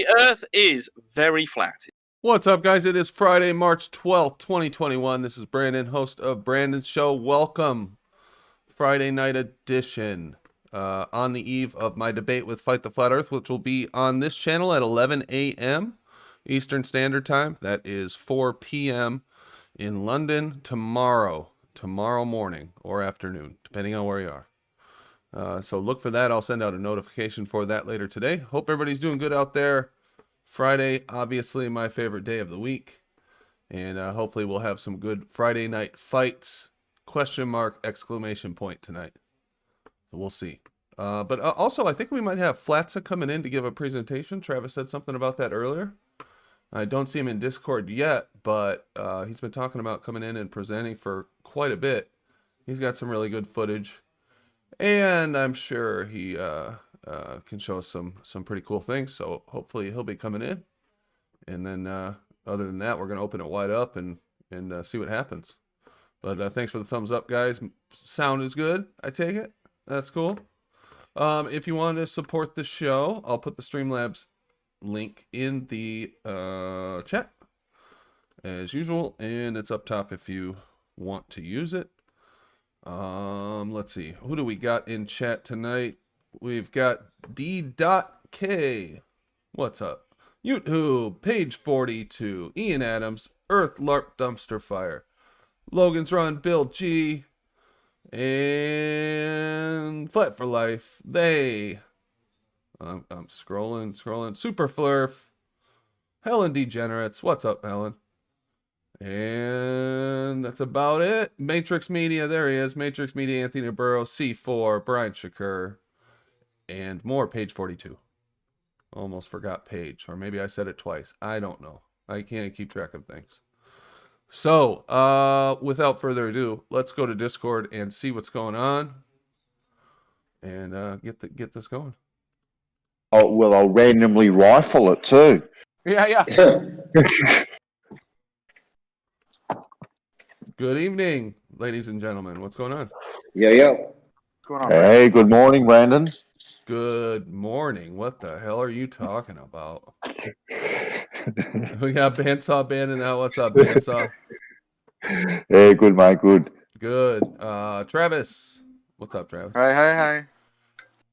The Earth is very flat. What's up, guys? It is Friday, March 12th, 2021. This is Brandon, host of Brandon's Show. Welcome. Friday night edition. On the eve of my debate with Fight the Flat Earth, which will be on this channel at 11 a.m. Eastern Standard Time. That is 4 p.m. in London tomorrow morning or afternoon, depending on where you are. So look for that. I'll send out a notification for that later today. Hope everybody's doing good out there. Friday, obviously my favorite day of the week. And hopefully we'll have some good Friday night fights. Question mark, exclamation point tonight. So we'll see. But also, I think we might have Flatza coming in to give a presentation. Travis said something about that earlier. I don't see him in Discord yet, but he's been talking about coming in and presenting for quite a bit. He's got some really good footage. And I'm sure he can show us some pretty cool things. So hopefully he'll be coming in. And then other than that, we're going to open it wide up and see what happens. But thanks for the thumbs up, guys. Sound is good, I take it. That's cool. If you want to support the show, I'll put the Streamlabs link in the chat as usual. And it's up top if you want to use it. Let's see. Who do we got in chat tonight? We've got D.K. What's up? YouTube, page 42. Ian Adams, Earth Larp Dumpster Fire. Logan's Run, Bill G. And Flat for Life. I'm scrolling. Super Flurf. Helen Degenerates. What's up, Helen? And that's about it. Matrix Media, there he is. Matrix Media, Anthony Burrow, C4, Brian Shakur, and more, page 42. Almost forgot page, or maybe I said it twice. I don't know. I can't keep track of things. So, without further ado, let's go to Discord and see what's going on, and get this going. Oh, well, I'll randomly rifle it too. Yeah. Good evening, ladies and gentlemen. What's going on? Yo. What's going on, Hey, good morning, Brandon. Good morning. What the hell are you talking about? We got Bandsaw banding out. What's up, Bandsaw? Hey, good, mate. Good. Good. Travis. What's up, Travis? Hi.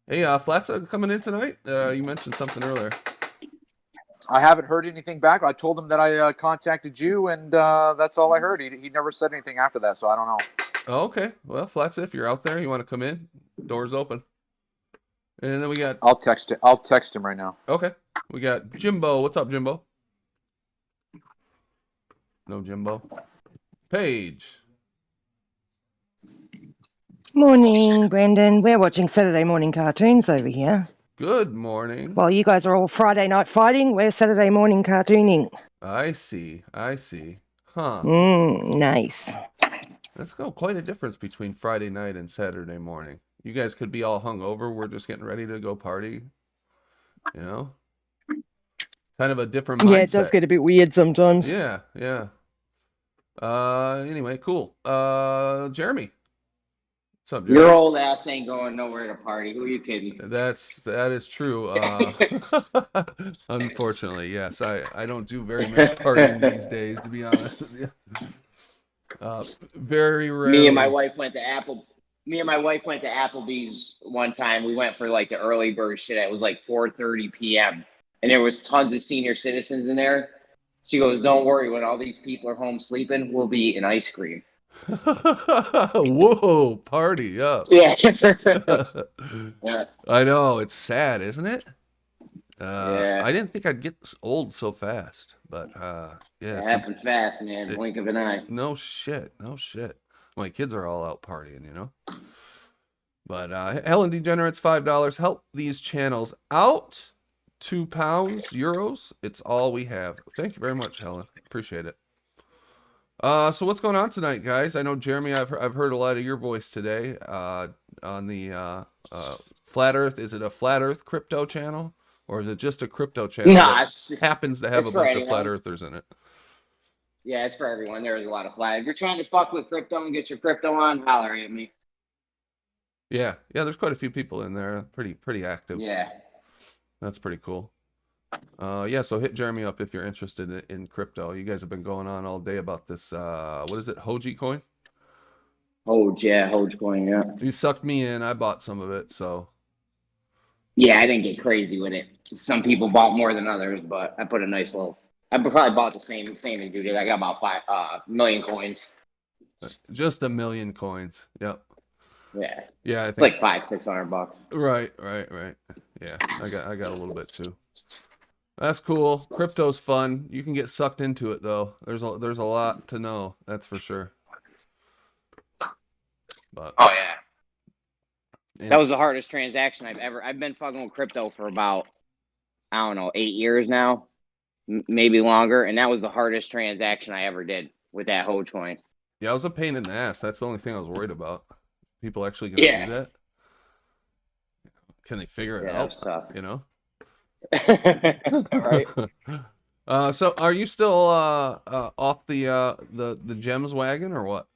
Hey, Flatza coming in tonight? You mentioned something earlier. I haven't heard anything back. I told him that I contacted you, and that's all I heard. He never said anything after that, so I don't know. Oh, okay. Well, Flatza, if you're out there, you want to come in, door's open. And then we got... I'll text him right now. Okay. We got Jimbo. What's up, Jimbo? No Jimbo. Paige. Morning, Brendan. We're watching Saturday morning cartoons over here. Good morning. While you guys are all Friday night fighting, we're Saturday morning cartooning. I see. Huh. Nice. Let's go. Quite a difference between Friday night and Saturday morning. You guys could be all hungover. We're just getting ready to go party. You know? Kind of a different mindset. Yeah, it does get a bit weird sometimes. Yeah. Anyway, cool. Jeremy. What's up, Jeremy? Your old ass ain't going nowhere to party. Who are you kidding? That is true. Unfortunately, yes. I don't do very much partying these days, to be honest with you. Very rarely. Me and my wife went to Applebee's one time. We went for like the early bird shit. It was like 4:30 p.m. and there was tons of senior citizens in there. She goes, "Don't worry, when all these people are home sleeping, we'll be eating ice cream." Whoa, party up. Yeah. Yeah. I know, it's sad, isn't it? Yeah. I didn't think I'd get old so fast, but yeah. It happens fast, man. Blink of an eye. No shit. My kids are all out partying, you know. But Helen Degenerates, $5. Help these channels out. £2, euros. It's all we have. Thank you very much, Helen. Appreciate it. So what's going on tonight, guys? I know, Jeremy, I've heard a lot of your voice today on the Flat Earth. Is it a Flat Earth crypto channel? Or is it just a crypto channel that happens to have a bunch of Flat Earthers in it? Yeah, it's for everyone. There's a lot of flat. If you're trying to fuck with crypto and get your crypto on, holler at me. Yeah, there's quite a few people in there. Pretty active. Yeah. That's pretty cool. Yeah, so hit Jeremy up if you're interested in crypto. You guys have been going on all day about this, what is it, Hoji coin? Hogecoin, yeah. You sucked me in. I bought some of it, so. Yeah, I didn't get crazy with it. Some people bought more than others, but I put a nice little. I probably bought the same as you did. I got about 5 million coins. Just 1 million coins. Yep. Yeah, Yeah, I it's think. like $500-600. Right. Yeah, I got a little bit too. That's cool. Crypto's fun. You can get sucked into it though. There's a lot to know. That's for sure. But Oh yeah, that was the hardest transaction I've been fucking with crypto for about, I don't know, 8 years now, maybe longer, and that was the hardest transaction I ever did with that Hogecoin. yeah, it was a pain in the ass. That's the only thing I was worried about. People actually gonna do that? Can they figure it out? Tough. You know? Right. So are you still off the gems wagon or what?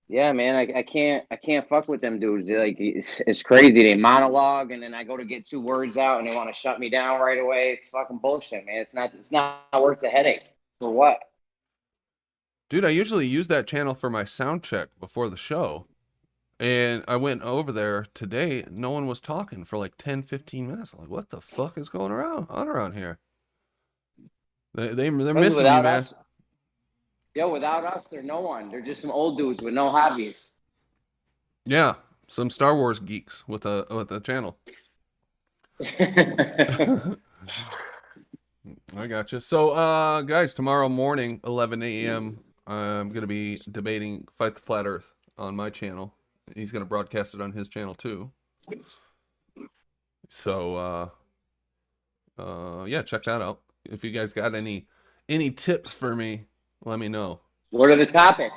Yeah, man, I can't fuck with them dudes. They're like, it's crazy. They monologue, and then I go to get 2 words out, and they want to shut me down right away. It's fucking bullshit, man. It's not worth the headache. For what? Dude, I usually use that channel for my sound check before the show. And I went over there today. No one was talking for like 10, 15 minutes. I'm like, what the fuck is going around here? They're missing me, man. Yo, without us, they're no one. They're just some old dudes with no hobbies. Yeah, some Star Wars geeks with a channel. I gotcha. So, guys, tomorrow morning, 11 a.m., I'm going to be debating Fight the Flat Earth on my channel. He's going to broadcast it on his channel, too. So, yeah, check that out. If you guys got any tips for me, let me know. What are the topics?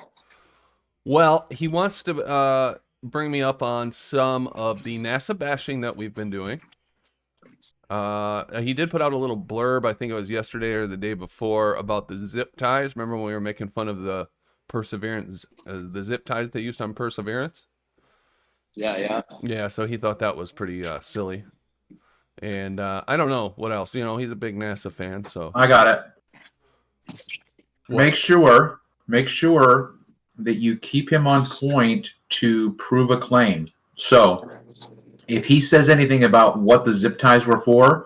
Well, he wants to bring me up on some of the NASA bashing that we've been doing. He did put out a little blurb, I think it was yesterday or the day before, about the zip ties. Remember when we were making fun of the Perseverance, the zip ties they used on Perseverance? Yeah. Yeah, so he thought that was pretty silly. And I don't know what else. You know, he's a big NASA fan, so. I got it. What? Make sure that you keep him on point to prove a claim. So if he says anything about what the zip ties were for,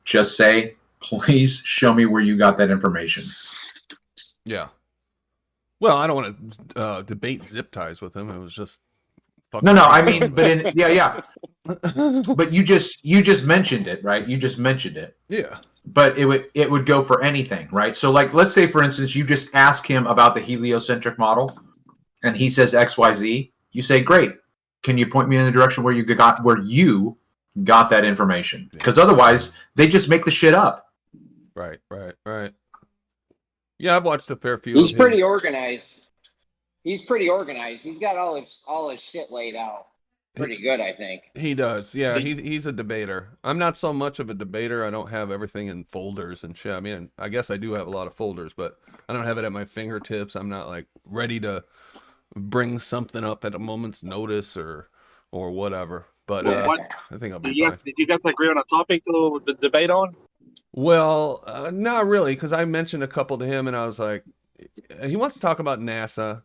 just say, please show me where you got that information. Yeah. Well, I don't want to debate zip ties with him. It was just No, I mean, but yeah. But you just mentioned it, right? You just mentioned it. Yeah. But it would go for anything, right? So like, let's say for instance, you just ask him about the heliocentric model and he says XYZ. You say, great. Can you point me in the direction where you got that information? Because otherwise they just make the shit up. Right. Yeah, I've watched a fair few. He's pretty organized. He's got all his shit laid out pretty good, I think. He does. Yeah, he's a debater. I'm not so much of a debater. I don't have everything in folders and shit. I mean, I guess I do have a lot of folders, but I don't have it at my fingertips. I'm not like ready to bring something up at a moment's notice or whatever. But I think I'll be fine. Did you guys agree on a topic to debate on? Well, not really, because I mentioned a couple to him, and I was like, he wants to talk about NASA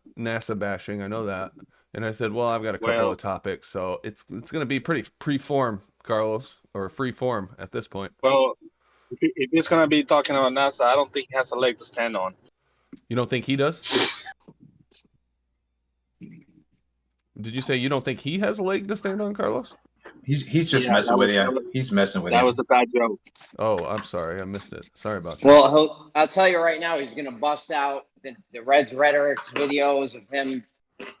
bashing. I know that. And I said, well, I've got a couple of topics, so it's going to be pretty free-form, Carlos, or free-form at this point. Well, if he's going to be talking about NASA, I don't think he has a leg to stand on. You don't think he does? Did you say you don't think he has a leg to stand on, Carlos? He's just messing with you. He's messing with you. That was a bad joke. Oh, I'm sorry. I missed it. Sorry about that. Well, I'll tell you right now, he's going to bust out the Red's Rhetoric's videos of him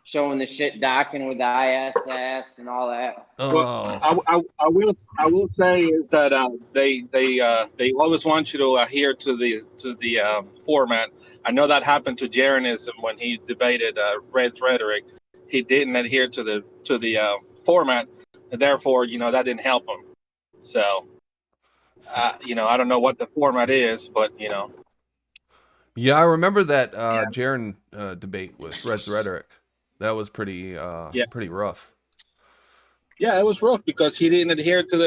showing the shit docking with the ISS and all that. Oh. Well, I will say is that they always want you to adhere to the format. I know that happened to Jeranism when he debated Red's Rhetoric. He didn't adhere to the format, and therefore, that didn't help him. So, I don't know what the format is, but Yeah, I remember that Jaren debate with Red's Rhetoric. That was pretty rough. Yeah, it was rough because he didn't adhere to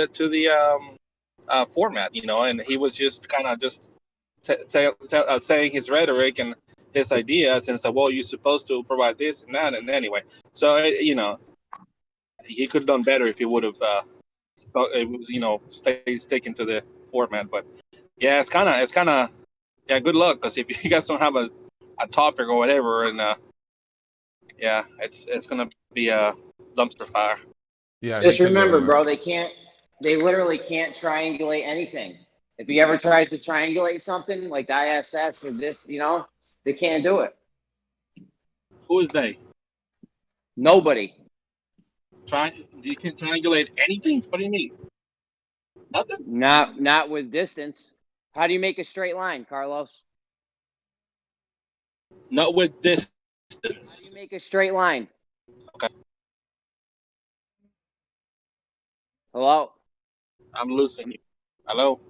format, and he was just kind of just saying his rhetoric and his ideas and said, well, you're supposed to provide this and that. And anyway, so, he could have done better if he would have, stayed sticking to the format. But yeah, it's kind of, yeah, good luck. Because if you guys don't have a topic or whatever, and yeah, it's going to be a dumpster fire. Yeah. Just remember, bro, they literally can't triangulate anything. If he ever tries to triangulate something like the ISS or this, they can't do it. Who is they? Nobody. You can triangulate anything? What do you mean? Nothing? Not with distance. How do you make a straight line, Carlos? Not with distance. How do you make a straight line? Okay. Hello? I'm losing you. Hello?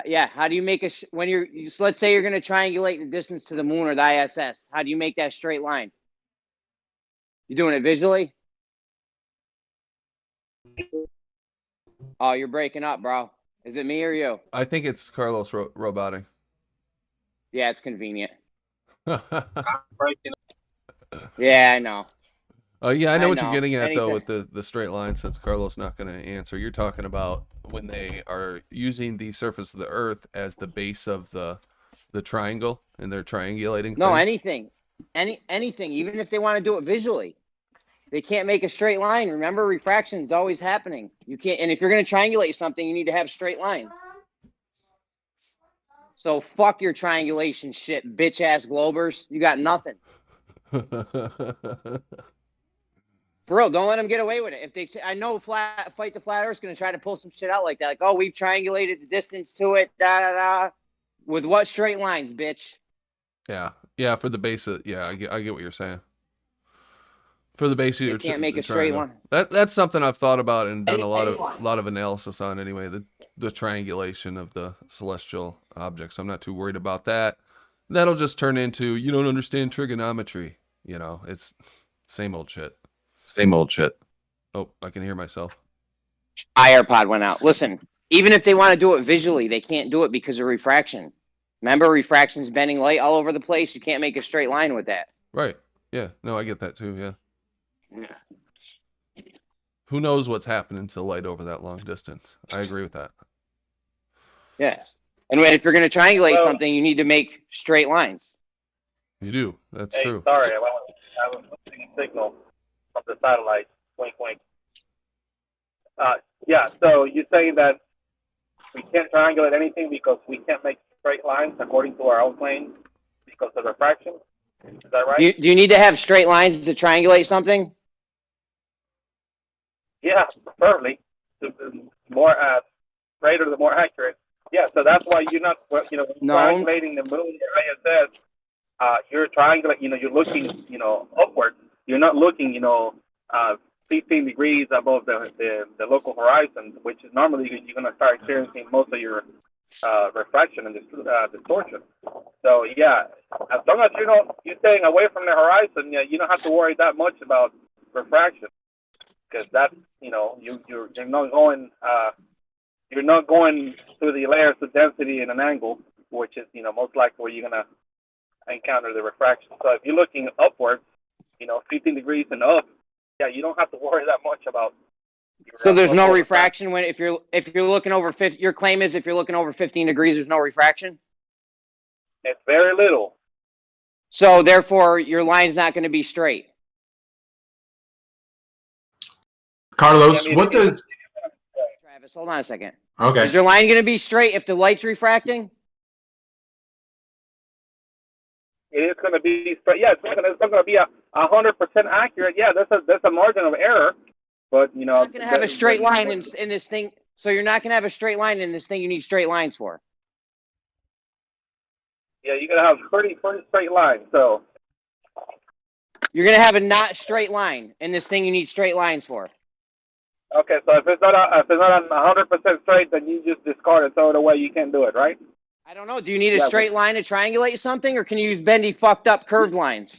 Yeah, how do you make when so let's say you're going to triangulate the distance to the moon or the ISS. How do you make that straight line? You doing it visually? Oh, you're breaking up, bro. Is it me or you? I think it's Carlos roboting. Yeah, it's convenient. Breaking up. Yeah, I know. Yeah, I know what know. you're getting at, though, Anytime. with the straight line, since Carlos not going to answer. You're talking about when they are using the surface of the Earth as the base of the triangle, and they're triangulating No, things. anything, even if they want to do it visually. They can't make a straight line. Remember, refraction is always happening. You can't, and if you're going to triangulate something, you need to have straight lines. So fuck your triangulation shit, bitch ass globers. You got nothing. For real, don't let them get away with it. If I know Fight the Flat Earth's going to try to pull some shit out like that. Like, oh, we've triangulated the distance to it, with what straight lines, bitch? Yeah, for the base of, I get what you're saying. For the base, you can't make a straight line. That's something I've thought about and done a lot of analysis on. Anyway, the triangulation of the celestial objects. I'm not too worried about that. That'll just turn into, you don't understand trigonometry. It's same old shit. Same old shit. Oh, I can hear myself. AirPod went out. Listen, even if they want to do it visually, they can't do it because of refraction. Remember, refraction's bending light all over the place. You can't make a straight line with that. Right. Yeah. No, I get that too. Yeah. Who knows what's happening to light over that long distance? I agree with that. Yeah. And if you're going to triangulate something, you need to make straight lines. You do. That's true. Sorry, I was losing a signal from the satellite. Wink, wink. Yeah, so you're saying that we can't triangulate anything because we can't make straight lines according to our own planes because of refraction? Is that right? Do you need to have straight lines to triangulate something? Yeah, preferably. The more straighter, the more accurate. Yeah, so that's why you're not, triangulating the moon or ISS. You're triangulating, you're looking, upward. You're not looking, 15 degrees above the local horizon, which is normally you're going to start experiencing most of your refraction and distortion. So yeah, as long as you're staying away from the horizon, you don't have to worry that much about refraction, because that's you're not going through the layers of density in an angle, which is most likely where you're gonna encounter the refraction. So if you're looking upwards, 15 degrees and up, you don't have to worry that much about. So there's no refraction if you're looking over 50. Your claim is if you're looking over 15 degrees, there's no refraction. It's very little. So therefore, your line's not going to be straight. Carlos, what does? Travis, hold on a second. Okay. Is your line going to be straight if the light's refracting? It is going to be straight. Yeah, it's not going to be 100% accurate. Yeah, there's a margin of error, but you're not going to have a straight line in this thing. So you're not going to have a straight line in this thing. You need straight lines for. Yeah, you're going to have pretty straight lines. So you're going to have a not straight line in this thing. You need straight lines for. Okay, so if it's not 100% straight, then you just discard it, throw it away. You can't do it, right? I don't know. Do you need a straight line to triangulate something, or can you use bendy, fucked up, curved lines?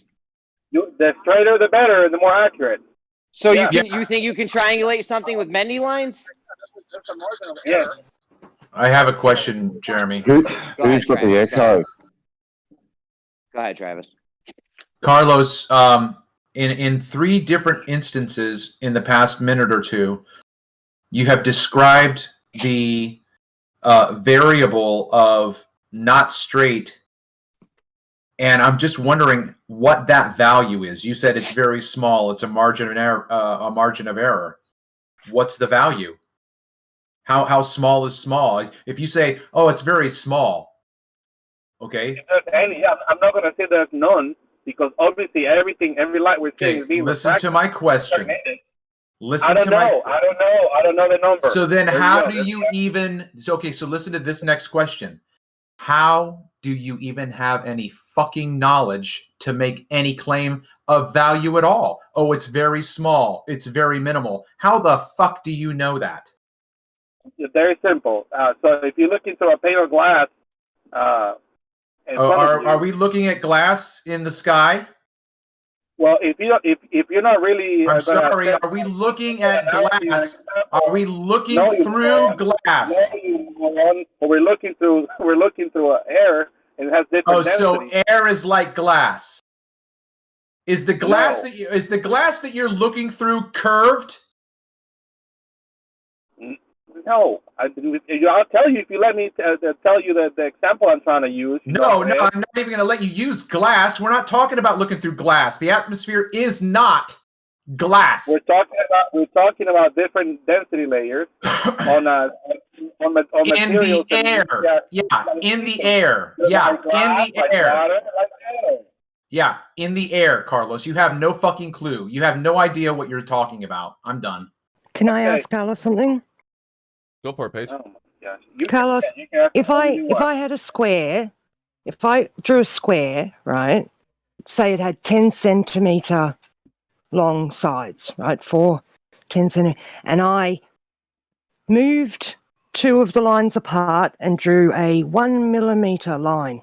The straighter, the better, and the more accurate. So you think you can triangulate something with bendy lines? Yeah. I have a question, Jeremy. Who's ahead, got the Travis. echo? Go ahead, Travis. Carlos, in 3 different instances in the past minute or two, you have described the variable of not straight, and I'm just wondering what that value is. You said it's very small; it's a margin of error. What's the value? How small is small? If you say, "Oh, it's very small," okay. If there's any, I'm not going to say there's none, because obviously every light we're seeing is being listen refracted. to my question. I don't know the number. So then how do you even, so listen to this next question. How do you even have any fucking knowledge to make any claim of value at all? Oh, it's very small. It's very minimal. How the fuck do you know that? It's very simple. So if you look into a pane of glass, are we looking at glass in the sky? Well, if you're not really, I'm sorry. Are we looking at glass? Are we looking through glass? No, we're looking through air, and it has different density. So air is like glass. Is the glass that you're looking through curved? No, I'll tell you if you let me tell you the example I'm trying to use. No, I'm not even going to let you use glass. We're not talking about looking through glass. The atmosphere is not glass. We're talking about different density layers on materials. In the air. In the air. Yeah, in the air, Carlos. You have no fucking clue. You have no idea what you're talking about. I'm done. Can I ask Carlos something? Go for it, Paige. Oh my gosh. Carlos, if I had a square, if I drew a square, right, say it had 10 centimeter long sides, right, 10 centimeter, and I moved 2 of the lines apart and drew a 1 millimeter line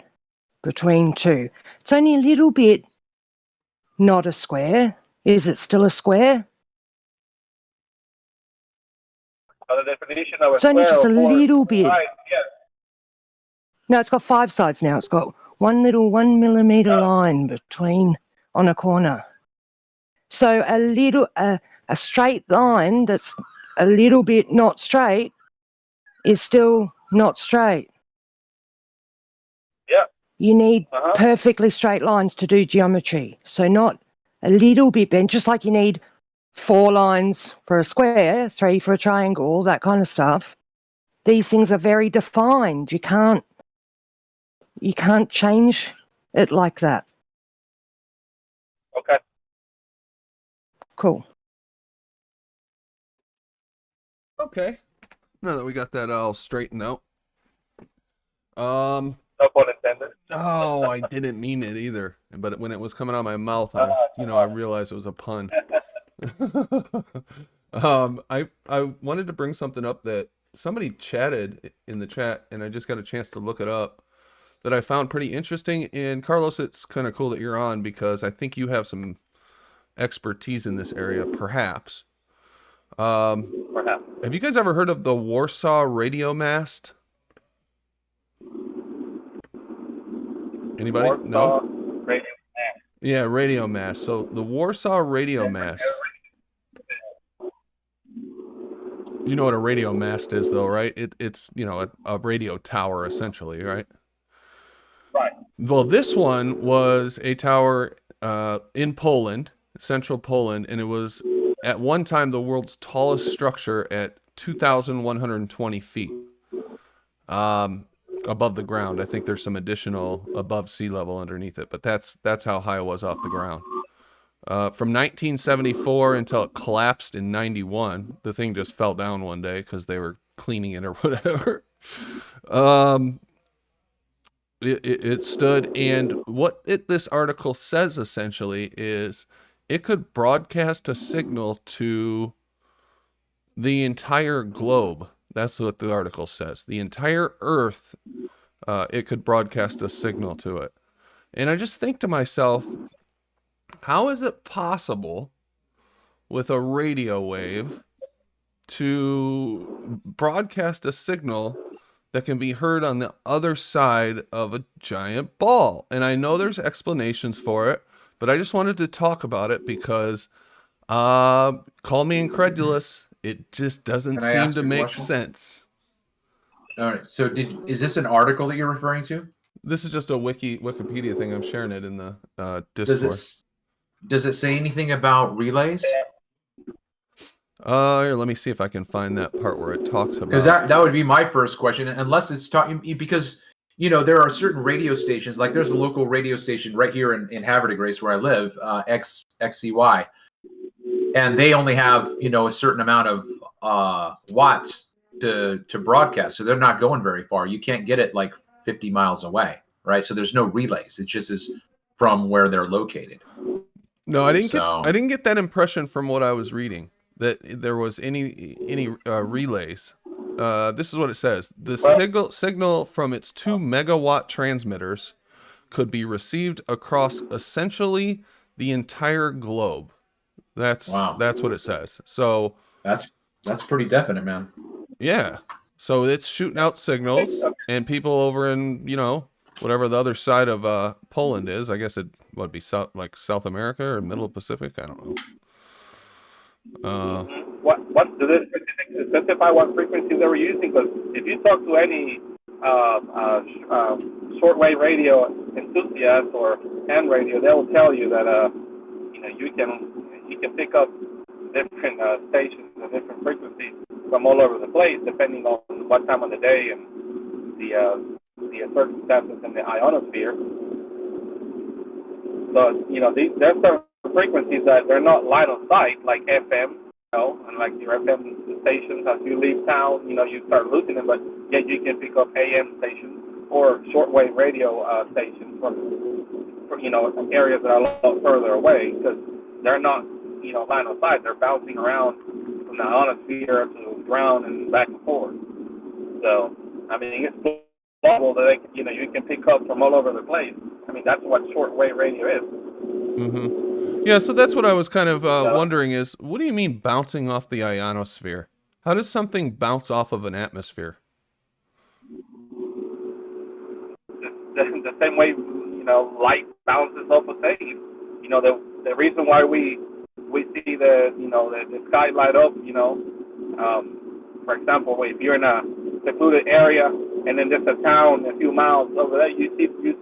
between 2. It's only a little bit not a square. Is it still a square? The definition of a it's only square just a little bit. Right, yes. No, it's got 5 sides now. It's got one little 1 millimeter line between on a corner. So a straight line that's a little bit not straight is still not straight. Yeah. You need perfectly straight lines to do geometry. So not a little bit bent, just like you need 4 lines for a square, 3 for a triangle, that kind of stuff. These things are very defined. You can't change it like that. Okay. Cool. Okay. Now that we got that all straightened out. No pun intended. Oh, I didn't mean it either. But when it was coming out of my mouth, I realized it was a pun. I wanted to bring something up that somebody chatted in the chat, and I just got a chance to look it up, that I found pretty interesting. And Carlos, it's kind of cool that you're on, because I think you have some expertise in this area, perhaps. Have you guys ever heard of the Warsaw radio mast? Anybody? No? Radio mast. Yeah, radio mast. So the Warsaw radio mast. You know what a radio mast is, though, right? It's a radio tower, essentially, right? Right. Well, this one was a tower in Poland, central Poland, and it was at one time the world's tallest structure at 2,120 feet above the ground. I think there's some additional above sea level underneath it, but that's how high it was off the ground. From 1974 until it collapsed in 91. The thing just fell down one day because they were cleaning it or whatever. It stood, and what this article says essentially is it could broadcast a signal to the entire globe. That's what the article says. The entire Earth, it could broadcast a signal to it. And I just think to myself, how is it possible with a radio wave to broadcast a signal that can be heard on the other side of a giant ball. And I know there's explanations for it, but I just wanted to talk about it because, call me incredulous, it just doesn't Can I seem ask to a make question? sense. All right. So is this an article that you're referring to? This is just a Wikipedia thing. I'm sharing it in the Discord. Does it say anything about relays? Here, let me see if I can find that part where it talks about. Because that would be my first question, unless it's talking, because there are certain radio stations, like there's a local radio station right here in Havertide Grace where I live, XCY, and they only have a certain amount of watts to broadcast, so they're not going very far. You can't get it like 50 miles away, right? So there's no relays. It just is from where they're located. No, I didn't get that impression from what I was reading, that there was any relays. This is what it says: the signal from its 2 megawatt transmitters could be received across essentially the entire globe. That's what it says. So that's pretty definite, man. Yeah. So it's shooting out signals, and people over in whatever the other side of Poland is. I guess it would be South America or Middle Pacific. I don't know. What do they specify what frequencies they were using? Because if you talk to any shortwave radio enthusiast or ham radio, they will tell you that you can pick up different stations and different frequencies from all over the place, depending on what time of the day and the circumstances in the ionosphere. So there's certain frequencies that they're not line of sight, like FM, and like your FM stations. As you leave town, you start losing them, but yet you can pick up AM stations or shortwave radio stations from areas that are a lot further away, because they're not line of sight. They're bouncing around from the ionosphere to the ground and back and forth. So I mean, it's possible that you can pick up from all over the place. I mean, that's what shortwave radio is. Mm-hmm. Yeah, so that's what I was kind of wondering is, what do you mean bouncing off the ionosphere? How does something bounce off of an atmosphere? The same way, light bounces off a stage. The reason why we see the sky light up, for example, if you're in a secluded area and then there's a town a few miles over there, you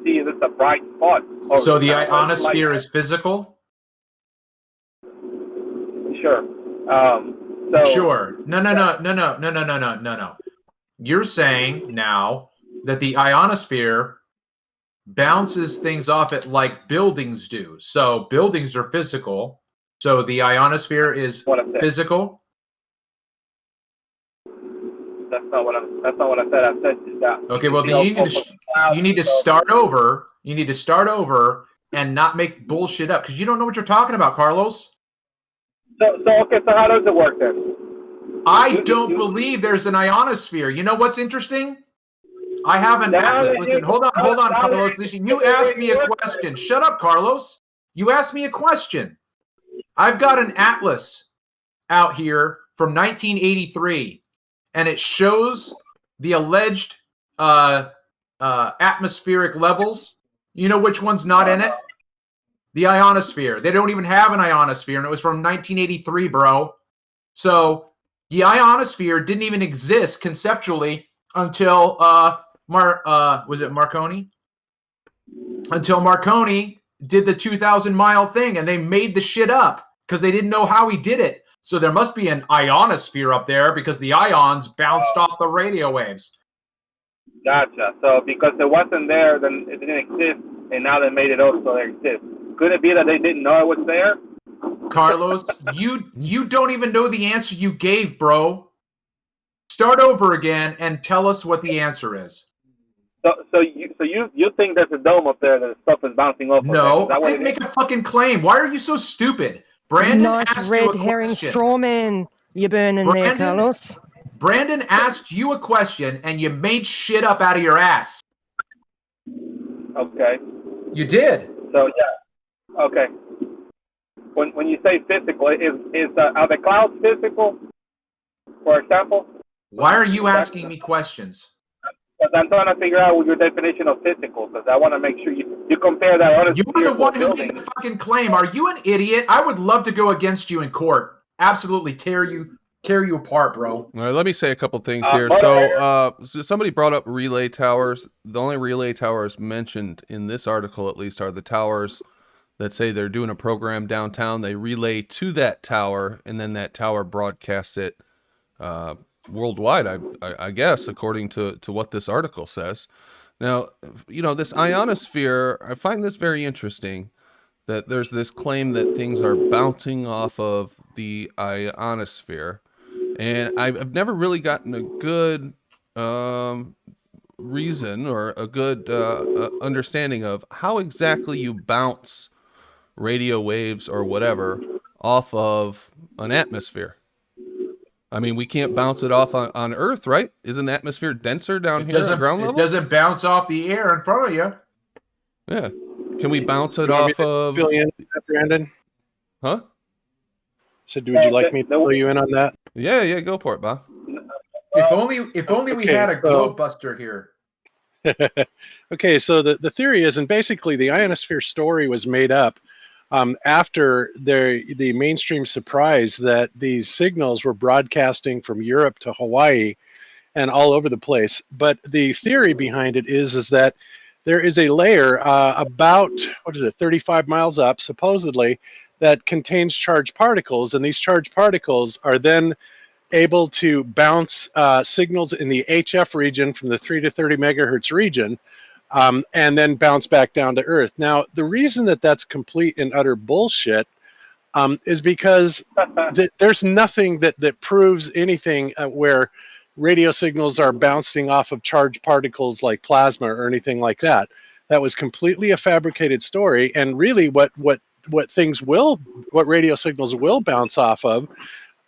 see there's a bright spot. So the ionosphere is physical? Sure. Sure. No. You're saying now that the ionosphere bounces things off it like buildings do. So buildings are physical. So the ionosphere is physical. That's not what I said. I said that. Okay. Well, then you need to start over. You need to start over and not make bullshit up, because you don't know what you're talking about, Carlos. So how does it work then? I don't believe there's an ionosphere. You know what's interesting? I have an atlas. Listen, hold on, Carlos. Listen, you asked me a question. Shut up, Carlos. You asked me a question. I've got an atlas out here from 1983, and it shows the alleged atmospheric levels. You know which one's not in it? The ionosphere. They don't even have an ionosphere, and it was from 1983, bro. So the ionosphere didn't even exist conceptually until was it Marconi? Until Marconi did the 2,000-mile thing, and they made the shit up because they didn't know how he did it. So there must be an ionosphere up there because the ions bounced off the radio waves. Gotcha. So because it wasn't there, then it didn't exist, and now they made it up so it exists. Could it be that they didn't know it was there? Carlos, you don't even know the answer you gave, bro. Start over again and tell us what the answer is. So you think there's a dome up there that stuff is bouncing off? No, I didn't make a fucking claim. Why are you so stupid? Brandon asked you a question. Red herring strawman you're burning there, Carlos. Brandon asked you a question and you made shit up out of your ass. Okay. You did. So yeah. Okay. When you say physical, are the clouds physical? For example. Why are you asking me questions? Because I'm trying to figure out what your definition of physical, because I want to make sure you compare that honest You were the one who made the fucking claim. Are you an idiot? I would love to go against you in court. Absolutely tear you apart, bro. All right, let me say a couple things here. So somebody brought up relay towers. The only relay towers mentioned in this article, at least, are the towers that say they're doing a program downtown. They relay to that tower, and then that tower broadcasts it worldwide, I guess, according to what this article says. Now, this ionosphere, I find this very interesting, that there's this claim that things are bouncing off of the ionosphere. And I've never really gotten a good reason or a good understanding of how exactly you bounce radio waves or whatever off of an atmosphere. I mean, we can't bounce it off on Earth, right? Isn't the atmosphere denser down here at ground level? It doesn't bounce off the air in front of you. Yeah. Can we bounce it off of... Fill you in on that, Brandon? Huh? So would you like me to fill you in on that? Yeah, go for it, boss. If only we had a globe buster here. Okay, so the theory is, and basically the ionosphere story was made up after the mainstream surprise that these signals were broadcasting from Europe to Hawaii and all over the place. But the theory behind it is that there is a layer about, 35 miles up, supposedly, that contains charged particles, and these charged particles are then able to bounce signals in the HF region from the 3 to 30 megahertz region, and then bounce back down to Earth. Now, the reason that that's complete and utter bullshit is because there's nothing that proves anything where radio signals are bouncing off of charged particles like plasma or anything like that. That was completely a fabricated story, and really what radio signals will bounce off of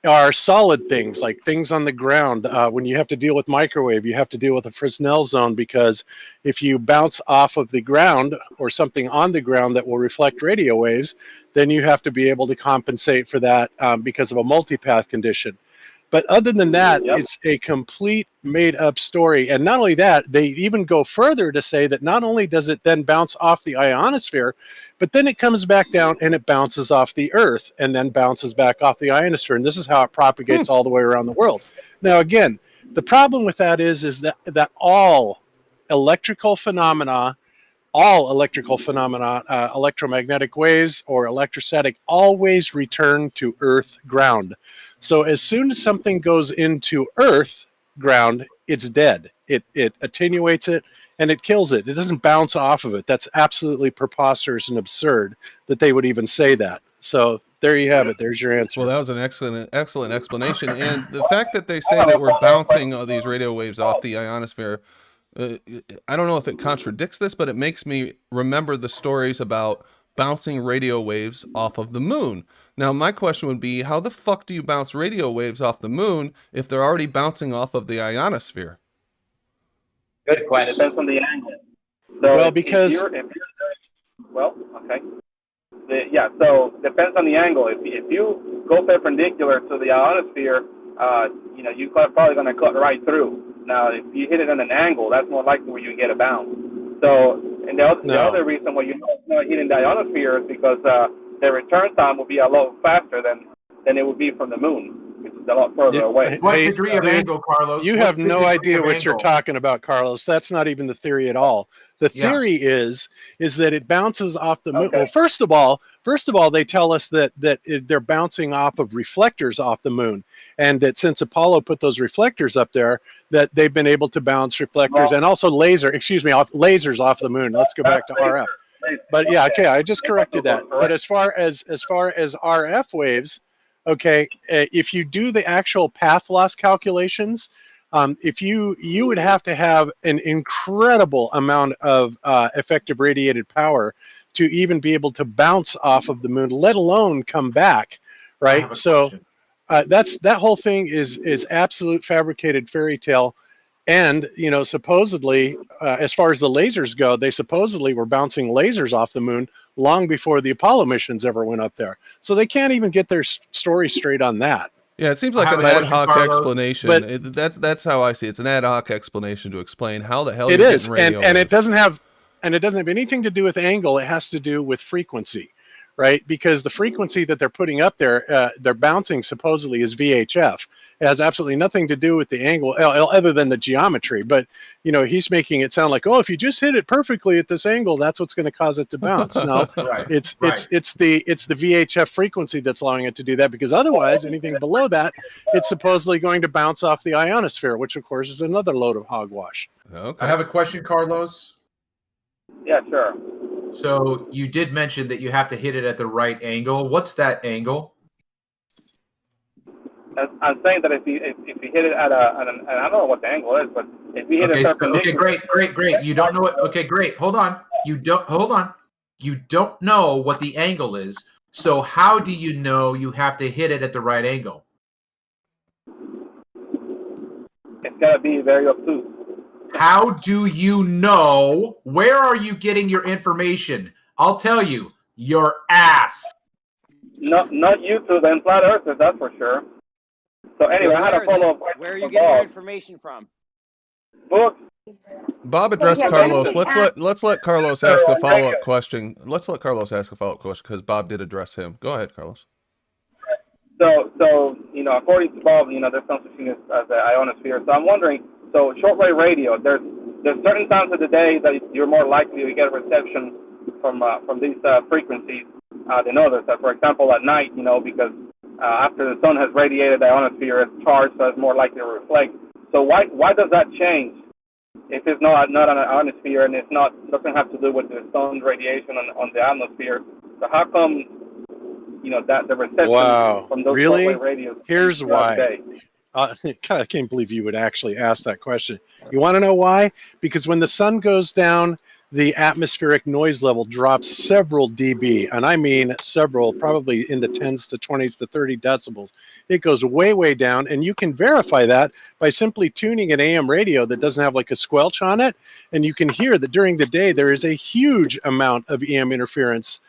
are solid things, like things on the ground. When you have to deal with microwave, you have to deal with a Fresnel zone, because if you bounce off of the ground or something on the ground that will reflect radio waves, then you have to be able to compensate for that because of a multipath condition. But other than that, it's a complete made-up story. And not only that, they even go further to say that not only does it then bounce off the ionosphere, but then it comes back down and it bounces off the Earth and then bounces back off the ionosphere. And this is how it propagates all the way around the world. Now, again, the problem with that is that all electrical phenomena, electromagnetic waves or electrostatic, always return to Earth ground. So as soon as something goes into Earth ground, it's dead. It attenuates it and it kills it. It doesn't bounce off of it. That's absolutely preposterous and absurd that they would even say that. So there you have it. There's your answer. Well, that was an excellent explanation. And the fact that they say that we're bouncing all these radio waves off the ionosphere, I don't know if it contradicts this, but it makes me remember the stories about bouncing radio waves off of the moon. Now, my question would be, how the fuck do you bounce radio waves off the moon if they're already bouncing off of the ionosphere? Good question. Depends on the angle. So well, because... so depends on the angle. If you go perpendicular to the ionosphere, you're probably going to cut right through. Now, if you hit it at an angle, that's more likely where you get a bounce. So, and the other reason why you're not hitting the ionosphere is because the return time will be a lot faster than it would be from the moon, which is a lot further away. What degree of angle, Carlos? You have no idea what you're talking about, Carlos. That's not even the theory at all. The theory is that it bounces off the moon. Okay. Well, first of all, they tell us that they're bouncing off of reflectors off the moon, and that since Apollo put those reflectors up there, that they've been able to bounce reflectors and also lasers off the moon. Let's go back to RF. But yeah, okay, I just corrected that. But as far as RF waves, okay, if you do the actual path loss calculations, if you would have to have an incredible amount of effective radiated power to even be able to bounce off of the moon, let alone come back, right? So that whole thing is absolute fabricated fairy tale. And, supposedly, as far as the lasers go, they supposedly were bouncing lasers off the moon long before the Apollo missions ever went up there. So they can't even get their story straight on that. Yeah, it seems I like have an a ad question, hoc Carlos, explanation. but That's how I see it. It's an ad hoc explanation to explain how the hell it you're is, getting radio and it waves. doesn't have anything to do with angle. It has to do with frequency, right? Because the frequency that they're putting up there, they're bouncing supposedly is VHF. It has absolutely nothing to do with the angle, other than the geometry. But he's making it sound like, oh, if you just hit it perfectly at this angle, that's what's going to cause it to bounce. No, Right. it's Right. the VHF frequency that's allowing it to do that. Because otherwise, anything below that, it's supposedly going to bounce off the ionosphere, which of course is another load of hogwash. Okay. I have a question, Carlos. Yeah, sure. So you did mention that you have to hit it at the right angle. What's that angle? I'm saying that if you hit it at and I don't know what the angle is, but if you hit it perpendicular. Okay, great. You don't know what? Okay, great. Hold on. You don't know what the angle is. So how do you know you have to hit it at the right angle? It's gotta be very obtuse. How do you know? Where are you getting your information? I'll tell you, your ass. Not YouTube and flat earthers, that's for sure. So anyway, I had a follow-up question. Where are you getting your information from? Books. Bob addressed Carlos. Let's let Carlos ask a follow-up question. Let's let Carlos ask a follow-up question because Bob did address him. Go ahead, Carlos. So according to Bob, there's no such thing as the ionosphere. So I'm wondering, so shortwave radio, there's certain times of the day that you're more likely to get a reception from these frequencies than others. So for example, at night, because after the sun has radiated, the ionosphere is charged, so it's more likely to reflect. So why does that change? If it's not an ionosphere and doesn't have to do with the sun's radiation on the atmosphere, so how come that the reception from those shortwave radios? Here's why. God, I can't believe you would actually ask that question. You want to know why? Because when the sun goes down, the atmospheric noise level drops several dB, and I mean several, probably in the 10s to 20s to 30 decibels. It goes way, way down, and you can verify that by simply tuning an AM radio that doesn't have like a squelch on it, and you can hear that during the day there is a huge amount of EM interference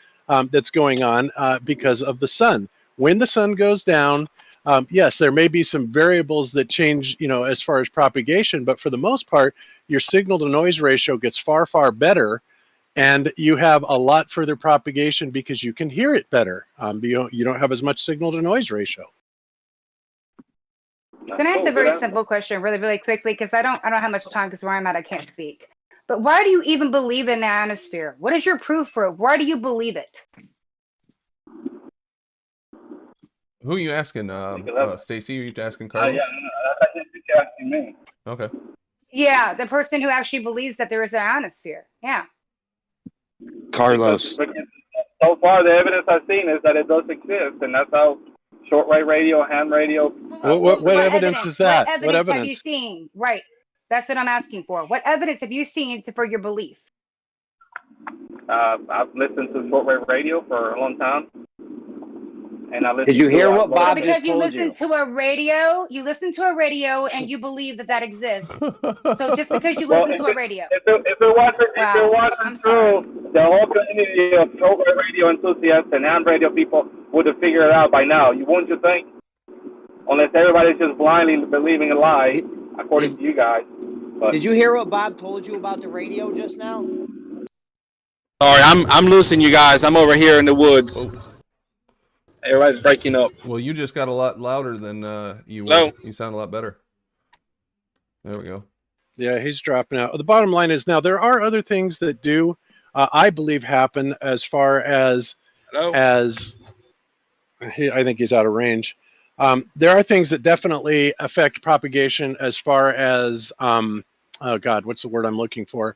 that's going on because of the sun. When the sun goes down, yes, there may be some variables that change, as far as propagation, but for the most part, your signal to noise ratio gets far, far better, and you have a lot further propagation because you can hear it better. You don't have as much signal to noise ratio. Can I ask a very simple question really, really quickly? Because I don't have much time because where I'm at, I can't speak. But why do you even believe in the ionosphere? What is your proof for it? Why do you believe it? Who are you asking, Stacy? Are you asking Carlos? Yeah, I think you're asking me. Okay. Yeah, the person who actually believes that there is an ionosphere. Yeah. Carlos. So far, the evidence I've seen is that it does exist, and that's how shortwave radio, ham radio. What evidence is that? What evidence have you seen? Right. That's what I'm asking for. What evidence have you seen for your belief? I've listened to shortwave radio for a long time. And I listened Did you hear what Bob because just you told listen to a radio, and you believe that exists. So just because you listen to a radio. If it wasn't true, the whole community of shortwave radio enthusiasts and ham radio people would have figured it out by now. Wouldn't you think? Unless everybody's just blindly believing a lie, according to you guys. But did you hear what Bob told you about the radio just now? Sorry, I'm losing you guys. I'm over here in the woods. Oh. Everybody's breaking up. Well, you just got a lot louder than you were. You sound a lot better. There we go. Yeah, he's dropping out. The bottom line is now there are other things that do, I believe, happen as far as I think he's out of range. There are things that definitely affect propagation as far as, oh God, what's the word I'm looking for?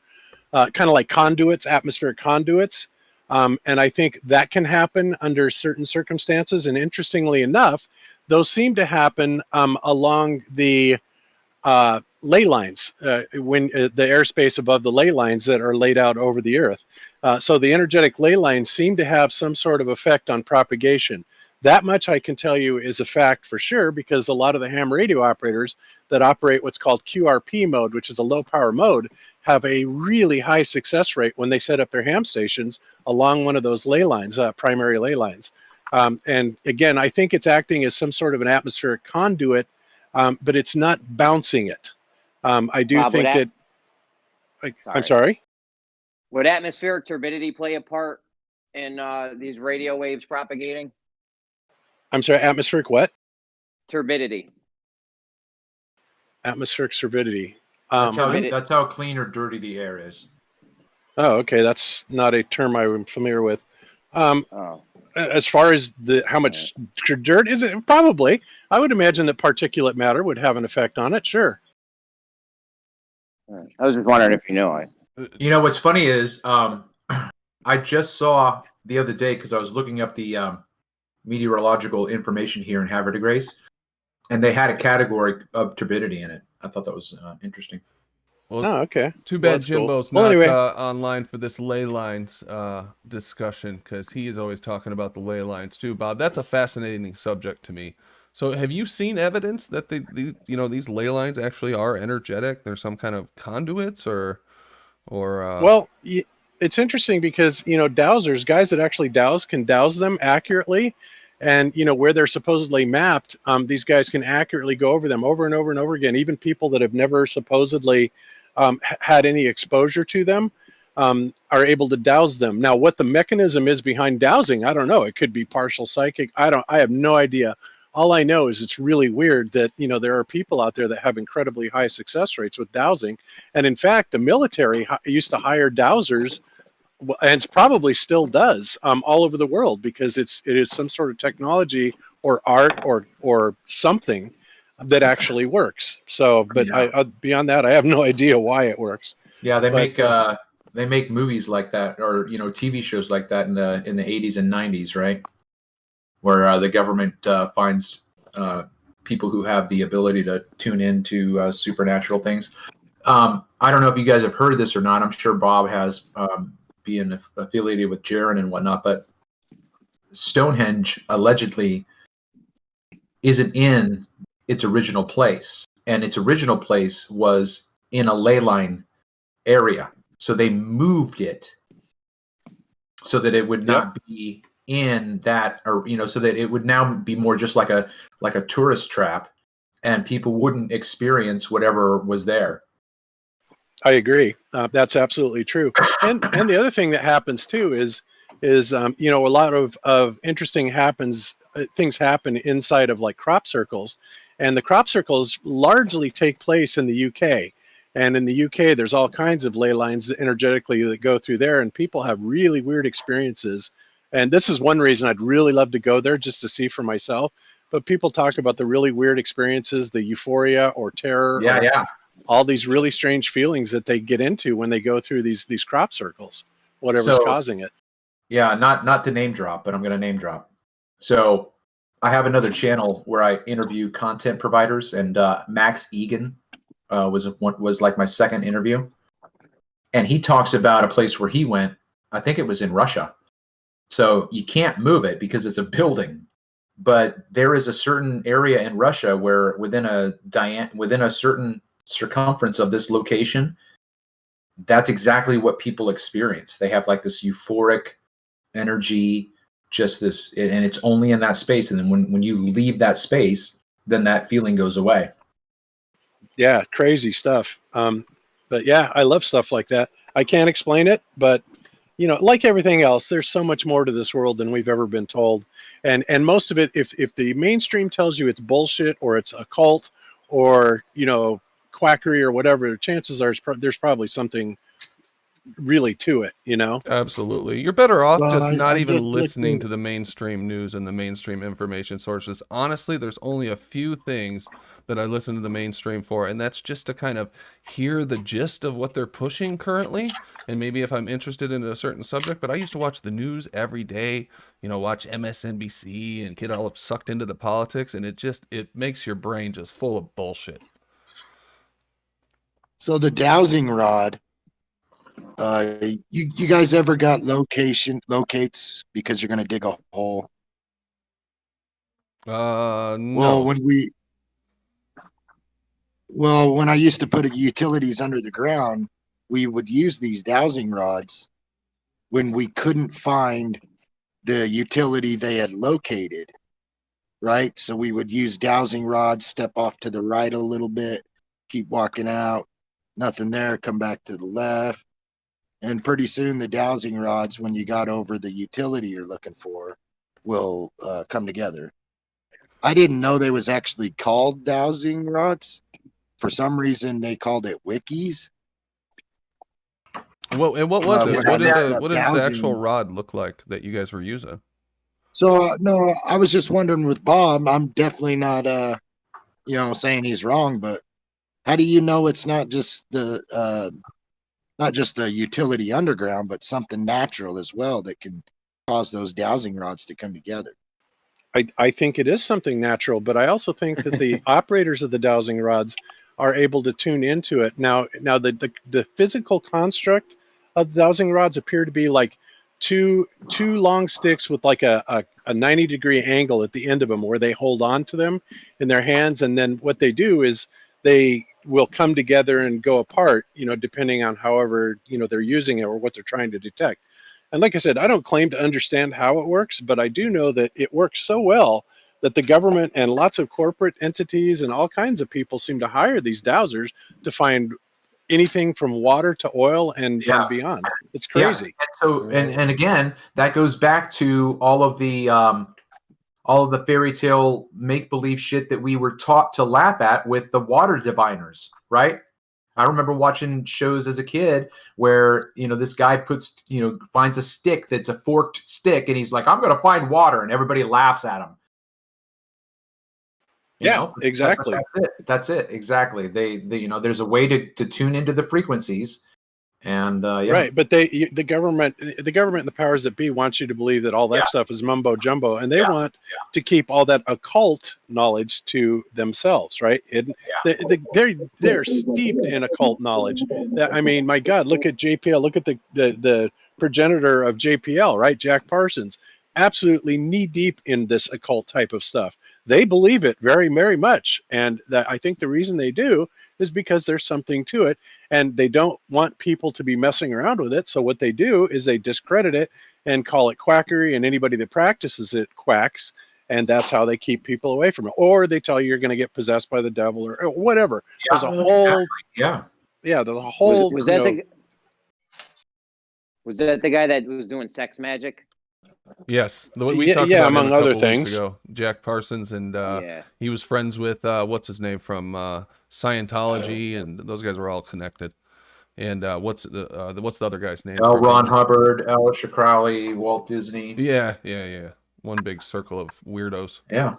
Kind of like conduits, atmospheric conduits. And I think that can happen under certain circumstances. And interestingly enough, those seem to happen along the ley lines, when the airspace above the ley lines that are laid out over the earth. So the energetic ley lines seem to have some sort of effect on propagation. That much I can tell you is a fact for sure, because a lot of the ham radio operators that operate what's called QRP mode, which is a low power mode, have a really high success rate when they set up their ham stations along one of those ley lines, primary ley lines. And again, I think it's acting as some sort of an atmospheric conduit, but it's not bouncing it. I do Bob, think that. I'm sorry. Would atmospheric turbidity play a part in these radio waves propagating? I'm sorry, atmospheric what? Turbidity. Atmospheric turbidity. That's how clean or dirty the air is. Oh, okay. That's not a term I'm familiar with. As far as how much dirt is it, probably. I would imagine that particulate matter would have an effect on it. Sure. I was just wondering if you knew. You know what's funny is I just saw the other day, because I was looking up the meteorological information here in Havre de Grace, and they had a category of turbidity in it. I thought that was interesting. Well, okay. Too bad that's Jimbo's cool. not Well, online for this ley lines discussion, because he is always talking about the ley lines too, Bob. That's a fascinating subject to me. So have you seen evidence that these ley lines actually are energetic? They're some kind of conduits or well, it's interesting because, dowsers, guys that actually douse, can douse them accurately. And, where they're supposedly mapped, these guys can accurately go over them over and over and over again. Even people that have never supposedly had any exposure to them are able to douse them. Now, what the mechanism is behind dowsing, I don't know. It could be partial psychic. I have no idea. All I know is it's really weird that, there are people out there that have incredibly high success rates with dowsing. And in fact, the military used to hire dowsers, and it probably still does, all over the world, because it is some sort of technology or art or something that actually works. So, but Yeah. beyond that, I have no idea why it works. Yeah, they make movies like that, or TV shows like that in the 80s and 90s, right? Where the government finds people who have the ability to tune into supernatural things. I don't know if you guys have heard of this or not. I'm sure Bob has, being affiliated with Jaron and whatnot, but Stonehenge allegedly isn't in its original place, and its original place was in a ley line area. So they moved it so that it would not be in that, or so that it would now be more just like a tourist trap, and people wouldn't experience whatever was there. I agree. That's absolutely true. And the other thing that happens too is a lot of interesting things happen inside of like crop circles, and the crop circles largely take place in the UK. And in the UK, there's all kinds of ley lines energetically that go through there, and people have really weird experiences. And this is one reason I'd really love to go there, just to see for myself. But people talk about the really weird experiences, the euphoria or terror, all these really strange feelings that they get into when they go through these crop circles, whatever's causing it. Yeah, not to name drop, but I'm going to name drop. So I have another channel where I interview content providers, and Max Egan was like my second interview, and he talks about a place where he went. I think it was in Russia. So you can't move it because it's a building, but there is a certain area in Russia where within a certain circumference of this location, that's exactly what people experience. They have like this euphoric energy, just this, and it's only in that space. And then when you leave that space, then that feeling goes away. Yeah, crazy stuff. But yeah, I love stuff like that. I can't explain it, but like everything else, there's so much more to this world than we've ever been told. And most of it, if the mainstream tells you it's bullshit or it's a cult or, quackery or whatever, chances are there's probably something really to it, Absolutely. You're better off Well, just not I even just listening looked to the mainstream news and the mainstream information sources. Honestly, there's only a few things that I listen to the mainstream for, and that's just to kind of hear the gist of what they're pushing currently, and maybe if I'm interested in a certain subject. But I used to watch the news every day, watch MSNBC and get all sucked into the politics, and it makes your brain just full of bullshit. So the dowsing rod, you guys ever got locates because you're going to dig a hole? No. Well, when I used to put utilities under the ground, we would use these dowsing rods when we couldn't find the utility they had located, right? So we would use dowsing rods, step off to the right a little bit, keep walking out, nothing there, come back to the left. And pretty soon the dowsing rods, when you got over the utility you're looking for, will come together. I didn't know they was actually called dowsing rods. For some reason, they called it wikis. What was it? when I What looked did up the dowsing- actual rod look like that you guys were using? So no, I was just wondering with Bob. I'm definitely not, saying he's wrong, but how do you know it's not just the utility underground, but something natural as well that can cause those dowsing rods to come together? I think it is something natural, but I also think that the operators of the dowsing rods are able to tune into it. Now the physical construct of the dowsing rods appear to be like two long sticks with like a 90-degree angle at the end of them, where they hold on to them in their hands, and then what they do is they will come together and go apart, depending on however they're using it or what they're trying to detect. And like I said, I don't claim to understand how it works, but I do know that it works so well that the government and lots of corporate entities and all kinds of people seem to hire these dowsers to find anything from water to oil and beyond. It's crazy. Yeah. And so, and again, that goes back to all of the fairy tale make-believe shit that we were taught to laugh at with the water diviners, right? I remember watching shows as a kid where, this guy finds a stick that's a forked stick, and he's like, I'm going to find water, and everybody laughs at him. Exactly. That's it. Exactly. They there's a way to tune into the frequencies, and right. But the government and the powers that be want you to believe that all that stuff is mumbo jumbo, and they want to keep all that occult knowledge to themselves, right? They're steeped in occult knowledge. I mean, my God, look at JPL. Look at the progenitor of JPL, right? Jack Parsons. Absolutely knee deep in this occult type of stuff. They believe it very, very much. And I think the reason they do is because there's something to it, and they don't want people to be messing around with it. So what they do is they discredit it and call it quackery, and anybody that practices it quacks. And that's how they keep people away from it. Or they tell you you're going to get possessed by the devil or whatever. There's a whole, there's a whole. Was that the guy that was doing sex magic? Yes, we talked about among him a other couple weeks things. ago. Jack Parsons, and he was friends with what's his name from Scientology, and those guys were all connected. And what's the other guy's name? L. Ron Hubbard, Aleister Crowley, Walt Disney. Yeah. One big circle of weirdos. Yeah,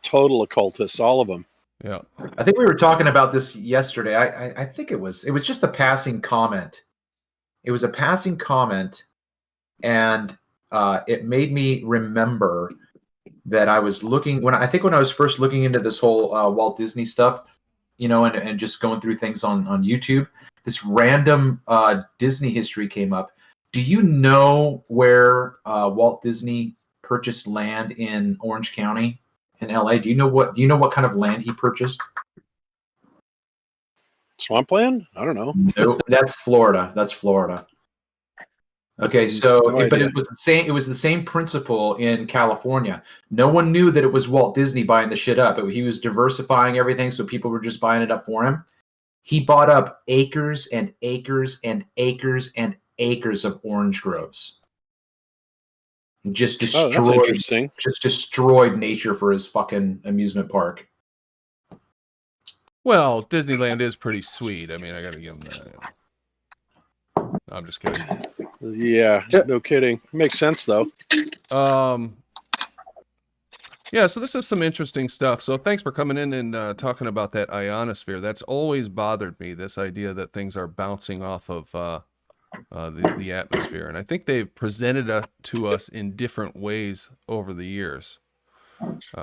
total occultists, all of them. Yeah, I think we were talking about this yesterday. I think it was just a passing comment. It was a passing comment, and it made me remember that I was looking when I was first looking into this whole Walt Disney stuff, and just going through things on YouTube. This random Disney history came up. Do you know where Walt Disney purchased land in Orange County in LA? Do you know what kind of land he purchased? Swampland? I don't know. No, that's Florida. Okay, so but it was the same. It was the same principle in California. No one knew that it was Walt Disney buying the shit up. He was diversifying everything, so people were just buying it up for him. He bought up acres and acres and acres and acres of orange groves. Just destroyed nature for his fucking amusement park. Well, Disneyland is pretty sweet. I mean, I gotta give him that. I'm just kidding. Yeah, no kidding. Makes sense though. Yeah, so this is some interesting stuff. So thanks for coming in and talking about that ionosphere. That's always bothered me, this idea that things are bouncing off of the atmosphere. And I think they've presented it to us in different ways over the years,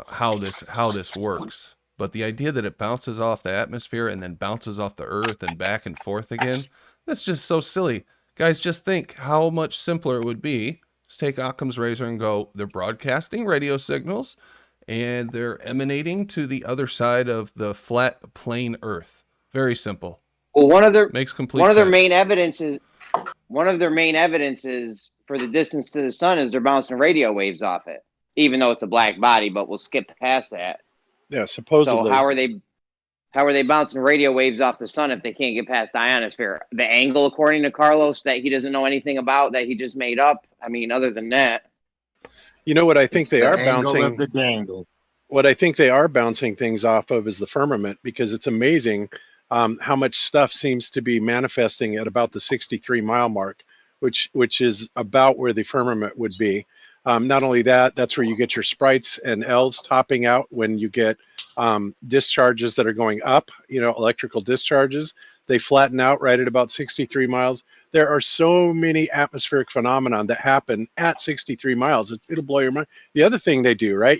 how this works. But the idea that it bounces off the atmosphere and then bounces off the earth and back and forth again, that's just so silly. Guys, just think how much simpler it would be. Just take Occam's razor and go, they're broadcasting radio signals and they're emanating to the other side of the flat plane earth. Very simple. Well, one of their makes complete sense. main evidence is one of their main evidences for the distance to the sun is they're bouncing radio waves off it, even though it's a black body. But we'll skip past that. Yeah, supposedly. So how are they bouncing radio waves off the sun if they can't get past the ionosphere? The angle, according to Carlos, that he doesn't know anything about, that he just made up. I mean, other than that, you know what I think they are bouncing? Of the dangle. What I think they are bouncing things off of is the firmament, because it's amazing how much stuff seems to be manifesting at about the 63-mile mark, which is about where the firmament would be. Not only that, that's where you get your sprites and elves topping out when you get discharges that are going up, electrical discharges. They flatten out right at about 63 miles. There are so many atmospheric phenomenon that happen at 63 miles. It'll blow your mind. The other thing they do, right?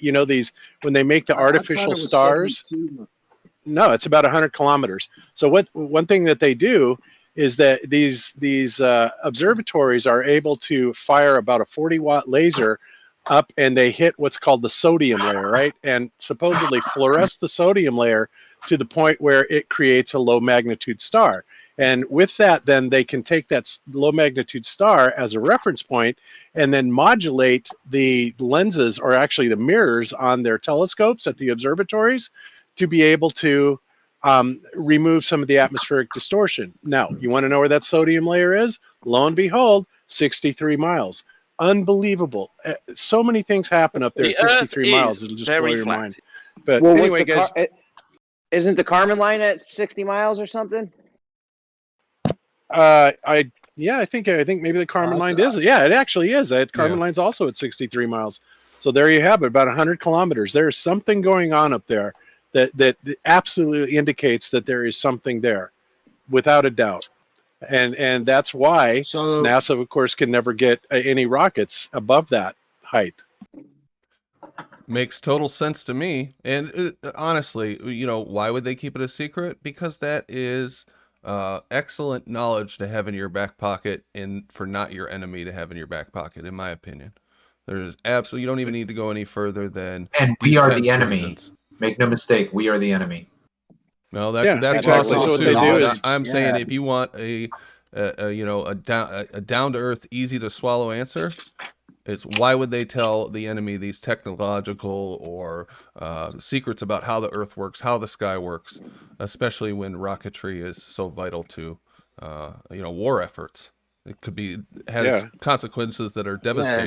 When they make the artificial stars. No, it's about 100 kilometers. So one thing that they do is that these observatories are able to fire about a 40-watt laser up, and they hit what's called the sodium layer, right? And supposedly fluoresce the sodium layer to the point where it creates a low magnitude star. And with that, then they can take that low magnitude star as a reference point and then modulate the lenses, or actually the mirrors on their telescopes at the observatories, to be able to remove some of the atmospheric distortion. Now, you want to know where that sodium layer is? Lo and behold, 63 miles. Unbelievable. So many things happen up there at 63 miles. It'll just blow your mind. But anyway, guys. Isn't the Kármán line at 60 miles or something? I think maybe the Kármán line is. Yeah, it actually is. Kármán line's also at 63 miles. So there you have it, about 100 kilometers. There's something going on up there that absolutely indicates that there is something there, without a doubt. And that's why NASA, of course, can never get any rockets above that height. Makes total sense to me. And honestly, why would they keep it a secret? Because that is excellent knowledge to have in your back pocket, and for not your enemy to have in your back pocket, in my opinion. There's absolutely, you don't even need to go any further than. And we are the enemy. Reasons. Make no mistake, we are the enemy. No, that's exactly possible what too. they do is, I'm saying if you want a down to earth, easy to swallow answer, it's why would they tell the enemy these technological or secrets about how the earth works, how the sky works, especially when rocketry is so vital to war efforts. It could be has consequences that are devastating. Yeah,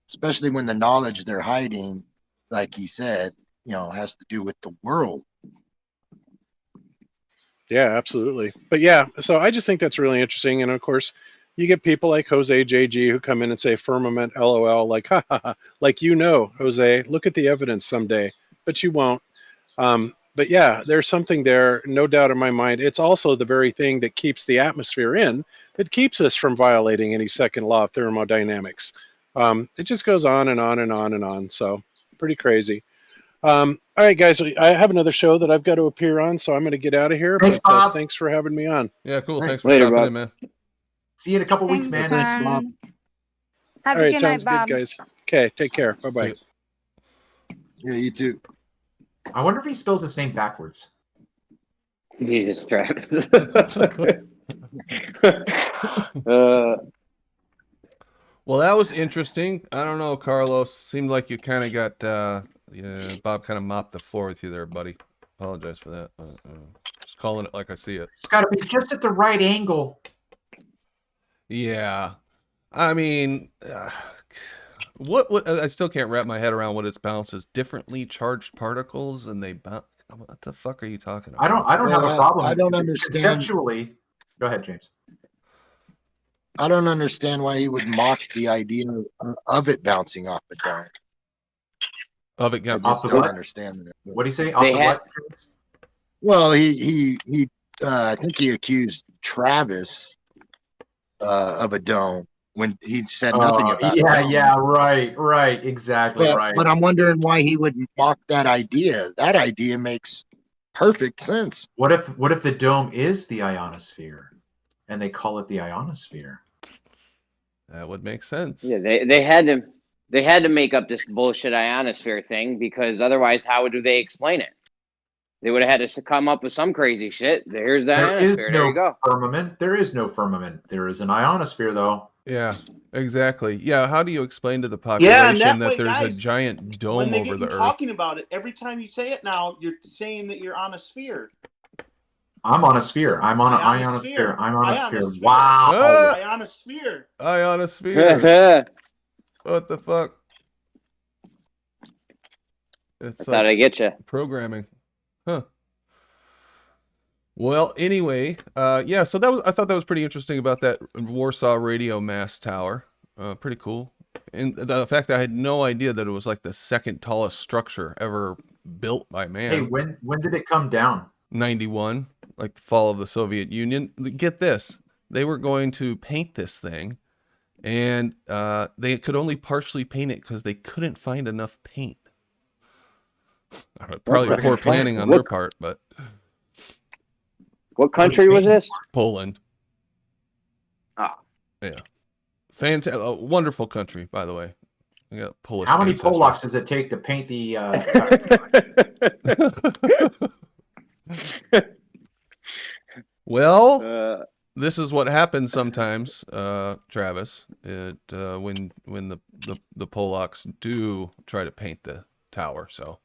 especially when the knowledge they're hiding, like he said, has to do with the world. Yeah, absolutely. But so I just think that's really interesting. And of course, you get people like Jose JG who come in and say firmament, LOL, like, ha ha ha, like, Jose, look at the evidence someday, but you won't. But yeah, there's something there, no doubt in my mind. It's also the very thing that keeps the atmosphere in, that keeps us from violating any second law of thermodynamics. It just goes on and on and on and on. So pretty crazy. All right, guys, I have another show that I've got to appear on, so I'm going to get out of here. Thanks, Bob. Thanks for having me on. Yeah, cool. Thanks for Later, stopping Bob. in, man. See you in a couple weeks, man. Thanks, Bob. Have All a right, good sounds night, Bob. good, guys. Okay, take care. Bye-bye. Yeah, you too. I wonder if he spells his name backwards. Jesus Christ. Well, that was interesting. I don't know, Carlos. Seemed like you kind of got Bob kind of mopped the floor with you there, buddy. Apologize for that. Just calling it like I see it. It's got to be just at the right angle. Yeah, I mean, what I still can't wrap my head around what it's bounces. Differently charged particles, and they bounce. What the fuck are you talking about? I don't have a problem. I don't understand. Conceptually, go ahead, James. I don't understand why he would mock the idea of it bouncing off the dome. Of it, I just don't understand that. What do you say? Off the what? Well, he I think he accused Travis of a dome when he said nothing about it. Yeah, right, exactly, right. But I'm wondering why he would mock that idea. That idea makes perfect sense. What if the dome is the ionosphere, and they call it the ionosphere? That would make sense. Yeah, they had to make up this bullshit ionosphere thing, because otherwise, how do they explain it? They would have had to come up with some crazy shit. Here's the There is ionosphere. no There you go. firmament. There is no firmament. There is an ionosphere, though. Yeah, exactly. Yeah, how do you explain to the population that there's guys, a giant dome when they over get the you Earth? talking about it, every time you say it now, you're saying that you're on a sphere. I'm on a sphere. I'm on an ionosphere. I'm on a sphere. Wow. Ionosphere. Ionosphere. What the fuck? It's I thought I'd get you. Programming. Huh. Well, anyway, yeah, so I thought that was pretty interesting about that Warsaw radio mast tower. Pretty cool. And the fact that I had no idea that it was like the second tallest structure ever built by man. Hey, when did it come down? 91, like the fall of the Soviet Union. Get this. They were going to paint this thing, and they could only partially paint it because they couldn't find enough paint. Probably poor planning on their part, but... What country was this? Poland. Ah. Yeah. Fantastic. Wonderful country, by the way. We got Polish. How many ancestry. Polacks does it take to paint the... Well, this is what happens sometimes, Travis. When the Polacks do try to paint the tower, so...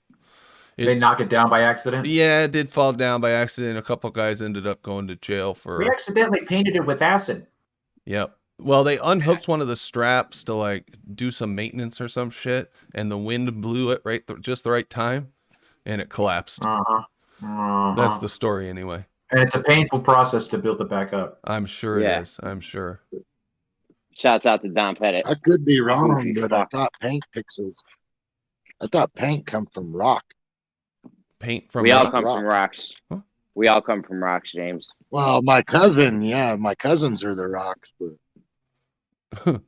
They knock it down by accident? Yeah, it did fall down by accident. A couple guys ended up going to jail for... We accidentally painted it with acid. Yep. Well, they unhooked one of the straps to like do some maintenance or some shit, and the wind blew it just the right time, and it collapsed. That's the story anyway. And it's a painful process to build it back up. I'm sure it is. I'm sure. Shouts out to Don Pettit. I could be wrong, but I thought paint pixels. I thought paint come from rock. Paint from we rock? all come from rocks. Huh? We all come from rocks, James. Well, my cousins are the rocks, but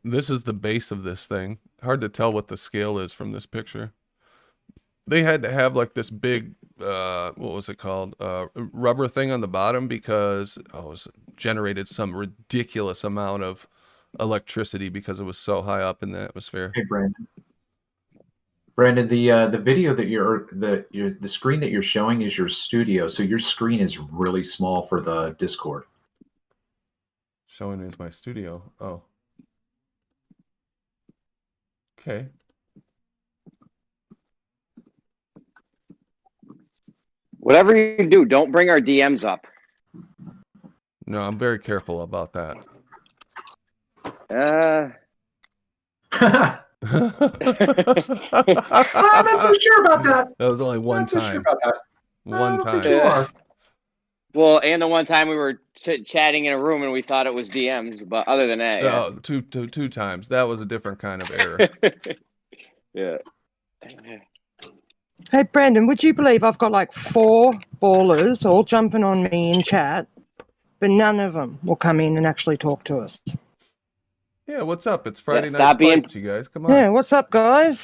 this is the base of this thing. Hard to tell what the scale is from this picture. They had to have like this big what was it called? Rubber thing on the bottom because it generated some ridiculous amount of electricity because it was so high up in the atmosphere. Hey, Brandon, the video that the screen that you're showing is your studio, so your screen is really small for the Discord. Showing is my studio. Oh. Okay. Whatever you do, don't bring our DMs up. No, I'm very careful about that. I'm not so sure about that. That was only one time. So sure about that. One time. Yeah. Well, and the one time we were chatting in a room and we thought it was DMs, but other than that, yeah. Two times. That was a different kind of error. Yeah. Hey, Brandon, would you believe I've got like 4 ballers all jumping on me in chat, but none of them will come in and actually talk to us? Yeah, what's up? It's Friday night stop being- fights, you guys. Come on. Yeah, what's up, guys?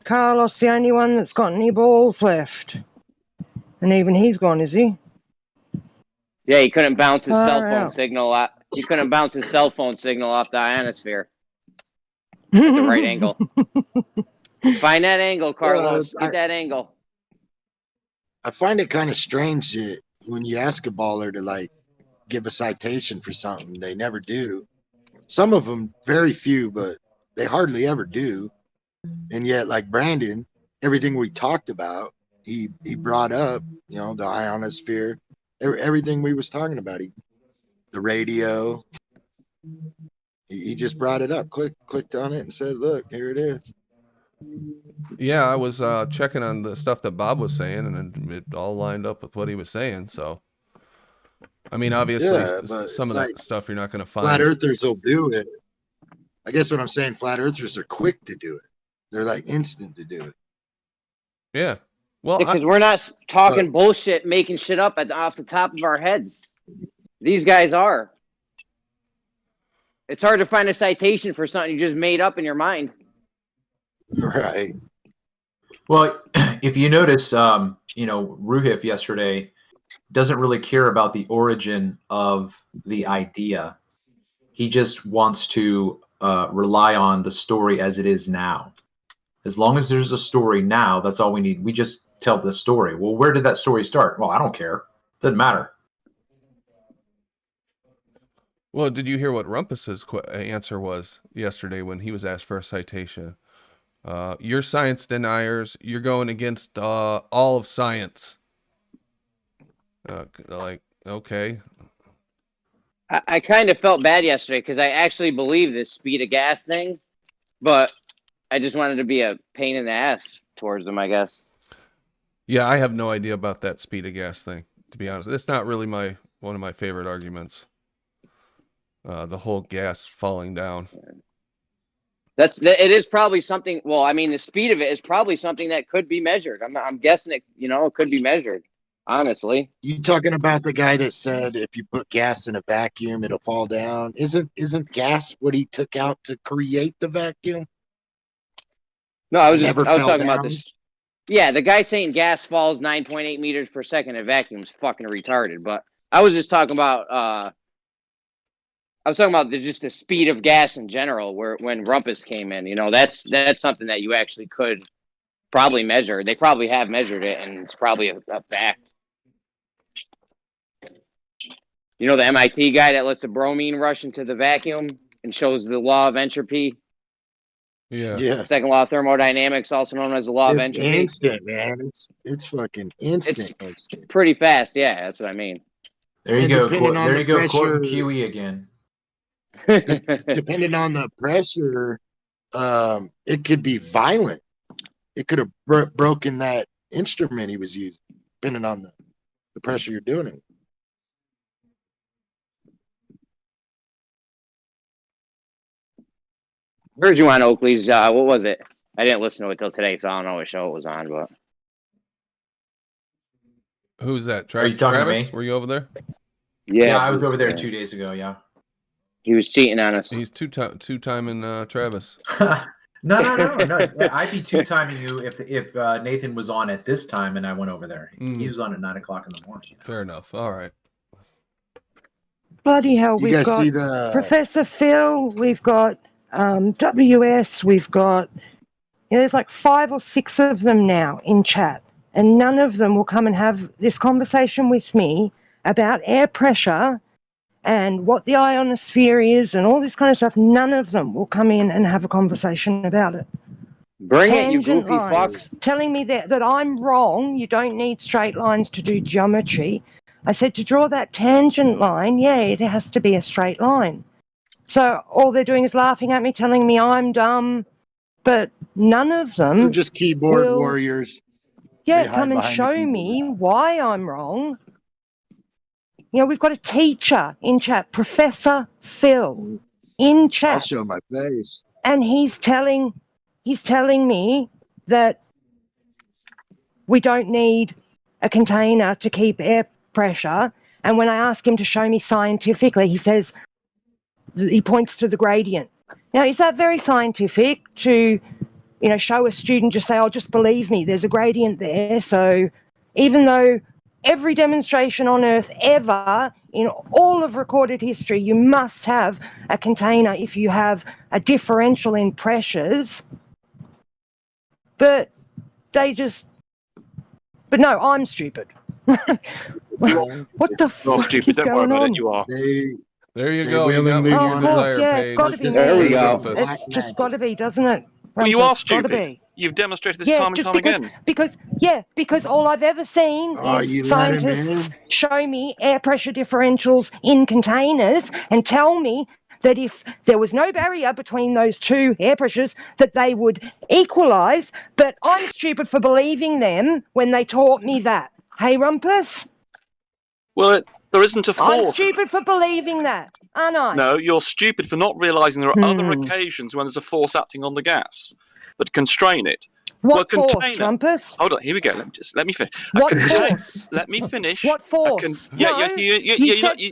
Carlos, the only one that's got any balls left. And even he's gone, is he? Yeah, he couldn't bounce his Far cell phone out. signal off. He couldn't bounce his cell phone signal off the ionosphere. At the right angle. Find that angle, Carlos. Get that angle. I find it kind of strange that when you ask a baller to like give a citation for something, they never do. Some of them, very few, but they hardly ever do. And yet, like Brandon, everything we talked about, he brought up, the ionosphere, everything we was talking about. The radio. He just brought it up, clicked on it and said, look, here it is. Yeah, I was checking on the stuff that Bob was saying, and it all lined up with what he was saying. So, I mean, obviously, some of that stuff you're not going to find. Flat earthers will do it. I guess what I'm saying, flat earthers are quick to do it. They're like instant to do it. Yeah. Well, because we're not talking bullshit, making shit up off the top of our heads. These guys are. It's hard to find a citation for something you just made up in your mind. Right. Well, if you notice, Ruhif yesterday doesn't really care about the origin of the idea. He just wants to rely on the story as it is now. As long as there's a story now, that's all we need. We just tell this story. Well, where did that story start? Well, I don't care. Doesn't matter. Well, did you hear what Rumpus's answer was yesterday when he was asked for a citation? You're science deniers. You're going against all of science. Like, okay. I kind of felt bad yesterday because I actually believe this speed of gas thing, but I just wanted to be a pain in the ass towards them, I guess. Yeah, I have no idea about that speed of gas thing, to be honest. It's not really one of my favorite arguments. The whole gas falling down. It is probably something. Well, I mean, the speed of it is probably something that could be measured. I'm guessing it. It could be measured. Honestly, you talking about the guy that said if you put gas in a vacuum, it'll fall down? Isn't gas what he took out to create the vacuum? No, I was talking about this. Yeah, the guy saying gas falls 9.8 meters per second in a vacuum is fucking retarded. But I was just talking about. I was talking about just the speed of gas in general. When Rumpus came in, that's something that you actually could probably measure. They probably have measured it, and it's probably a fact. The MIT guy that lets the bromine rush into the vacuum and shows the law of entropy. Yeah. Second law of thermodynamics, also known as the law of entropy. It's instant, man. It's fucking instant. It's pretty fast. Yeah, that's what I mean. There you go. There you go. Quoting QE again. Depending on the pressure, it could be violent. It could have broken that instrument he was using, depending on the pressure you're doing it. Heard you on Oakley's. What was it? I didn't listen to it till today, so I don't know what show it was on. But who's that? Are you talking Travis? to me? Were you over there? Yeah, I was over there 2 days ago. Yeah. He was cheating on us. He's two-timing Travis. No. I'd be two-timing you if Nathan was on at this time and I went over there. He was on at 9 o'clock in the morning. Fair enough. All right. Bloody hell! We've got Professor Phil. We've got WS. We've got there's like 5 or 6 of them now in chat, and none of them will come and have this conversation with me about air pressure and what the ionosphere is and all this kind of stuff. None of them will come in and have a conversation about it. Bring it, you goofy fucks. Telling me that I'm wrong. You don't need straight lines to do geometry. I said to draw that tangent line, it has to be a straight line. So all they're doing is laughing at me, telling me I'm dumb. But none of them... They're just keyboard warriors. Yeah, come and show me why I'm wrong. We've got a teacher in chat, Professor Phil, in chat. I'll show my face. And he's telling me that we don't need a container to keep air pressure. And when I ask him to show me scientifically, he points to the gradient. Now, is that very scientific to, show a student, just say, just believe me, there's a gradient there. So even though every demonstration on Earth ever, in all of recorded history, you must have a container if you have a differential in pressures. But no, I'm stupid. What the fuck stupid, is don't going worry about on? it, you are. There you go. Willingly Of course, it's got to be. There we go. It's just got to be, doesn't it? Well, you are It's gotta stupid. be. You've demonstrated this time and time again. Because all I've ever seen is scientists show me air pressure differentials in containers and tell me that if there was no barrier between those two air pressures, that they would equalize. But I'm stupid for believing them when they taught me that. Hey, Rumpus? Well, there isn't a force. I'm stupid for believing that, aren't I? No, you're stupid for not realising there are other occasions when there's a force acting on the gas that constrain it. What force, Rumpus? Hold on, here we go. Let me finish. What force? Let me finish. What force? You said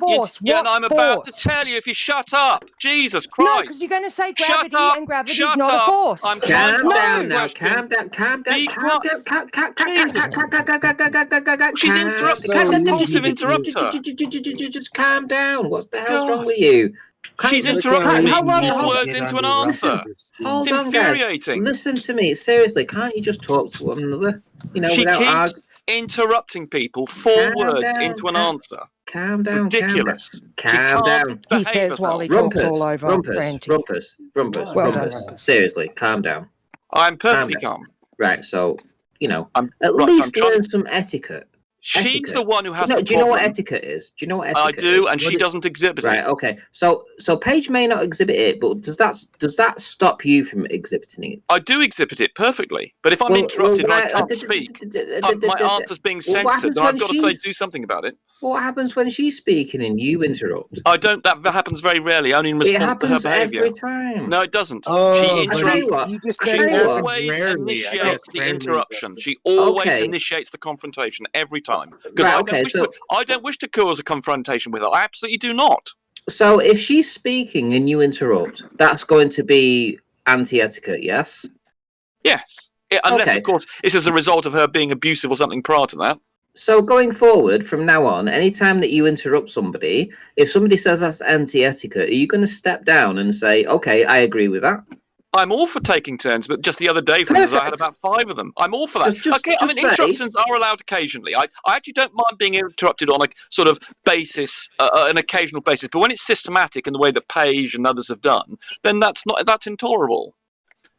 force. And I'm about to tell you if you shut up. Jesus Christ. No, because you're going to say gravity, and gravity is not a force. I'm calm down now. Calm down. She's interrupting. Compulsive interrupter. Just calm down. What the hell's wrong with you? She's interrupting me 4 words into an answer. Hold It's on, guys. infuriating. Listen to me. Seriously, can't you just talk to one another? You know, She without keeps arguing. interrupting people 4 Calm words down, into an calm- answer. Calm down. Ridiculous. Calm down. He says while he talks all over Ranty. Well done. Rumpus. Seriously, calm down. I'm perfectly calm. Right, so, you know, at at least learn some etiquette. She's the one who has do the do you know what problem. etiquette is? Do you know what etiquette I do, is? and she doesn't exhibit it. Right, okay. So Paige may not exhibit it, but does that stop you from exhibiting it? I do exhibit it perfectly, but if I'm interrupted and I can't speak, my answer's being censored, then I've got to say do something about it. What happens when she's speaking and you interrupt? I don't. That happens very rarely, only in response to her behaviour. Every time. No, it doesn't. Oh, She interrupts. you just She said always rarely, initiates the interruption. She always initiates the confrontation every time. Because I don't wish to cause a confrontation with her. I absolutely do not. So if she's speaking and you interrupt, that's going to be anti-etiquette, yes? Yes. Unless, of course, it's as a result of her being abusive or something prior to that. So going forward, from now on, anytime that you interrupt somebody, if somebody says that's anti-etiquette, are you going to step down and say, okay, I agree with that? I'm all for taking turns, but just the other day, for instance, I had about 5 of them. I'm all for that. Interruptions are allowed occasionally. I actually don't mind being interrupted on a sort of basis, an occasional basis. But when it's systematic in the way that Paige and others have done, then that's intolerable.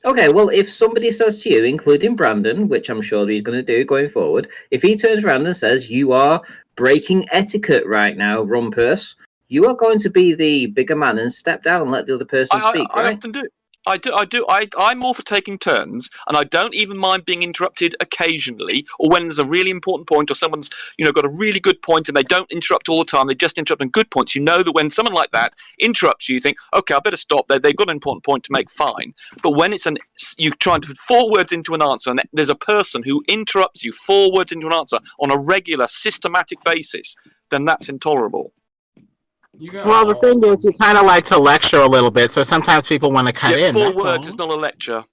Okay, well, if somebody says to you, including Brandon, which I'm sure he's going to do going forward, if he turns around and says, you are breaking etiquette right now, Rumpus, you are going to be the bigger man and step down and let the other person speak, right? I often do. I do. I'm all for taking turns, and I don't even mind being interrupted occasionally, or when there's a really important point, or someone's got a really good point, and they don't interrupt all the time. They just interrupt on good points. You know that when someone like that interrupts you, you think, okay, I better stop. They've got an important point to make, fine. But when you're trying to put 4 words into an answer, and there's a person who interrupts you 4 words into an answer on a regular, systematic basis, then that's intolerable. Well, the thing is, you kind of like to lecture a little bit, so sometimes people want to cut in. 4 words is not a lecture.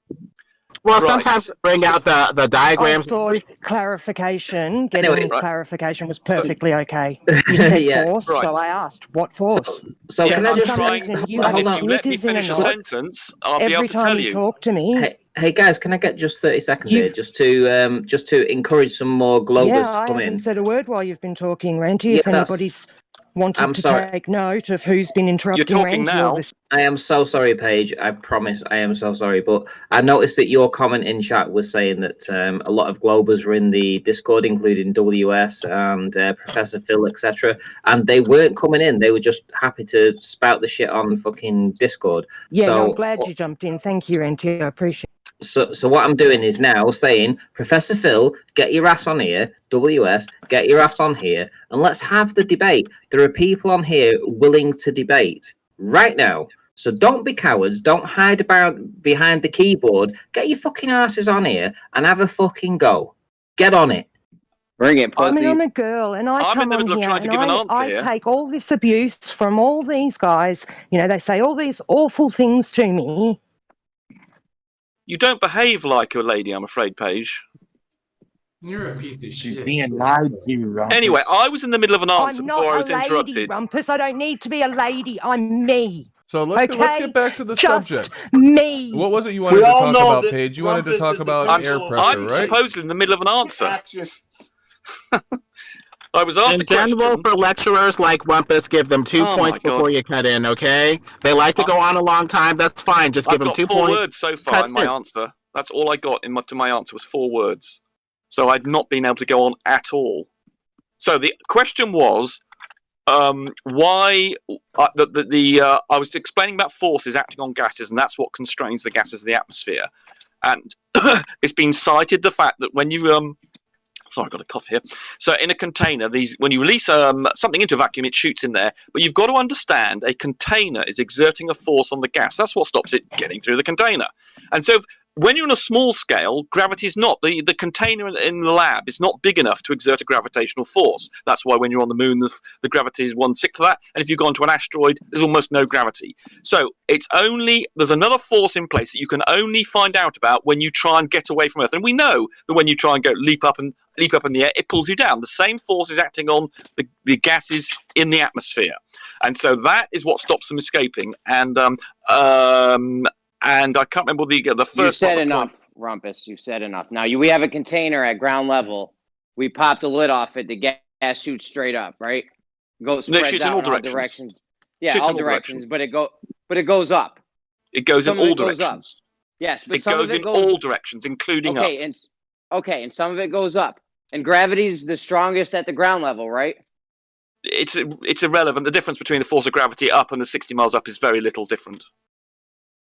Well, sometimes bring out the diagrams. I thought clarification, clarification was perfectly okay. You said force, so I asked, what force? So can I just if you let me finish a sentence, I'll be able to tell you. Every time you talk to me. Hey guys, can I get just 30 seconds here, just to encourage some more Globers to come in? I haven't said a word while you've been talking, Ranty. If anybody's wanted to take note of who's been interrupting. You're talking now. I am so sorry, Paige. I promise I am so sorry. But I noticed that your comment in chat was saying that a lot of Globers were in the Discord, including WS and Professor Phil, etc. And they weren't coming in. They were just happy to spout the shit on fucking Discord. Yeah, so, I'm glad you jumped in. Thank you, Ranty. I appreciate it. So what I'm doing is now saying, Professor Phil, get your ass on here. WS, get your ass on here, and let's have the debate. There are people on here willing to debate right now. So don't be cowards. Don't hide behind the keyboard. Get your fucking asses on here and have a fucking go. Get on it. Bring it, pussy. I mean, I'm a girl, and I come on here and I take all this abuse from all these guys. They say all these awful things to me. You don't behave like a lady, I'm afraid, Paige. You're a piece of shit. She's being lied to, Rumpus. Anyway, I was in the middle of an answer before I was interrupted. I'm not a lady, Rumpus. I don't need to be a lady. I'm me. So let's get back to the subject. Me. What was it you wanted to talk about, Paige? You wanted to talk about air pressure, I'm right? supposedly in the middle of an answer. I was asked in general, for lecturers like Rumpus, give them 2 points before you cut in, okay? They like to go on a long time. That's fine. Just give them 2 points. I've got 4 words so far in my answer. That's all I got to my answer was 4 words. So I'd not been able to go on at all. So the question was, why I was explaining about forces acting on gases, and that's what constrains the gases of the atmosphere. And it's been cited the fact that when you sorry, I got a cough here. So in a container, when you release something into a vacuum, it shoots in there. But you've got to understand a container is exerting a force on the gas. That's what stops it getting through the container. And so when you're on a small scale, gravity is not the container in the lab is not big enough to exert a gravitational force. That's why when you're on the moon, the gravity is 1/6 of that, and if you go onto an asteroid, there's almost no gravity. So there's another force in place that you can only find out about when you try and get away from Earth. And we know that when you try and go leap up in the air, it pulls you down. The same force is acting on the gases in the atmosphere, and so that is what stops them escaping. And I can't remember the first. You said enough, Rumpus. You said enough. Now we have a container at ground level. We pop the lid off it. The gas shoots straight up, right? Spreads out in all directions. Yeah, all directions. But it goes up. It goes in all directions. Yes, but it goes in all directions, including up. And some of it goes up. And gravity is the strongest at the ground level, right? It's irrelevant. The difference between the force of gravity up and the 60 miles up is very little different.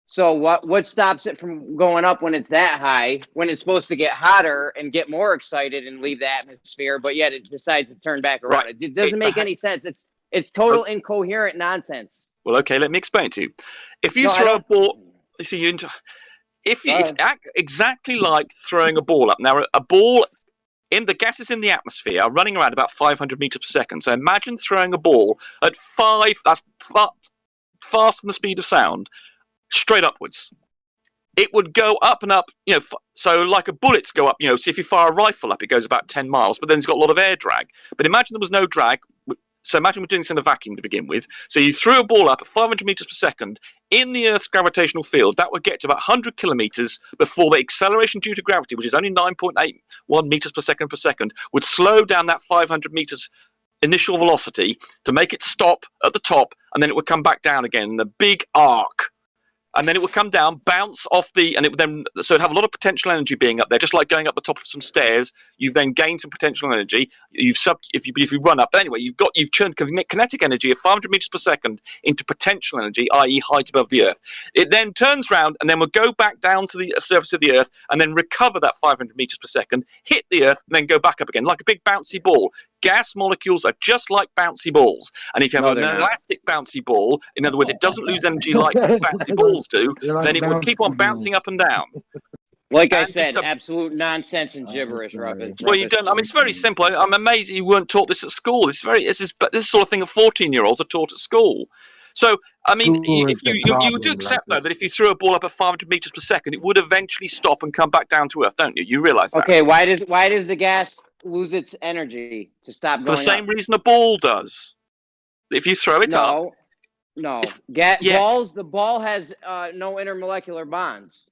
So what stops it from going up when it's that high, when it's supposed to get hotter and get more excited and leave the atmosphere, but yet it decides to turn back around? Right. It doesn't make any sense. It's total incoherent nonsense. Well, okay, let me explain to you. If you throw a ball, it's exactly like throwing a ball up. Now, a ball in the gases in the atmosphere are running around about 500 meters per second. So imagine throwing a ball at that's faster than the speed of sound. Straight upwards, it would go up and up. So like a bullet's go up. So if you fire a rifle up, it goes about 10 miles, but then it's got a lot of air drag. But imagine there was no drag. So imagine we're doing this in a vacuum to begin with. So you threw a ball up at 500 meters per second in the Earth's gravitational field. That would get to about 100 kilometers before the acceleration due to gravity, which is only 9.81 meters per second, would slow down that 500 meters initial velocity to make it stop at the top, and then it would come back down again in a big arc. And then it would come down, bounce off so it'd have a lot of potential energy being up there, just like going up the top of some stairs. You've then gained some potential energy. If you run up, but anyway, you've turned kinetic energy of 500 meters per second into potential energy, i.e., height above the Earth. It then turns round and then will go back down to the surface of the Earth and then recover that 500 meters per second, hit the Earth, and then go back up again like a big bouncy ball. Gas molecules are just like bouncy balls, and if you have an elastic bouncy ball, in other words, it doesn't lose energy like bouncy balls do, then it will keep on bouncing up and down. Like I said, absolute nonsense and gibberish, Robin. Well, you don't. I mean, it's very simple. I'm amazed you weren't taught this at school. This is the sort of thing that 14-year-olds are taught at school. So, I mean, if you do accept, though, that if you threw a ball up at 500 meters per second, it would eventually stop and come back down to Earth, don't you? You realise that? Okay, why does the gas lose its energy to stop going for the same reason a ball does? If you throw it up. No. Balls. The ball has no intermolecular bonds.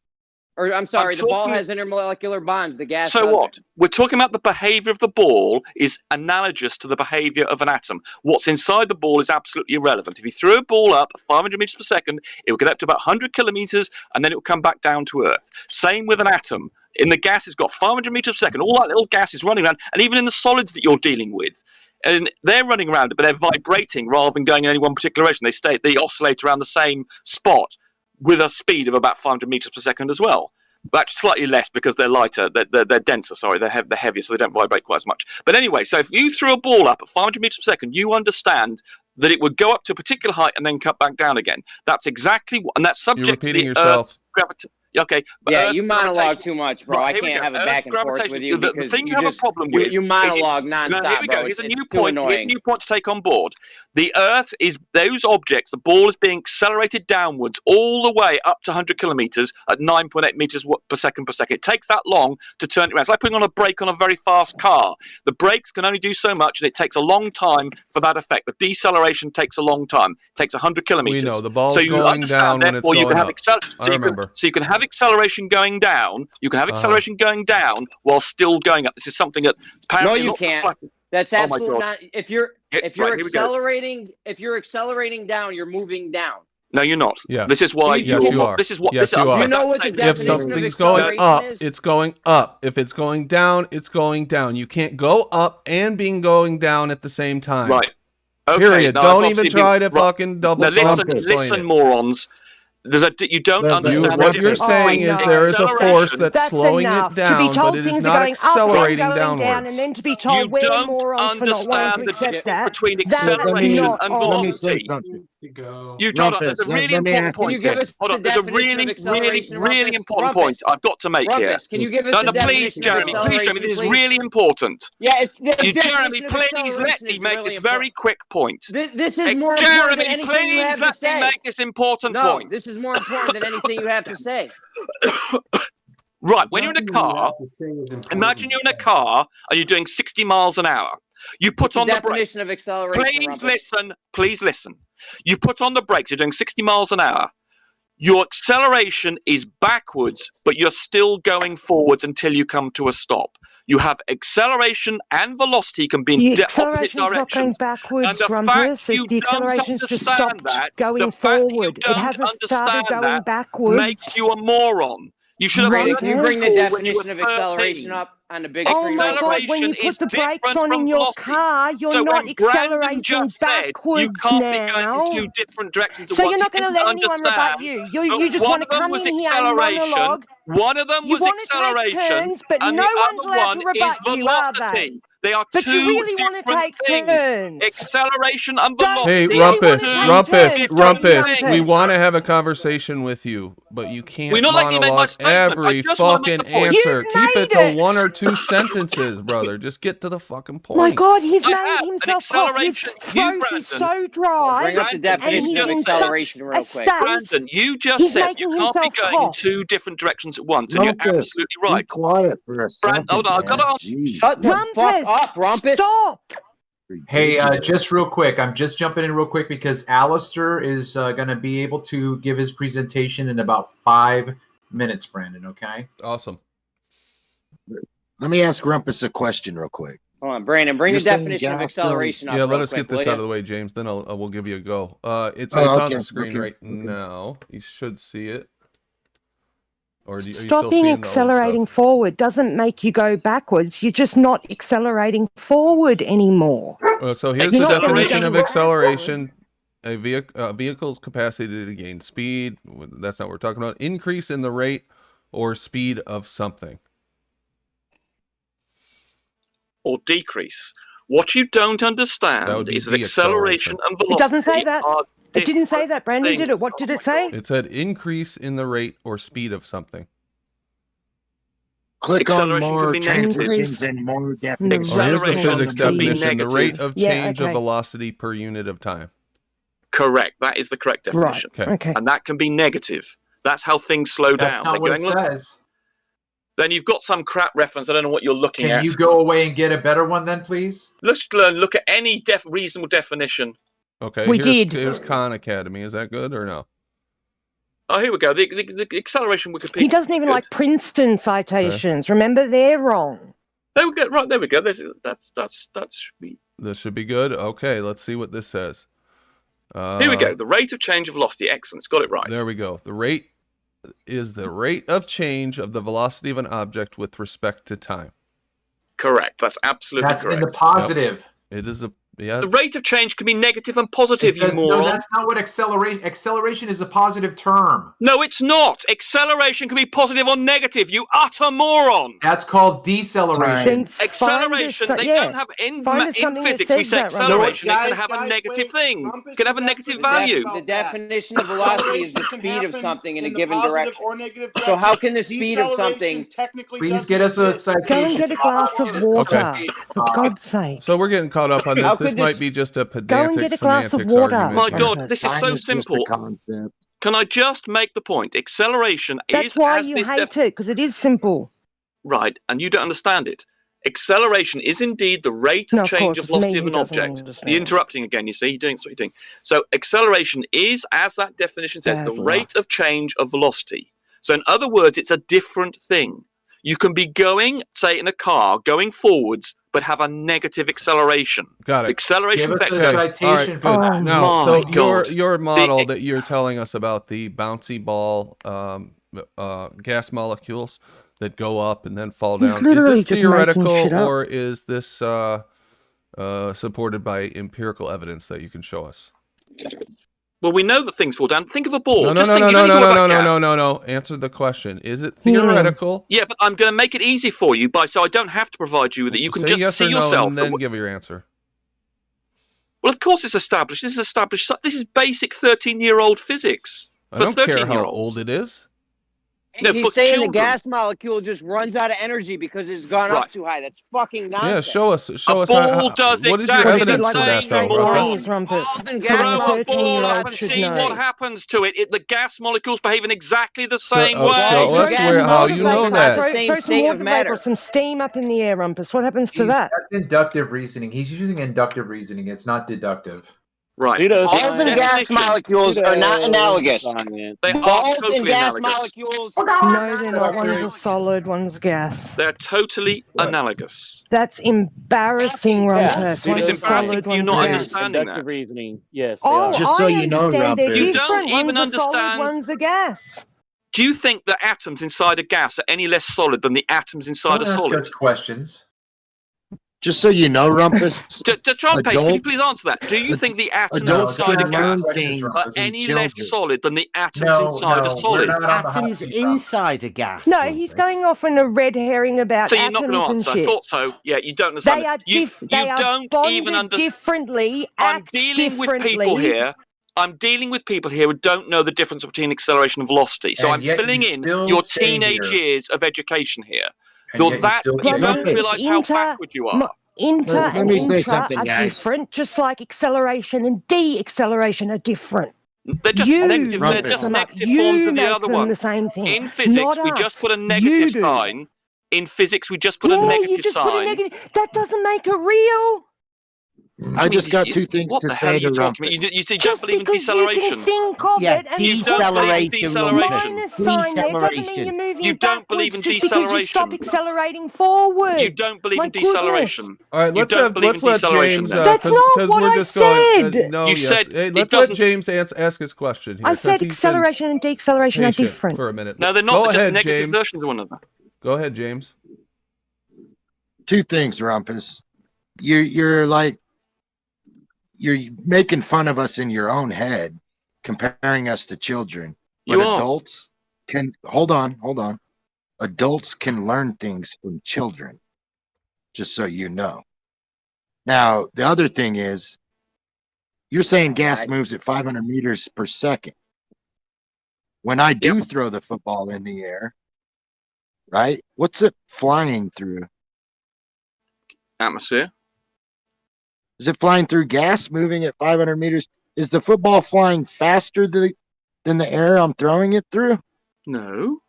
Or I'm sorry, the ball has intermolecular bonds. The gas. So what? We're talking about the behavior of the ball is analogous to the behavior of an atom. What's inside the ball is absolutely irrelevant. If you threw a ball up 500 meters per second, it will get up to about 100 kilometers, and then it will come back down to Earth. Same with an atom. In the gas, it's got 500 meters per second. All that little gas is running around, and even in the solids that you're dealing with. And they're running around, but they're vibrating rather than going in any one particular direction. They oscillate around the same spot with a speed of about 500 meters per second as well. But slightly less because they're lighter, they're denser, sorry, they're heavier, so they don't vibrate quite as much. But anyway, so if you threw a ball up at 500 meters per second, you understand that it would go up to a particular height and then cut back down again. That's exactly what, and that's subject to the Earth's gravity. Okay. Yeah, you monologue too much, bro. I can't have a back and forth with you. The thing you have a problem with. You monologue nonstop, here we go. Bro. Here's a new point. Here's a new point to take on board. The Earth is those objects. The ball is being accelerated downwards all the way up to 100 kilometers at 9.8 meters per second. It takes that long to turn it around. It's like putting on a brake on a very fast car. The brakes can only do so much, and it takes a long time for that effect. The deceleration takes a long time. It takes 100 kilometers. We know the ball's going down when it's going up. I remember. So you can have acceleration going down. You can have acceleration going down while still going up. This is something that apparently you can't. That's absolutely not. If you're accelerating down, you're moving down. No, you're not. Yeah. This is why you are. This is what. Yes, you are. You know what the definition if something's of going up, is? it's going up. If it's going down, it's going down. You can't go up and be going down at the same time. Right. Okay. Period. Now, don't even try to fucking double talk. Listen, morons. You don't understand. What you're saying is there is a force that's slowing it down, but it is not accelerating downwards. And then to be told we're morons for not wanting to accept that. Between acceleration and Let me say velocity. something. You don't. There's a really important point. Hold on. There's a really important point I've got to make here. Can you give us the please, Jeremy. Please, Jeremy. This is really important. Yeah, Jeremy, please let me make this very quick point. This is more important than anything you have to say. Jeremy, please let me make this important point. This is more important than anything you have to say. Right, when you're in a car, imagine you're in a car and you're doing 60 miles an hour. You put on the brakes. Definition of acceleration. Please listen. You put on the brakes, you're doing 60 miles an hour. Your acceleration is backwards, but you're still going forwards until you come to a stop. You have acceleration and velocity can be in opposite directions. Backwards, and the fact you don't understand that, going forward. It hasn't started going backwards. Makes you a moron. You should have Can you bring the definition of acceleration up on the big screen? Oh my God, when you put the brakes on in your car, you're not accelerating backwards you can't now. be going in two different directions at So once. you're not going to let anyone rebut you. You just want to come in here and monologue. One of them was acceleration, but and no the one's other one allowed to is rebut you, are they? velocity. They are But two you really want to different take things. turns. Acceleration and velocity. Hey, Rumpus, we want to have a conversation with you, but you can't monologue every fucking answer. Keep it to 1 or 2 sentences, brother. Just get to the fucking point. My God, he's made himself up. His throat is so dry. Bring up the definition of acceleration real quick. Brandon, you just said you can't be going in 2 different directions at once, and you're absolutely right. Be quiet for a second. Hold on, I've got to ask. Shut the fuck up, Rumpus. Stop. Hey, just real quick, I'm just jumping in real quick because Alistair is going to be able to give his presentation in about 5 minutes, Brandon, okay? Awesome. Let me ask Rumpus a question real quick. Hold on, Brandon, bring the definition of acceleration up. Yeah, let real us quick, get this out of the way, James. Then we'll give you a go. It's on the screen right now. You should see it. Or are you still Stopping seeing the old accelerating stuff? forward doesn't make you go backwards. You're just not accelerating forward anymore. So here's the definition of acceleration. A vehicle's capacity to gain speed. That's not what we're talking about. Increase in the rate or speed of something. Or decrease. What you don't understand is that acceleration and velocity. It doesn't say that. It didn't say that. Brandon things. did it. What did it say? It said increase in the rate or speed of something. Click on more transitions and more definitions. Here's the physics definition. The rate of change of velocity per unit of time. Correct. That is the correct definition. Right. Okay. And that can be negative. That's how things slow down. That's not what it says. Then you've got some crap reference. I don't know what you're looking at. Can you go away and get a better one then, please? Let's look at any reasonable definition. Okay, here's Khan Academy. Is that good or no? Oh, here we go. The acceleration Wikipedia. He doesn't even like Princeton citations. Okay. Remember, they're wrong. There we go. Right, there we go. That should be. This should be good. Okay, let's see what this says. Here we go. The rate of change of velocity. Excellent. Got it right. There we go. The rate is the rate of change of the velocity of an object with respect to time. Correct. That's absolutely correct. That's in the positive. Yep. It is a. Yeah. The rate of change can be negative and positive, you moron. No, that's not what acceleration is a positive term. No, it's not. Acceleration can be positive or negative, you utter moron. That's called deceleration. Acceleration, they don't have in physics, we say acceleration, it can have a negative thing. It can have a negative value. The definition of velocity is the speed of something in a given direction. So how can the speed of something... Please get us a citation. Go and get a glass of water, for God's sake. So we're getting caught up on this. This might be just a pedantic semantics argument. My God, this is so simple. Can I just make the point? Acceleration That's why you hate it, because it is simple. Right, and you don't understand it. Acceleration is indeed the rate of change of velocity of an object. You're interrupting again, you see, you're doing what you're doing. So acceleration is, as that definition says, the rate of change of velocity. So in other words, it's a different thing. You can be going, say, in a car, going forwards, but have a negative acceleration. Got it. Acceleration vector. Citation for that. Now, so your model that you're telling us about, the bouncy ball gas molecules that go up and then fall down, is this theoretical or is this supported by empirical evidence that you can show us? Well, we know that things fall down. Think of a ball. No. Answer the question. Is it theoretical? Yeah, but I'm going to make it easy for you, so I don't have to provide you with it. You can Say just yes see or no yourself. and then give your answer. Well, of course it's established. This is established. This is basic 13-year-old physics I for don't care 13-year-olds. how old it is. No, He's for saying children. the gas molecule just runs out of energy because it's gone up too high. That's fucking nonsense. Yeah, show us. A ball does what is your exactly evidence the for that, same. though, moron. Rumpus? Throw a ball up and see what happens to it. The gas molecules behave in exactly the same way. Show us how you know that. Throw some water vapor, some steam up in the air, Rumpus. What happens to that? That's inductive reasoning. He's using inductive reasoning. It's not deductive. Right. Balls and gas molecules are not analogous. They Balls are totally and gas analogous. molecules. No, they're not. One's a solid, one's gas. They're totally analogous. That's embarrassing, Rumpus. It's embarrassing for you not understanding Inductive that. reasoning. Yes. Oh, Just so I you know, understand they're Rumpus. You different. don't even One's a solid, understand. one's a gas. Do you think that atoms inside a gas are any less solid than the atoms inside Don't a ask solid? us questions. Just so you know, Rumpus. John Page, can you please answer that? Do you think the atoms adults inside a can gas learn things are as any children. less solid than the atoms inside a solid? Atoms inside a gas. No, he's going off in a red herring about So you're atoms not going to and answer. I shit. thought so. Yeah, you don't understand. They are you they are don't bonded even understand. differently. I'm dealing with people here. I'm dealing with people here who don't know the difference between acceleration and velocity. So And I'm yet filling you in still your say teenage here- years of education here. And You're yet you that still you say don't that. realise how backward you are. Inter Let and me say intra something, are guys. different, just like acceleration and de-acceleration are different. They're just You negative. They're make just them up. negative forms You of the make other them one. the same thing. In physics, Not we us. just put a You negative do. sign. In physics, we just put a Yeah, negative you just put a sign. negative. That doesn't make it real. I just got two things What to the hell are say you to talking Rumpus. about? You don't believe in Because deceleration. you can think of Yeah, it and You don't believe in deceleration. minus sign there doesn't mean you're moving You don't believe in backwards just because you stop deceleration. accelerating forward. You don't believe My in deceleration. All right, You don't believe in let deceleration. James. then. That's not Because what we're I just going. said. No, You yes. said Hey, it let's let doesn't- James ask his question here. I 'cause said he's been acceleration and deceleration are patient different. for a minute. No, they're not. Go They're just ahead, negative James. versions of one another. Go ahead, James. Two things, Rumpus. You're like you're making fun of us in your own head, comparing us to children. But You are. adults can hold on. Adults can learn things from children, just so you know. Now, the other thing is, you're saying gas moves at 500 meters per second. When I do throw the football in the air, right? What's it flying through? Atmosphere. Is it flying through gas moving at 500 meters? Is the football flying faster than the air I'm throwing it through? No.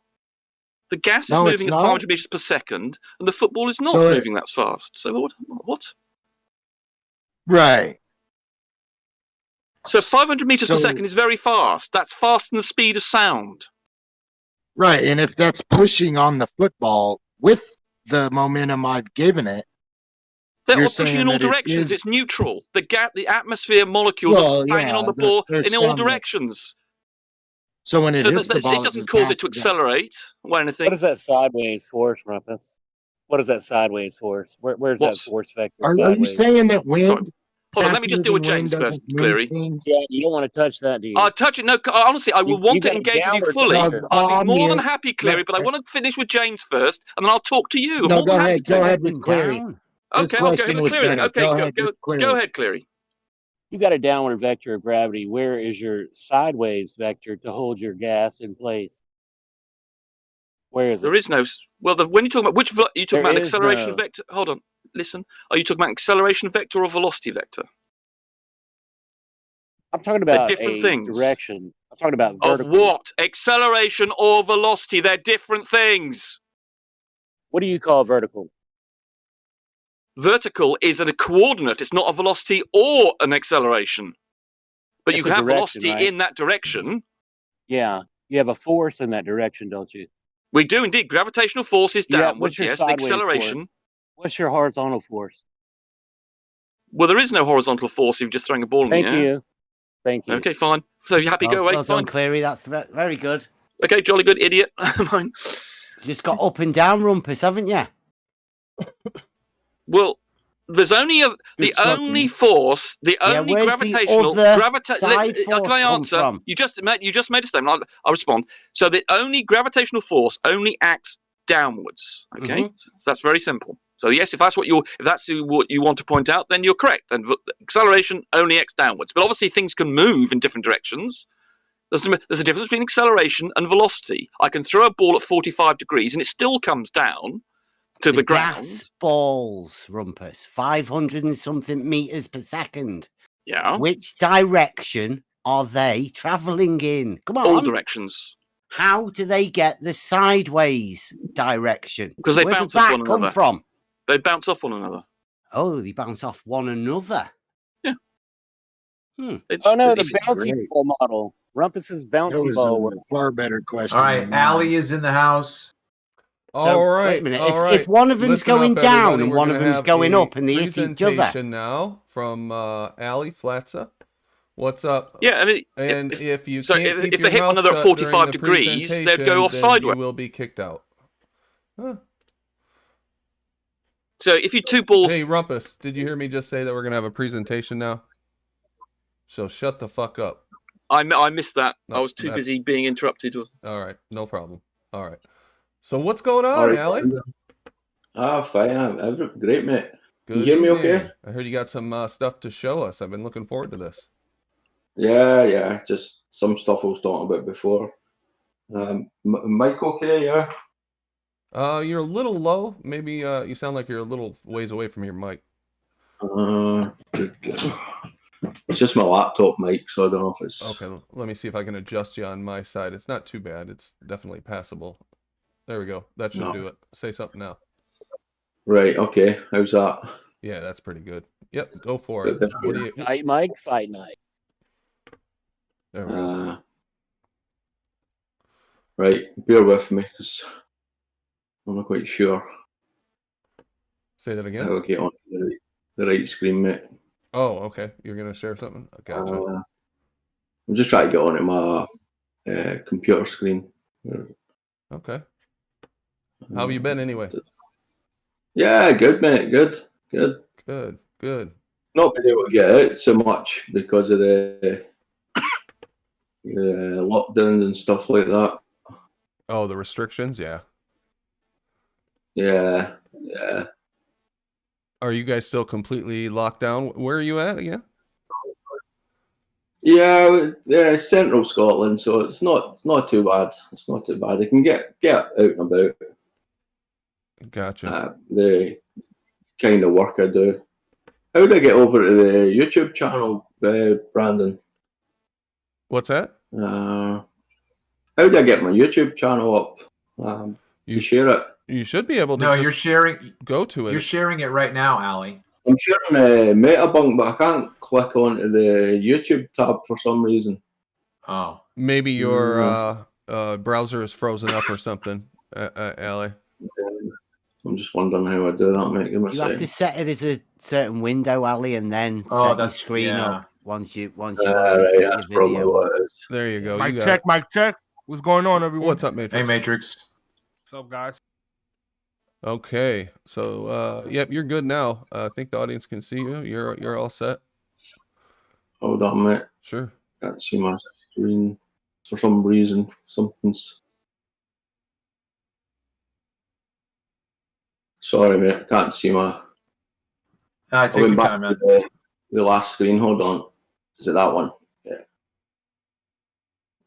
The gas is No, it's moving at not. 500 meters per second, and the football is not So it- moving that fast. So what? Right. So 500 meters per So- second is very fast. That's faster than the speed of sound. Right. And if that's pushing on the football with the momentum I've given it, They're you're all pushing saying in all that it directions. is- It's neutral. The atmosphere molecules Well, are banging yeah, on the ball there's in all some that- directions. so when it So hits the ball, it doesn't cause it to accelerate or anything. What is that sideways force, Rumpus? What is that sideways force? Where's that What's- force vector? Are you sideways? saying that wind? Sorry. Hold on, let me just deal with fast-moving James wind first, doesn't move Cleary. things? Yeah, you don't want to touch that, do you? I'll touch it. No, honestly, I will You want to got a engage with you downward fully. vector. I'll be more than mute. happy, Cleary, but I No, want to finish with James first, and then I'll talk to you. I'm No, more go than happy ahead. to. Go ahead with Cleary. Down. This Okay, I'll go question ahead with was Cleary then. better. Okay, Go ahead with Cleary. go ahead, Cleary. You got a downward vector of gravity. Where is your sideways vector to hold your gas in place? Where is it? There is no. Well, when you're talking about are you talking There about an is acceleration no- vector? Hold on, listen. Are you talking about acceleration vector or velocity vector? I'm talking about different a things. direction. I'm talking about Of vertical. what? Acceleration or velocity? They're different things. What do you call vertical? Vertical is a coordinate. It's not a velocity or an acceleration. But you It's can a have direction, velocity right? in that direction. Yeah, you have a force in that direction, don't you? We do indeed. Gravitational force is Yeah, downwards, what's your yes. sideways Acceleration. force? What's your horizontal force? Well, there is no horizontal force if you're just throwing a ball in Thank the air. you. Thank you. Okay, fine. So you happy? Go away. Well Fine. done, Cleary. That's very good. Okay, jolly good, idiot. Mine. You just got up and down rumpus, haven't you? Well, There's only the only force, the only gravitational Can I answer? You just made a statement. I'll respond. So the only gravitational force only acts downwards. Okay, so that's very simple. So yes, if that's what you want to point out, then you're correct. Then acceleration only acts downwards. But obviously things can move in different directions. There's a difference between acceleration and velocity. I can throw a ball at 45 degrees and it still comes down to the ground. Gas balls, Rumpus, 500 and something meters per second. Yeah. Which direction are they traveling in? Come on. All directions. How do they get the sideways direction? Because they Where bounce does off that one come another. from? They bounce off one another. Oh, they bounce off one another. Yeah. Oh no, the bouncy ball model. Rumpus's bouncy ball. A far better question. All right, Allie is in the house. All right. Wait a minute. All If one of them's Listen going up, down everybody. and We're one of gonna them's have going a up and they hit each other. presentation now from Ali Flatza. What's up? Yeah, I mean, and if you so can't keep if your they hit mouth one another at shut during 45 the degrees, they'd go presentation, off then sideways. You will be kicked out. Huh. So if you two balls. Hey, Rumpus, did you hear me just say that we're gonna have a presentation now? So shut the fuck up. I missed that. No, I was too busy being interrupted. All right, no problem. All right. So what's going on, Allie? Fine. Great, mate. Good you hear me evening. okay? I heard you got some stuff to show us. I've been looking forward to this. Yeah. Just some stuff I was talking about before. Mike okay, yeah? You're a little low. Maybe you sound like you're a little ways away from your mic. It's just my laptop mic, so I don't know if it's... Okay, let me see if I can adjust you on my side. It's not too bad. It's definitely passable. There we go. That should do it. Say something now. Right, okay. How's that? Yeah, that's pretty good. Yep, go for it. What do you... Fight Mike, fight night. There we go. Right, bear with me, because I'm not quite sure. Say that again? I'll get on the right screen, mate. Oh, okay. You're going to share something? Gotcha. I'm just trying to get onto my computer screen. Okay. How have you been anyway? Yeah, good, mate. Good. Not been able to get out so much because of the lockdowns and stuff like that. Oh, the restrictions? Yeah. Yeah. Are you guys still completely locked down? Where are you at again? Yeah, Central Scotland, so it's not too bad. It's not too bad. I can get out and about. Gotcha. The kind of work I do. How do I get over to the YouTube channel, Brandon? What's that? How do I get my YouTube channel up? You share it. You should be able to. No, you're sharing. Go to it. You're sharing it right now, Ali. I'm sharing Metabunk, but I can't click onto the YouTube tab for some reason. Oh. Maybe your browser is frozen up or something, Ali. I'm just wondering how I do that, mate. You have to set it as a certain window, Ali, and then set your screen up once you set your video. There you go. Mic check. What's going on, everyone? What's up, Matrix? Hey, Matrix. What's up, guys? Okay, so yep, you're good now. I think the audience can see you. You're all set. Hold on, mate. Sure. Can't see my screen for some reason. Something's. Sorry, mate. Can't see my. Take your time, man. The last screen. Hold on. Is it that one? Yeah.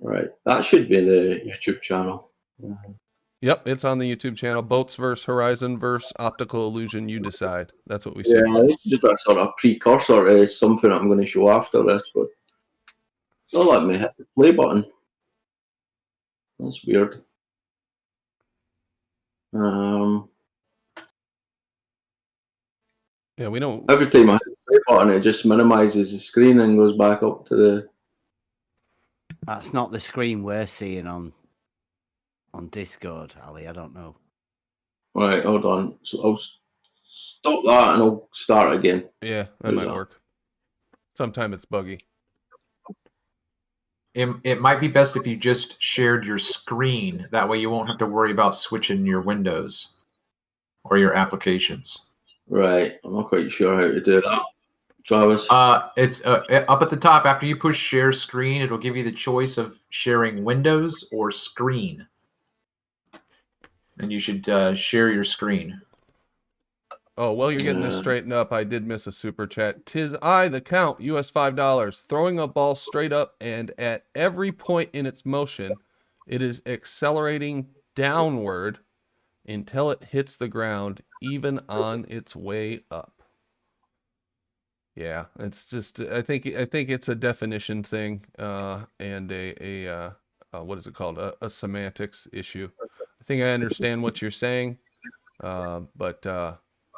Right. That should be the YouTube channel. Yep, it's on the YouTube channel. Boats versus Horizon versus Optical Illusion. You decide. That's what we said. Yeah, this is just a sort of precursor to something I'm going to show after this, but it's not letting me hit the play button. That's weird. Yeah, we don't. Every time I hit the play button, it just minimizes the screen and goes back up to the. That's not the screen we're seeing on Discord, Ali. I don't know. Right, hold on. So I'll stop that and I'll start again. Yeah, that might work. Sometimes it's buggy. It might be best if you just shared your screen. That way you won't have to worry about switching your windows or your applications. Right. I'm not quite sure how to do that. Travis? It's up at the top. After you push share screen, it'll give you the choice of sharing windows or screen. And you should share your screen. Oh, well, you're getting this straightened up. I did miss a super chat. Tis I, the Count, US $5. Throwing a ball straight up, and at every point in its motion, it is accelerating downward until it hits the ground, even on its way up. Yeah, it's just, I think it's a definition thing, and a what is it called? A semantics issue. I think I understand what you're saying, but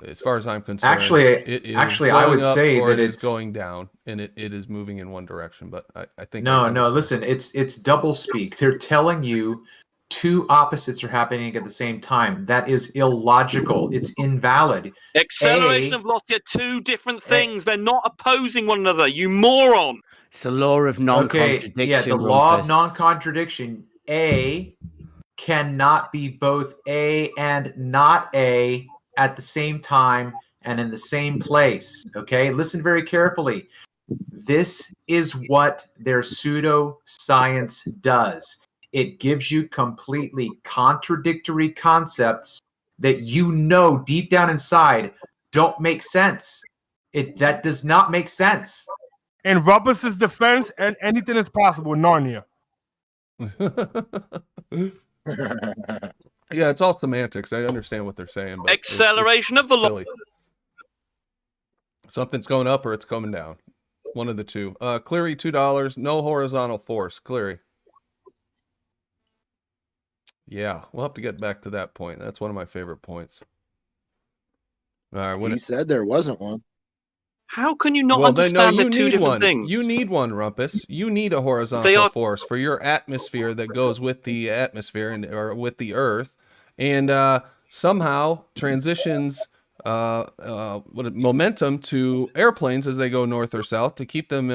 as far as I'm concerned, it is I would say that it's going down, and it is moving in one direction. But I think no. Listen, it's double speak. They're telling you two opposites are happening at the same time. That is illogical. It's invalid. Acceleration of velocity are two different things. They're not opposing one another. You moron. It's the law of non-contradiction. Okay, yeah, the law of non-contradiction. A cannot be both A and not A at the same time and in the same place. Okay, listen very carefully. This is what their pseudoscience does. It gives you completely contradictory concepts that you know deep down inside don't make sense. That does not make sense. In Rumpus's defense, and anything is possible in Narnia. Yeah, it's all semantics. I understand what they're saying. But acceleration of velocity. Something's going up or it's coming down. One of the two. Cleary, $2. No horizontal force. Cleary. Yeah, we'll have to get back to that point. That's one of my favorite points. All right, he said there wasn't one. How can you not understand the two different things? You need one, Rumpus. You need a horizontal force for your atmosphere that goes with the atmosphere or with the Earth, and somehow transitions momentum to airplanes as they go north or south to keep them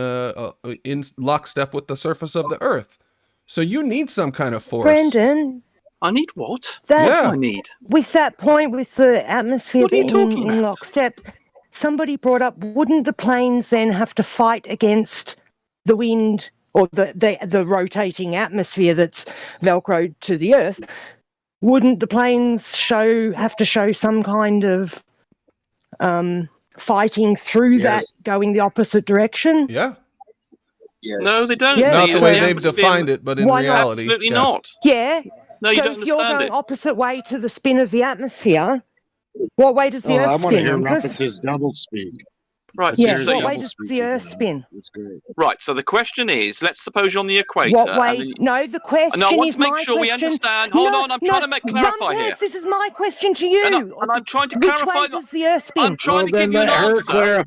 in lockstep with the surface of the Earth. So you need some kind of force. Brendan. I need what? That, I need. With that point, with the atmosphere What are you talking in about? lockstep, somebody brought up, wouldn't the planes then have to fight against the wind or the rotating atmosphere that's velcroed to the Earth? Wouldn't the planes have to show some kind of fighting through that, going the opposite direction? Yeah. Yes. No, they don't. Not the way they've defined it, but in reality. Absolutely not. Yeah. No, you so don't if you're understand going it. opposite way to the spin of the atmosphere, what way does the Earth I want to spin? hear Rumpus? Rumpus's double speak. Right. Yeah, So what way does the Earth spin? It's great. Right. So the question is, let's suppose you're on the equator. What way? No, the question And I want is to make my sure we question. understand. Hold on, I'm trying to clarify Rumpus, here. This is my question to you. And I'm trying to Which clarify. way does the Earth spin? I'm trying to give you an answer.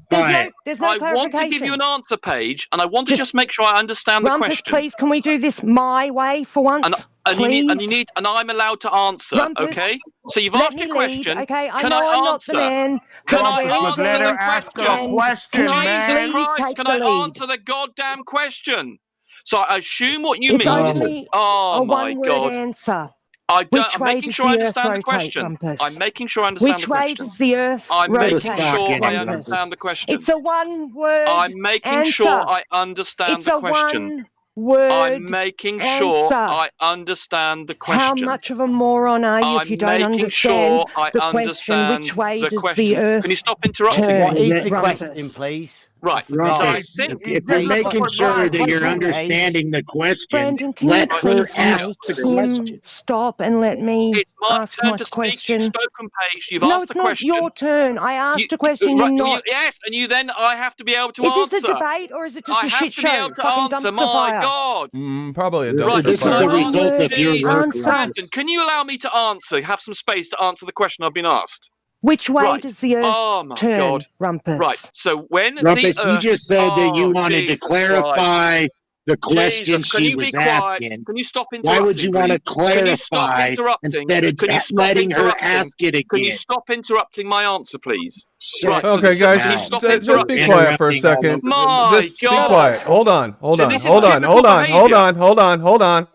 There's no I want to give you an answer, Paige, and I want to just make sure I understand the Rumpus, question. please, can we do this my way for once? And I'm allowed to answer. Rumpus, okay? So you've let asked your me question. lead, okay? I Can know I I'm answer? not the man. Can I Rumpus, answer let her the ask question? a question, Can I man. Jesus Christ, take can the I lead? answer the goddamn question? So I assume what you It's mean only is, oh a my one-word God. answer. I'm Which way making does sure I the Earth understand the rotate, question. Rumpus? I'm making sure I understand the Which way question. does the Earth I'm rotate? making sure I Rumpus? understand the question. It's a one-word I'm making answer. sure I understand It's the a question. one-word I'm making sure answer. I understand the question. How much of a moron are you if you don't I'm making understand sure I the question? understand Which way the does question. the Earth Can you stop interrupting turn? me? What is the Rumpus? question, please? Right. So forgot. I think If you're making sure that you're understanding the question, Brandon, can let you her please ask the make him question. stop and let me it's my ask turn my to speak. question? You've spoken, Paige. You've No, asked it's the not question. your turn. I asked a question. Right, You're not. yes, and you then I have to be able to Is answer. this a debate or is it just I a have shit to be show? able to Fucking answer. dumpster My fire. God. Probably a Right, dumpster This is fire. the result of your work, Answer. Brandon, can you allow me to answer? Have some space to answer the question I've been asked. Which way Right. does the Earth Oh my turn, God. Rumpus? Right. So when Rumpus, the you Earth... just said that you wanted Jesus to clarify Christ. the question Jesus, can she you was be quiet? asking. Can you stop interrupting? Why would you want to please? Can you stop clarify interrupting? instead of Can you stop letting her interrupting? ask it Can you again? stop interrupting my answer, please? Shut Right. Okay, so guys, can you stop just be interrupting? quiet for a second. My Just be God. quiet. Hold on. So this is typical behavior. Hold on.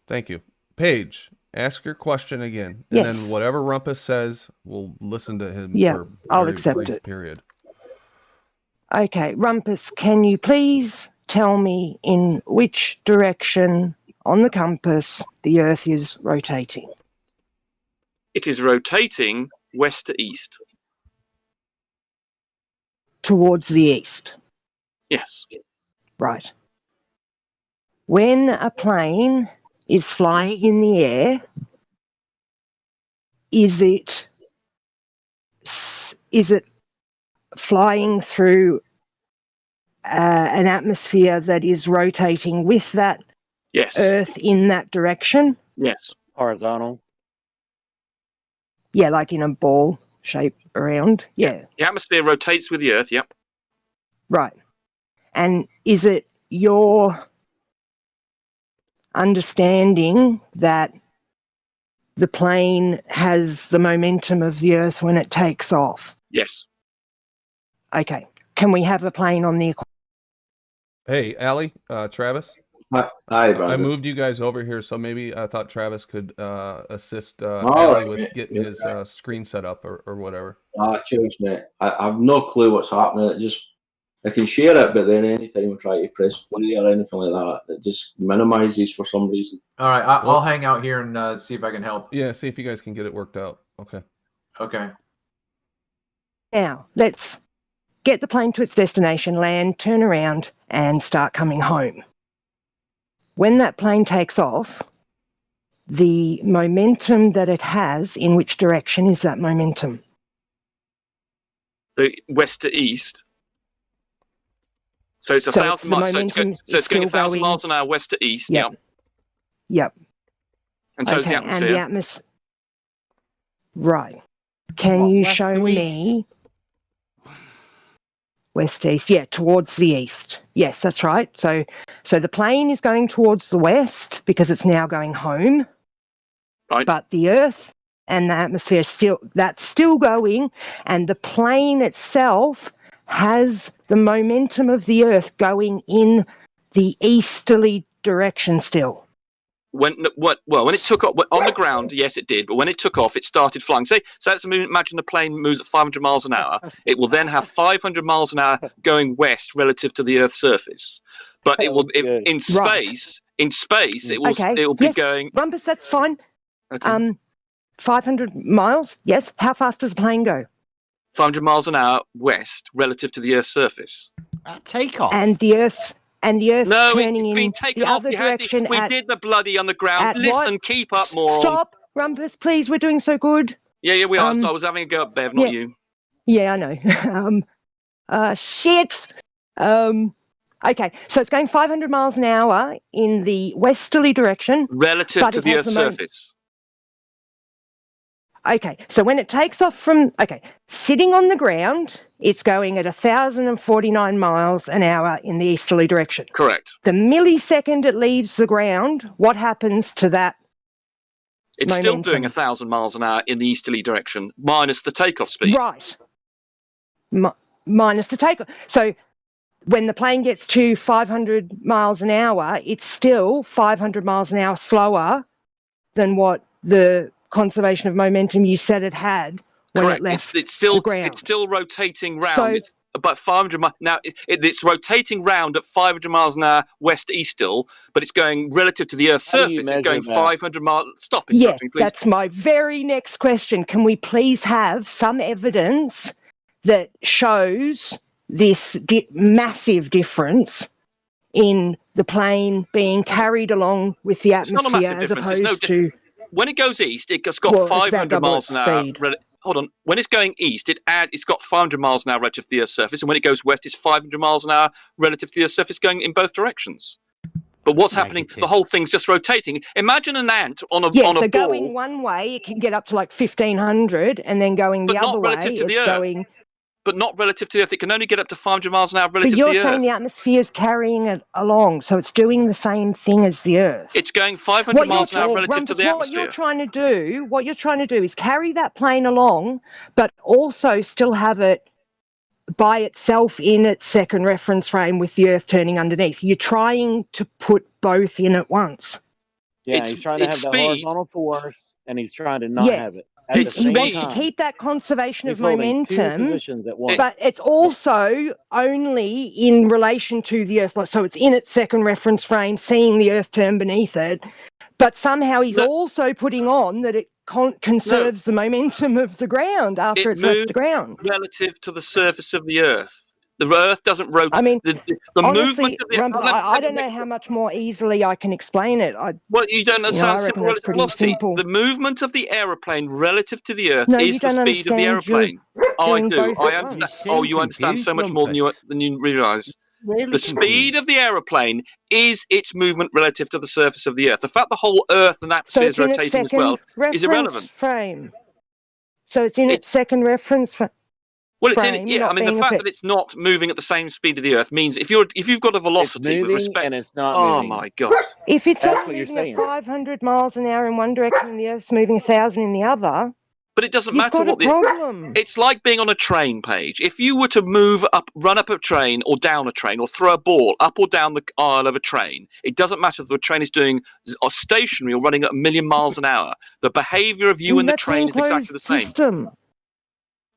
Thank you. Paige, Ask your question again, and Yes. then whatever Rumpus says, we'll listen to him Yeah, for a I'll very accept brief it. period. Okay, Rumpus, can you please tell me in which direction on the compass the Earth is rotating? It is rotating west to east. Towards the east. Yes. Right. When a plane is flying in the air, is it flying through an atmosphere that is rotating with that Yes. Earth in that direction? Yes. Horizontal. Yeah, like in a ball shape around. Yeah. The atmosphere rotates with the Earth, yep. Right. And is it your understanding that the plane has the momentum of the Earth when it takes off? Yes. Okay. Can we have a plane on the equator? Hey, Allie, Travis. Hi, I Brandon. moved you guys over here, so maybe I thought Travis could assist All Allie right, with mate. getting his screen set up or whatever. Cheers, mate. I've no clue what's happening. I can share it, but then anytime I try to press play or anything like that, it just minimizes for some reason. All right, I'll hang out here and see if I can help. Yeah, see if you guys can get it worked out. Okay. Okay. Now, let's get the plane to its destination, land, turn around, and start coming home. When that plane takes off, the momentum that it has, in which direction is that momentum? The west to east. So it's 1,000 miles. So it's going 1,000 miles an hour west to east. Yep. Yeah. Yep. And so is the atmosphere. And the atmosphere. Right. Can you show me west to east? Yeah, towards the east. Yes, that's right. So the plane is going towards the west because it's now going home. Right. But the Earth and the atmosphere that's still going, and the plane itself has the momentum of the Earth going in the easterly direction still. When it took off on the ground, yes, it did. But when it took off, it started flying. So let's imagine the plane moves at 500 miles an hour. It will then have 500 miles an hour going west relative to the Earth's surface. But it will, in space, it will be going. Rumpus, that's fine. Okay. 500 miles. Yes. How fast does the plane go? 500 miles an hour west relative to the Earth's surface. Takeoff. And the Earth's no, turning it's been in taken the off. other direction. We did the bloody on the ground. Listen, keep up, moron. Stop, Rumpus, please. We're doing so good. Yeah, we are. I was having a go at Bev, not you. Yeah, I know. Shit. Okay, so it's going 500 miles an hour in the westerly direction. Relative to the Earth's surface. Okay, so when it takes off sitting on the ground, it's going at 1,049 miles an hour in the easterly direction. Correct. The millisecond it leaves the ground, what happens to that It's momentum? still doing 1,000 miles an hour in the easterly direction, minus the takeoff speed. Right. Minus the takeoff. So when the plane gets to 500 miles an hour, it's still 500 miles an hour slower than what the conservation of momentum you said it had when Correct. it left It's still the ground. It's still rotating round. So, it's about 500 miles now. It's rotating round at 500 miles an hour west east still, but it's going relative to the Earth's surface. It's going 500 miles. Stop interrupting, please. That's my very next question. Can we please have some evidence that shows this massive difference in the plane being carried along with the atmosphere It's not a massive as difference. opposed to when it goes east, it's got 500 miles an hour. speed. Hold on. When it's going east, it's got 500 miles an hour relative to the Earth's surface, and when it goes west, it's 500 miles an hour relative to the Earth's surface, going in both directions. But what's happening? The whole thing's just rotating. Imagine an ant on a ball. Going one way, it can get up to like 1,500, and then going the other way, it's going. But not relative to the Earth. It can only get up to 500 miles an hour relative But to you're the Earth. saying the atmosphere is carrying it along, so it's doing the same thing as the Earth. It's going 500 miles an hour relative to the atmosphere. What you're trying to do is carry that plane along, but also still have it by itself in its second reference frame with the Earth turning underneath. You're trying to put both in at once. Yeah, he's trying to have that horizontal force, and he's trying to not have it. At the He same wants time, to keep that conservation he's of holding two momentum, positions at once. but it's also only in relation to the Earth. So it's in its second reference frame, seeing the Earth turn beneath it. But somehow he's also putting on that it conserves the momentum of the ground after it's left the ground. Relative to the surface of the Earth. The Earth doesn't rotate. I mean, the honestly, movement of the Rumble, I don't know how much more easily I can explain it. Well, you don't understand I reckon simple that's pretty velocity. simple. The movement of the aeroplane relative to the Earth No, is you the don't speed of the understand. aeroplane. Oh, I doing do. both I at understand. once. Oh, you understand so much more than you realise. Really the speed of the aeroplane is its movement relative to the surface of the Earth. The fact the whole Earth and atmosphere is rotating as well is irrelevant. Frame. So it's in its second reference frame. Well, it's in. Yeah, I mean, the fact that it's not moving at the same speed of the Earth means if you've got a velocity with respect, and it's not oh moving. my God! If it's That's only what you're moving saying. at 500 miles an hour in one direction and the Earth's moving 1,000 in the other, But it doesn't you've matter got what a problem. It's like being on a train, Paige. If you were to run up a train or down a train or throw a ball up or down the aisle of a train, it doesn't matter if the train is doing stationary or running at 1,000,000 miles an hour. The behaviour of you and the train is exactly the same. System.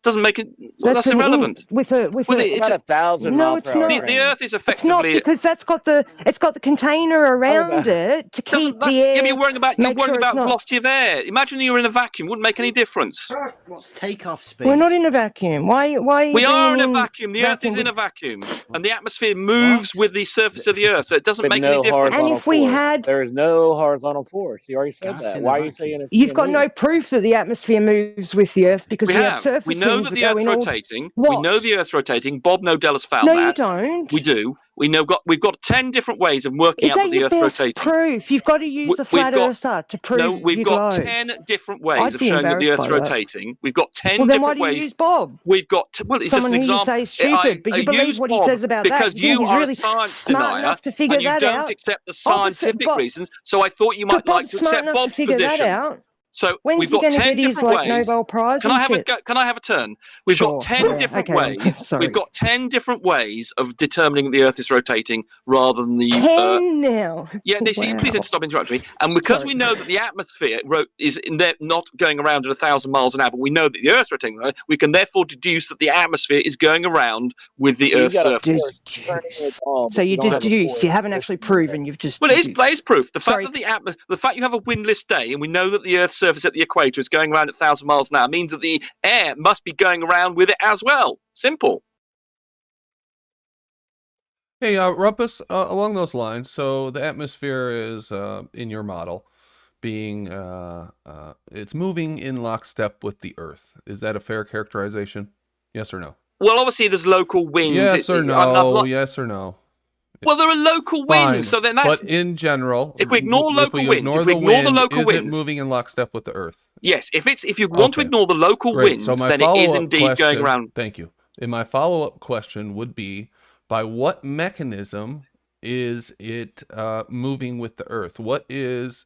Doesn't make it. Well, that's irrelevant. With it's about 1,000 no, miles it's per hour. not. The Earth is It's not effectively. because it's got the container around it to keep the air. Yeah, but you're worrying about it's not- velocity of air. Imagine you're in a vacuum; wouldn't make any difference. What's takeoff speed? We're not in a vacuum. Why? We are in a bringing vacuum. The Earth is in a vacuum, and the atmosphere moves with the surface of the Earth, so it doesn't With make no any difference. horizontal And if we force. had- there is no horizontal force. You already said that. Why are you saying it's You've got no proof that the atmosphere moves with the Earth because we have surface We know that things the Earth's go in all- rotating. What? We know the Earth's rotating. Bob Nodella's found No, that. you don't. We do. We've got 10 different ways of working Is out that that the your Earth's best rotating. proof? You've got to use a flat earther to prove No, we've your got globe. 10 different ways I'd of be showing that the embarrassed Earth's by that. rotating. We've got 10 Well, then why different do you ways. use Bob? We've got well, it's Someone just an who you example. say is stupid, but you I believe use what he Bob says about that. because You think you he's are really a science smart denier enough to figure and you that don't out. accept the But scientific reasons. So I thought you might But like Bob's to smart accept enough to Bob's figure that position. out. So When's we've he got gonna 10 get his, different like, ways. Nobel Prize Can I have and shit? can I have a turn? We've got 10 different ways. Sorry. We've got 10 different ways of determining the Earth is rotating rather than the 10 now. Yeah, please stop interrupting me. And because we know that the atmosphere is in there not going around at 1,000 miles an hour, but we know that the Earth's rotating, we can therefore deduce that the atmosphere is going around with the Earth's surface. So you deduce. You haven't actually proven. You've just. Well, it is deduced. proof. The fact that the fact you have a windless day and we know that the Earth's surface at the equator is going around at 1,000 miles an hour means that the air must be going around with it as well. Simple. Hey, Rumpus, along those lines, so the atmosphere is, in your model, being, it's moving in lockstep with the Earth. Is that a fair characterization? Yes or no? Well, obviously there's local winds. Yes or no? Yes or no? Well, there are local Fine, winds, so then that's... But in general, if we ignore local winds, if we ignore wind, the local is winds... it moving in lockstep with the Earth? Yes, if you want to ignore the local winds, So my then it is follow-up indeed going question- around. Thank you. And my follow-up question would be, by what mechanism is it moving with the Earth? What is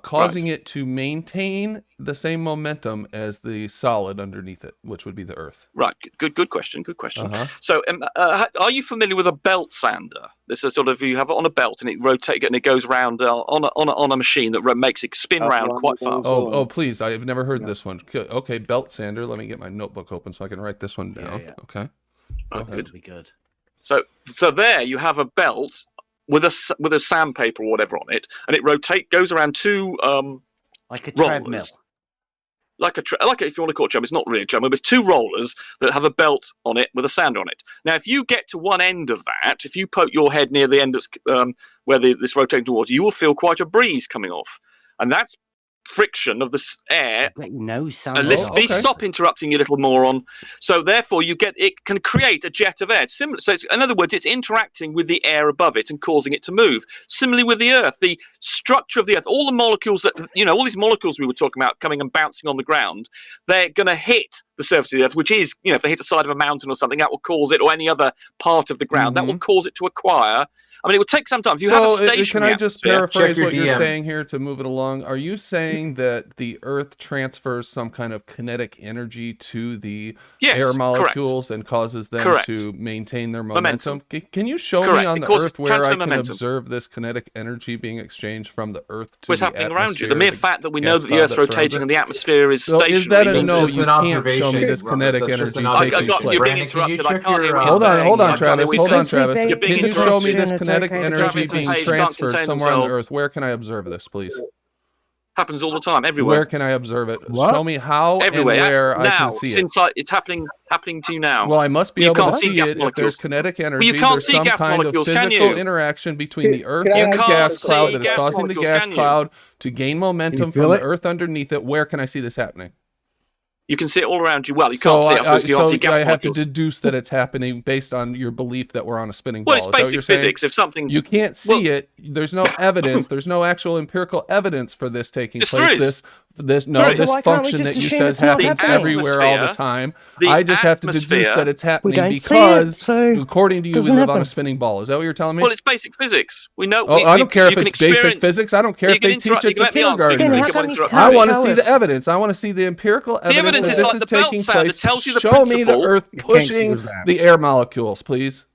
causing it to maintain the same momentum as the solid underneath it, which would be the Earth? Right, good question, good question. Uh-huh. So, are you familiar with a belt sander? This is sort of, you have it on a belt and it rotates and it goes round on a machine that makes it spin round quite fast. Oh, please! I've never heard this one. Okay, belt sander. Let me get my notebook open so I can write this one down. Yeah. Okay. Right, That would be good. So there you have a belt with a sandpaper or whatever on it, and it goes around two like a rollers. treadmill. Like if you want to call it a treadmill, it's not really a treadmill. There's two rollers that have a belt on it with a sander on it. Now, if you get to one end of that, if you poke your head near the end where this rotating towards you will feel quite a breeze coming off, and that's friction of the air. Stop interrupting, you little moron. So therefore, it can create a jet of air. Similar. So in other words, it's interacting with the air above it and causing it to move. Similarly with the Earth, the structure of the Earth, all the molecules all these molecules we were talking about coming and bouncing on the ground, they're going to hit the surface of the Earth, which is, if they hit the side of a mountain or something, that will cause it, or any other part of the ground, that will cause it to acquire I mean, it would take some time. If you have a station, can I just paraphrase what you're DM. saying here to move it along? Are you saying that the Earth transfers some kind of kinetic energy to the air molecules and causes them to maintain their momentum? Can you show me on the Earth where I can observe this kinetic energy being exchanged from the Earth to what's the happening around you? atmosphere, The mere fact that we know that the Earth's rotating and the atmosphere is so stationary. is that a means no? there's You can't show me this kinetic energy taking place. You're being interrupted. I can't hear what you're saying. Hold on, Travis. You're Can being you show me interrupted. this kinetic energy Travis being and Paige can't transferred contain somewhere on the themselves. Earth? Where can I observe this, please? Happens all the time, everywhere. Where can I observe it? Show me how Everywhere. and where I Now, can see it. since it's happening to you now. Well, I must be You able can't to see see gas it if molecules. there's kinetic energy. Well, you can't there's see some gas kind molecules, of can physical you? interaction between the Earth You and the can't gas see cloud that is gas causing the molecules, gas can you? cloud to gain momentum feel from it? the Earth underneath it. Where can I see this happening? You can see it all around you. Well, you can't see it. I suppose you can't see gas I have to molecules. deduce that it's happening based on your belief that we're on a spinning Well, ball. it's Is that what you're basic saying? physics. If something's You can't see it. There's no evidence. There's no actual empirical evidence for this taking Yes, place. there is. This There is. this Why can't we function just that you assume says it's not happens happening? everywhere all the Atmosphere- time. the I just have to deduce atmosphere- that it's happening don't see because, it, so according to you, we doesn't live on a happen. spinning ball. Is that what you're telling me? Well, it's basic physics. We know. Oh, I don't care if you can it's basic experience- physics. I don't care You if can they teach interrupt- it you to can let me answer. You kindergartners. can keep on interrupting I me. want to see the evidence. I want to see the empirical evidence, evidence that is this like is the belt taking sound. It place. tells you the Show me the principle. Earth You can't pushing use that. the air molecules, please.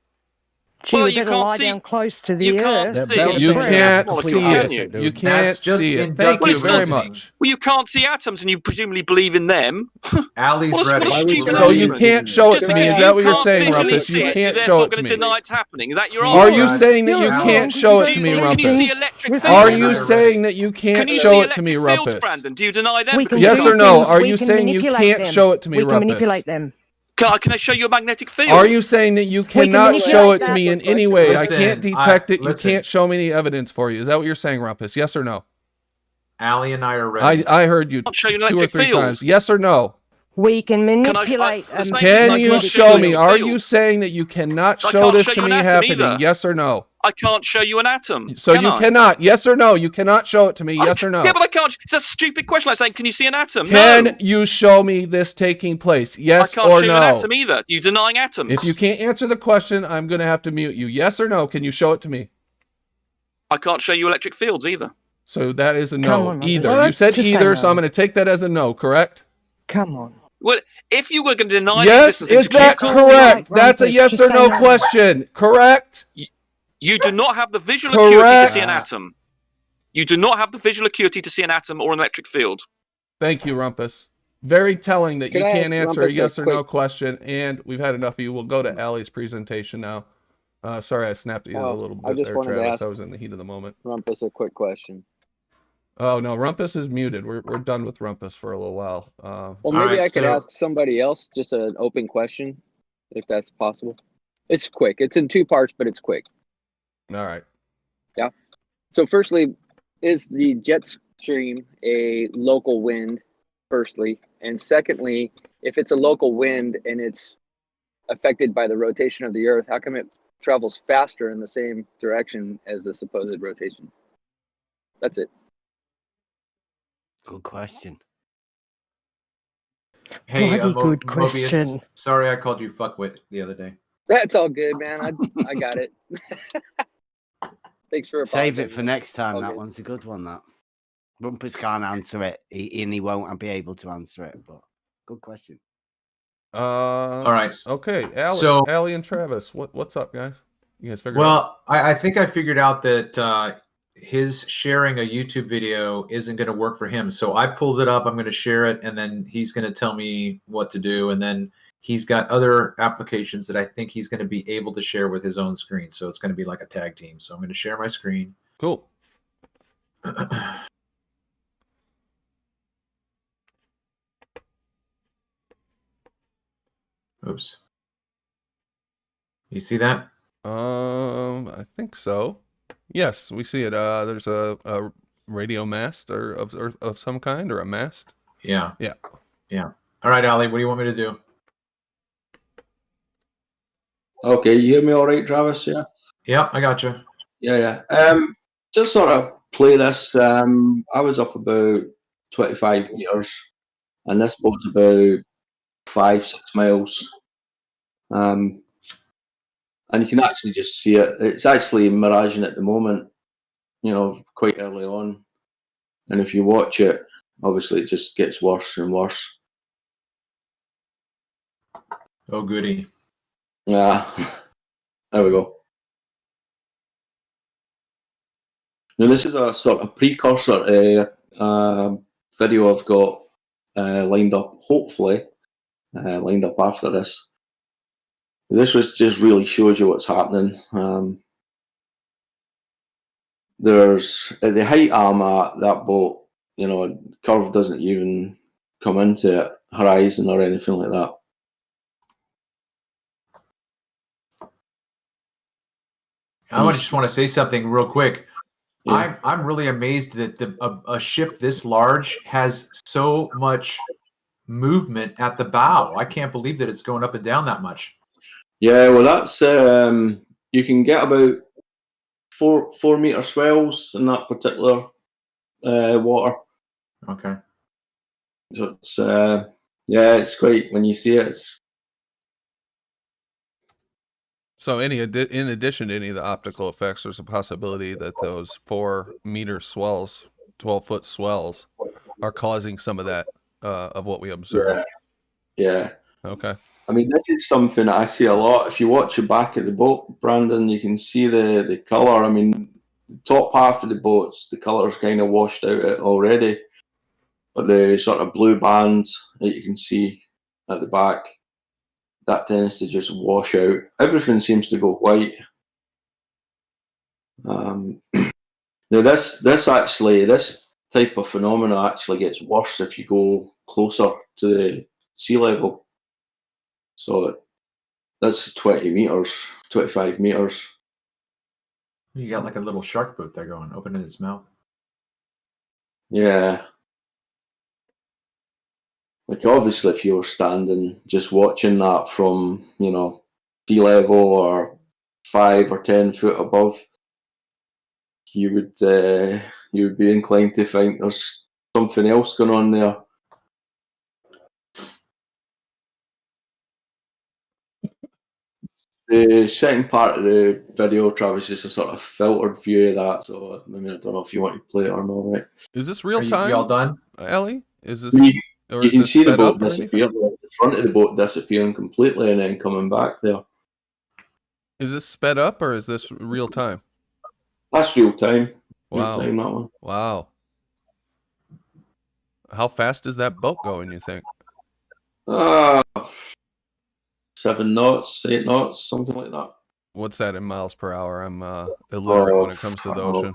Gee, Well, we you better can't lie see- down close to the you Earth. can't see it. You Gas can't molecules, see can it. you? You can't see it. Thank Well, you it's very still- much. Well, you can't see atoms, and you presumably believe in them. Ali's What a ready. stupid So you argument. can't show it Just to me. Is because that what you're can't saying, visually Rumpus? see You it, can't you're show therefore it to going me. to deny it's happening. Is that your Are argument? you saying that you No, can't show it to me, Can you Rumpus? see electric Are fields? you saying that you Can can't you show see it to me, electric fields, Rumpus? Brandon? Do you deny them? We Because can you Yes can't or no? see Are we you can saying you manipulate can't them. show it to me, We can Rumpus? manipulate them. Can I show you a magnetic field? Are you saying that you can cannot manipulate show it to that. me in any way? I Listen, can't detect it. You listen. can't show me any evidence for you. Is that what you're saying, Rumpus? Yes or no? Ali and I are ready. I heard you I'll show you an 2 or electric 3 field. times. Yes or no? We can manipulate. the same Can like you magnetic show field. me? Are you saying that you cannot I show can't this show to you me an atom happening? either. Yes or no? I can't show you an atom. So can you I? cannot. Yes or no? You cannot show it to me. Yes or no? Yeah, but I can't. It's a stupid question. Like saying, can you see an atom? Can No. you show me this taking place? Yes I can't or show no? you an atom either. You denying atoms. If you can't answer the question, I'm going to have to mute you. Yes or no? Can you show it to me? I can't show you electric fields either. So that is a Come no. on, Either. Rumpus. You said Just say either, no. so I'm going to take that as a no, correct? Come on. Well, if you were going to deny the Yes, existence, is that can't correct? see it, That's a Rumpus. yes Just or say no no. question, correct? you do not have the visual acuity to Correct. see an atom. You do not have the visual acuity to see an atom or an electric field. Thank you, Rumpus. Very telling that you Could I can't ask answer a Rumpus a yes or no quick- question, and we've had enough of you. We'll go to Allie's presentation now. Sorry, I snapped at you a little I bit just there, wanted to Travis. ask I was in the heat of the moment. Rumpus a quick question. Oh no, Rumpus is muted. We're done with Rumpus for a little while. Well, maybe I could ask somebody else just an open question, if that's possible. It's quick. It's in 2 parts, but it's quick. All right. Yeah. So, firstly, is the jet stream a local wind? Firstly, and secondly, if it's a local wind and it's affected by the rotation of the Earth, how come it travels faster in the same direction as the supposed rotation? That's it. Good question. Hey, Bloody good Mobius, question. sorry I called you fuckwit the other day. That's all good, man. I got it. Thanks for Save it apologizing. for next time. All That good. one's a good one. That Rumpus can't answer it, and he won't be able to answer it. But good question. All right. Okay, Allie and Travis, what's up, guys? You guys figured it out? Well, I think I figured out that his sharing a YouTube video isn't going to work for him. So I pulled it up. I'm going to share it, and then he's going to tell me what to do. And then he's got other applications that I think he's going to be able to share with his own screen. So it's going to be like a tag team. So I'm going to share my screen. Cool. Oops. You see that? I think so. Yes, we see it. There's a radio mast or of some kind, or a mast. Yeah. Yeah. Yeah. All right, Ali, what do you want me to do? Okay, you hear me all right, Travis? Yeah. Yeah, I got you. Yeah. Just sort of play this. I was up about 25 meters, and this boat's about 5-6 miles. and you can actually just see it. It's actually miraging at the moment, quite early on. And if you watch it, obviously it just gets worse and worse. Oh, goody. Yeah, there we go. Now this is a sort of precursor video I've got lined up, hopefully, lined up after this. This was just really shows you what's happening. There's at the height I'm at, that boat, curve doesn't even come into it, horizon or anything like that. I just want to say something real quick. Yeah. I'm really amazed that a ship this large has so much movement at the bow. I can't believe that it's going up and down that much. Yeah, well, that's you can get about 4 meter swells in that particular water. Okay. So it's it's quite, when you see it. So in addition to any of the optical effects, there's a possibility that those 4 meter swells, 12-foot swells, are causing some of that of what we observe. Yeah. Okay. I mean, this is something that I see a lot. If you watch the back of the boat, Brandon, you can see the colour. I mean, the top half of the boats, the colour's kind of washed out already. But the sort of blue bands that you can see at the back, that tends to just wash out. Everything seems to go white. Now this type of phenomena actually gets worse if you go closer to the sea level. So that's 20 meters, 25 meters. You got like a little shark boat there going, opening its mouth. Yeah. Like, obviously, if you were standing just watching that from, sea level or 5 or 10 foot above, you would be inclined to think there's something else going on there. The second part of the video, Travis, is a sort of filtered view of that. So, I mean, I don't know if you want to play it or not, right? Is this real time? You all done? Ellie? Is this? You can see the boat disappear, the front of the boat disappearing completely and then coming back there. Is this sped up or is this real time? That's real time. Wow. Real time, that one. Wow. How fast is that boat going, you think? 7 knots, 8 knots, something like that. What's that in miles per hour? I'm illiterate when it comes to the ocean.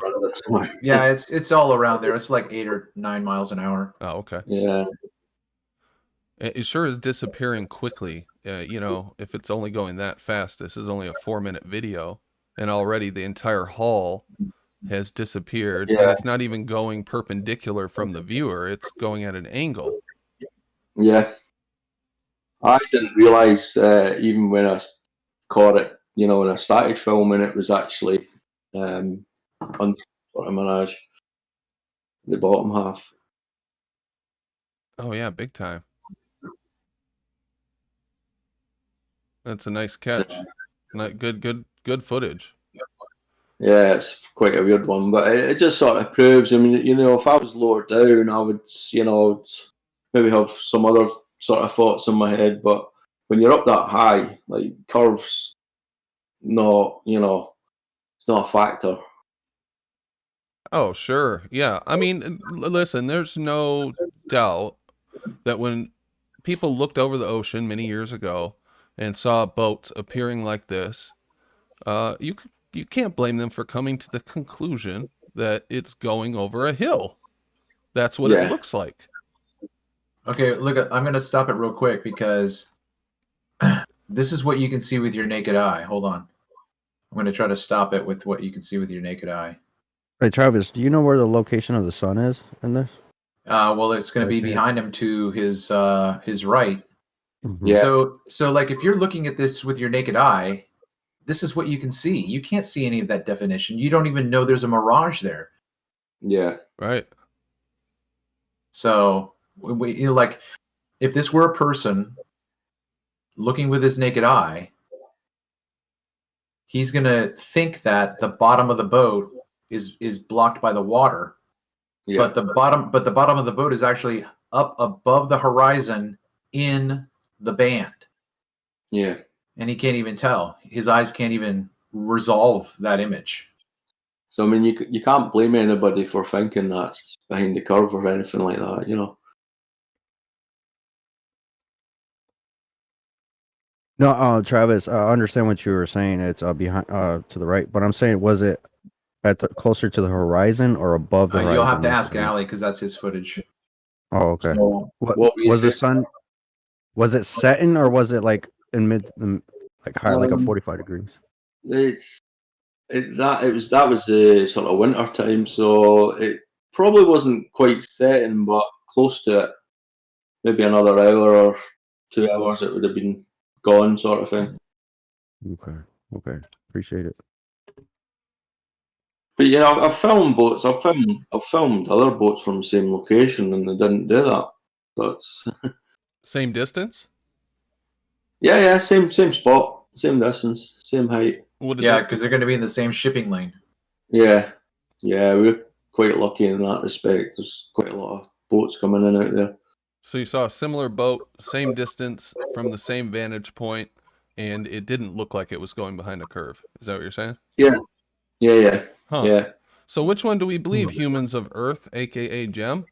Yeah, it's all around there. It's like 8 or 9 miles an hour. Oh, okay. Yeah. It sure is disappearing quickly. If it's only going that fast, this is only a 4-minute video, and already the entire hull has disappeared, and it's not even going perpendicular from the viewer. It's going at an angle. Yeah. I didn't realize even when I caught it, when I started filming, it was actually under sort of mirage, the bottom half. Oh yeah, big time. That's a nice catch. Good footage. Yeah, it's quite a weird one, but it just sort of proves. I mean, if I was lower down, I would, maybe have some other sort of thoughts in my head. But when you're up that high, like, curves, not, it's not a factor. Oh, sure. Yeah. I mean, listen, there's no doubt that when people looked over the ocean many years ago and saw boats appearing like this, you can't blame them for coming to the conclusion that it's going over a hill. That's what it looks like. Okay, look, I'm going to stop it real quick because this is what you can see with your naked eye. Hold on. I'm going to try to stop it with what you can see with your naked eye. Hey, Travis, do you know where the location of the sun is in this? Well, it's going to be behind him to his right. Mm-hmm. Yeah. So like if you're looking at this with your naked eye, this is what you can see. You can't see any of that definition. You don't even know there's a mirage there. Yeah. Right. So, like, if this were a person looking with his naked eye, he's going to think that the bottom of the boat is blocked by the water. Yeah. But the bottom of the boat is actually up above the horizon in the band. Yeah. And he can't even tell. His eyes can't even resolve that image. So I mean, you can't blame anybody for thinking that's behind the curve or anything like that, you know. No, Travis, I understand what you were saying. It's behind, to the right, but I'm saying, was it at the closer to the horizon or above the horizon? You'll have to ask Ali because that's his footage. Oh, okay. So, what was the sun? Was it setting or was it like in like high, like a 45 degrees? That was the sort of winter time, so it probably wasn't quite setting, but close to it. Maybe another hour or 2 hours, it would have been gone, sort of thing. Okay, appreciate it. But yeah, I've filmed boats. I've filmed other boats from the same location, and they didn't do that. So it's same distance. Yeah, same spot, same distance, same height. Yeah, because they're going to be in the same shipping lane. Yeah, we're quite lucky in that respect. There's quite a lot of boats coming in out there. So you saw a similar boat, same distance from the same vantage point, and it didn't look like it was going behind a curve. Is that what you're saying? Yeah. Huh. Yeah. So which one do we believe? Humans of Earth, aka Gem?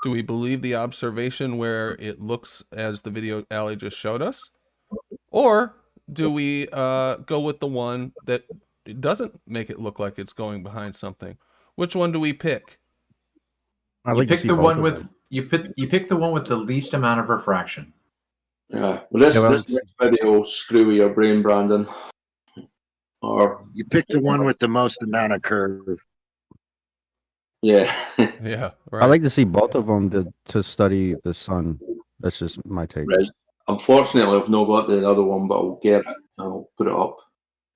Do we believe the observation where it looks as the video Ali just showed us? Or do we go with the one that doesn't make it look like it's going behind something? Which one do we pick? You pick the one with the least amount of refraction. Yeah. Well, this next video will screw with your brain, Brandon. Or you pick the one with the most amount of curve. Yeah. Yeah. Right. I like to see both of them to study the sun. That's just my take. Right. Unfortunately, I've not got the other one, but I'll get it. I'll put it up.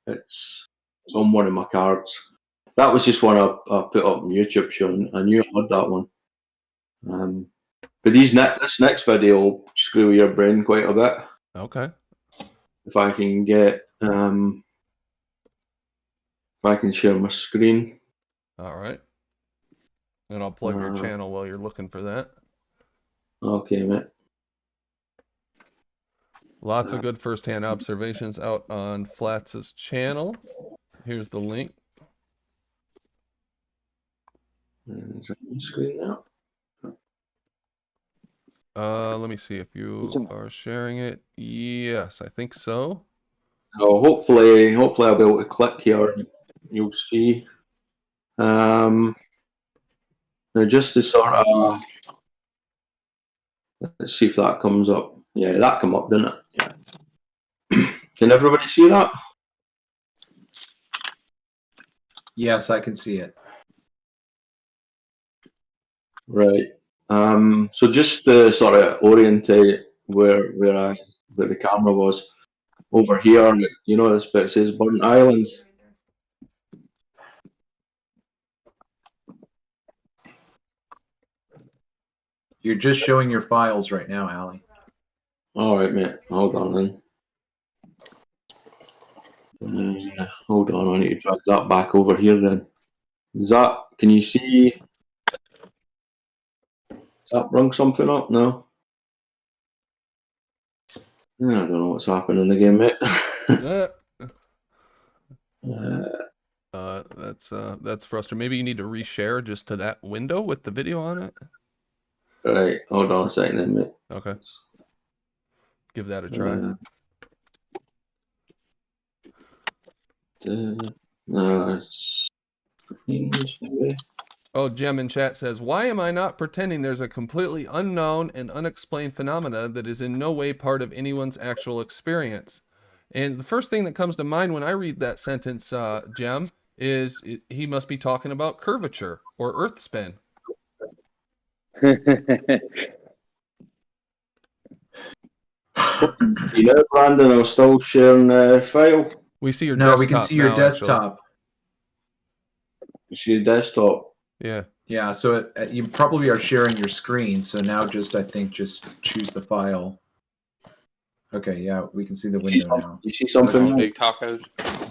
It's on one of my cards. That was just one I put up on YouTube show. I knew I had that one. But this next video will screw your brain quite a bit. Okay. If I can get, if I can share my screen. All right. And I'll plug your channel while you're looking for that. Okay, mate. Lots of good first-hand observations out on Flats' channel. Here's the link. Screen now. Let me see if you are sharing it. Yes, I think so. Oh, hopefully I'll be able to click here and you'll see. Now just to sort of, let's see if that comes up. Yeah, that come up, didn't it? Yeah. Can everybody see that? Yes, I can see it. Right. So just to sort of orientate where the camera was, over here, you know this bit says Burnt Island. You're just showing your files right now, Ali. All right, mate. Hold on then. Hold on, I need to drag that back over here then. Can you see? Does that bring something up? No? I don't know what's happening again, mate. That's frustrating. Maybe you need to reshare just to that window with the video on it. Right, hold on a second then, mate. Okay. Give that a try. Oh, Gem in chat says, why am I not pretending there's a completely unknown and unexplained phenomena that is in no way part of anyone's actual experience? And the first thing that comes to mind when I read that sentence, Gem, is he must be talking about curvature or earth spin. You know, Brandon, I'm still sharing the file. We see your no, desktop. We can see your now, desktop. You see your desktop. Yeah. Yeah. So you probably are sharing your screen. So now, I think just choose the file. Okay, yeah, we can see the window now. You see something? Big tacos.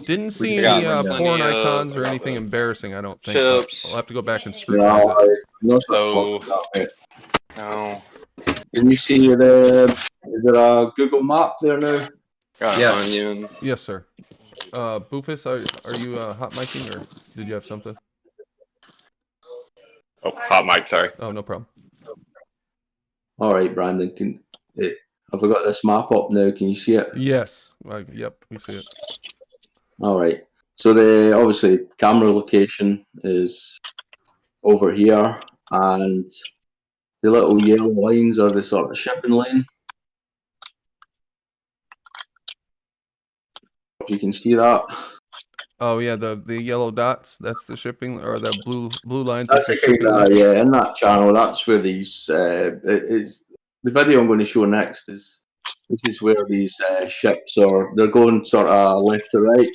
Didn't see can any see the window. porn Plenty of- icons or I got anything the embarrassing, I don't think. But chips. I'll have to go back and scrutinize No, it. no, So- so, No. Can you see the? Is there a Google map there now? Got Yeah. onion. Yes, sir. Boofus, are you hot micing or did you have something? Oh, hot mic. Sorry. Oh, no problem. All right, Brandon. Have I got this map up now? Can you see it? Yes. Yep, we see it. All right. So the obviously camera location is over here, and the little yellow lines are the sort of shipping lane. If you can see that. Oh yeah, the yellow dots. That's the shipping, or the blue lines. That's Is the the shipping kind lane. yeah, in that channel. That's where these. It's the video I'm going to show next is. This is where these ships are. They're going sort of left to right.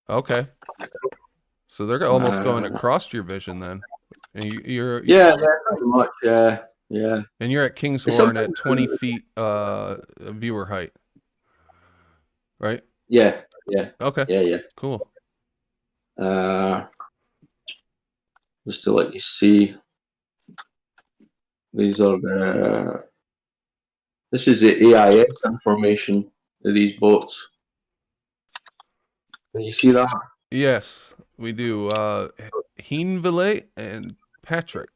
Okay. So they're almost going across your vision then. And you're Yeah, pretty much. Yeah. And you're at King's It's Horn something- at 20 feet viewer height, right? Yeah. Okay. Yeah. Cool. Just to let you see, these are the. This is the AIS information of these boats. Can you see that? Yes, we do. Heenville and Patrick.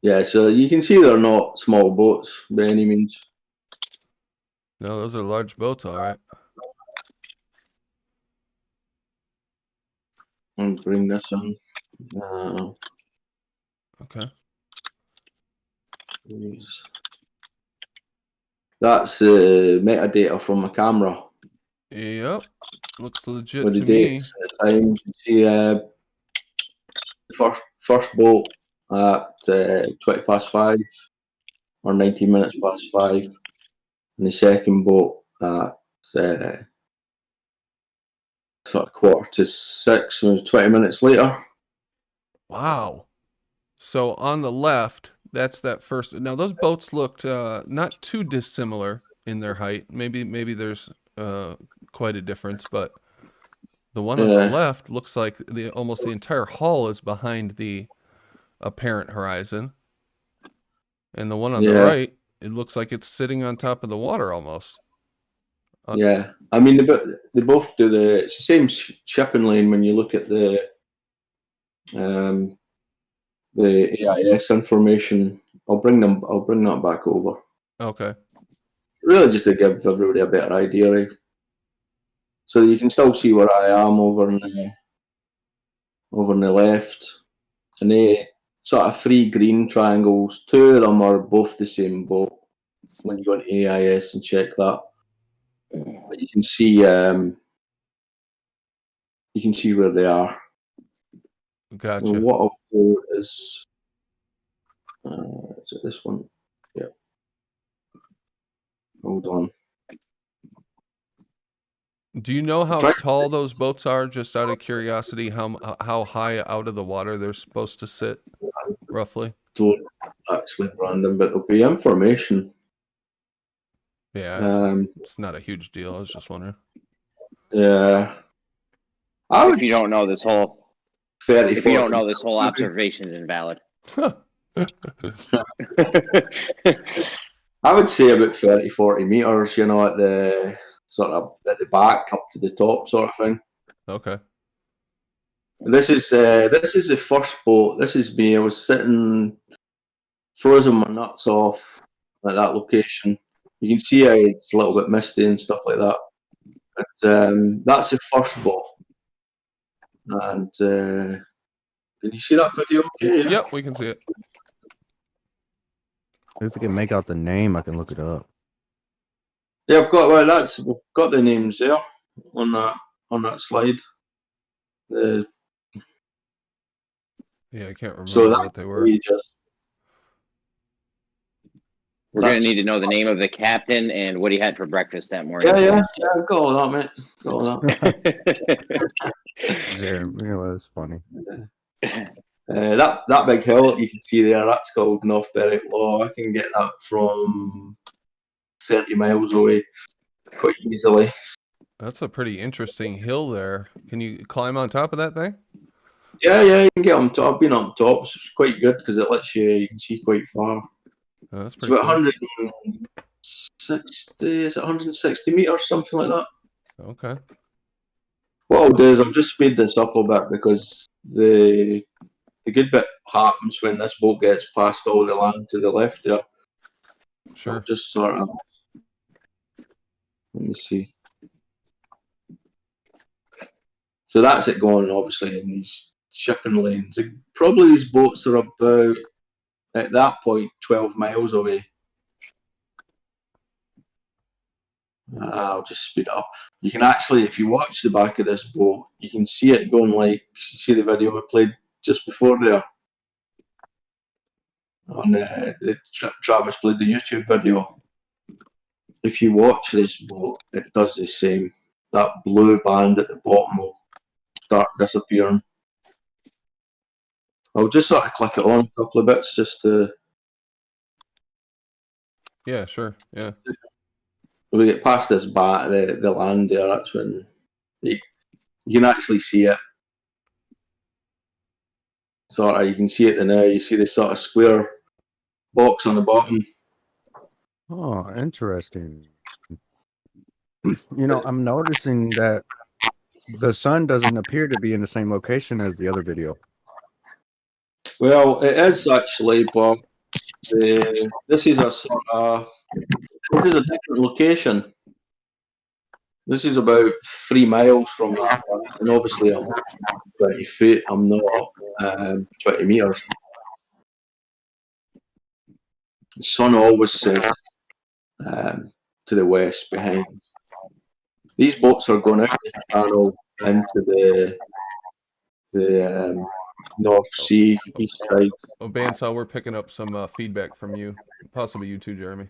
Yeah. So you can see they're not small boats by any means. No, those are large boats, all right. And bring this in. Okay. That's the metadata from the camera. Yep. Looks legit With the to me. dates, the times. You see the first boat at 5:20 or 19 minutes past 5, and the second boat at sort of 5:45, 20 minutes later. Wow. So on the left, that's that first. Now those boats looked not too dissimilar in their height. Maybe there's quite a difference, but the one on the left looks like almost the entire hull is behind the apparent horizon, and the one on the right, it looks like it's sitting on top of the water almost. Yeah, I mean they both do it's the same shipping lane when you look at the AIS information. I'll bring that back over. Okay. Really, just to give everybody a better idea, right? So you can still see where I am over on the left, and they sort of 3 green triangles. 2 of them are both the same boat. When you go on AIS and check that, but you can see where they are. Gotcha. And what I'll do is it this one? Yeah. Hold on. Do you know how tall those boats are? Just out of curiosity, how high out of the water they're supposed to sit, roughly? Don't actually, Brandon, but there'll be information. Yeah, it's not a huge deal. I was just wondering. Yeah. If you don't know this whole, 30, if you don't know this whole observation is invalid. I would say about 30, 40 meters, at the sort of at the back up to the top sort of thing. Okay. This is the first boat. This is me. I was sitting, frozen my nuts off at that location. You can see it's a little bit misty and stuff like that. But that's the first boat. And can you see that video? Okay, Yep, we can see it. If we can make out the name, I can look it up. Yeah, we've got the names there on that slide. Yeah, I can't remember So what they were. We're going to need to know the name of the captain and what he had for breakfast that morning. Yeah, I've got all that, mate. Got all that. It was funny. That big hill that you can see there, that's called North Berwick Law. I can get that from 30 miles away quite easily. That's a pretty interesting hill there. Can you climb on top of that thing? Yeah, you can get on top. I've been on top. It's quite good because it lets you can see quite far. Oh, that's It's pretty about cool. 160, is it 160 meters, something like that. Okay. What I'll do is I'll just speed this up a bit because the good bit happens when this boat gets past all the land to the left there. Sure. I'll just sort of, let me see. So that's it going, obviously, in these shipping lanes. Probably these boats are about, at that point, 12 miles away. I'll just speed it up. You can actually, if you watch the back of this boat, you can see it going like, you see the video I played just before there. On Travis played the YouTube video. If you watch this boat, it does the same. That blue band at the bottom will start disappearing. I'll just sort of click it on a couple of bits just to. Yeah, sure. Yeah. When we get past this the land there, that's when you can actually see it. Sort of, you can see it now. You see the sort of square box on the bottom. Oh, interesting. I'm noticing that the sun doesn't appear to be in the same location as the other video. Well, it is actually, but this is a sort of. This is a different location. This is about 3 miles from that, and obviously I'm 20 feet. I'm not 20 meters. The sun always sets to the west behind. These boats are going out the channel into the North Sea, east side. Oh, Bandsaw, we're picking up some feedback from you. Possibly you too, Jeremy.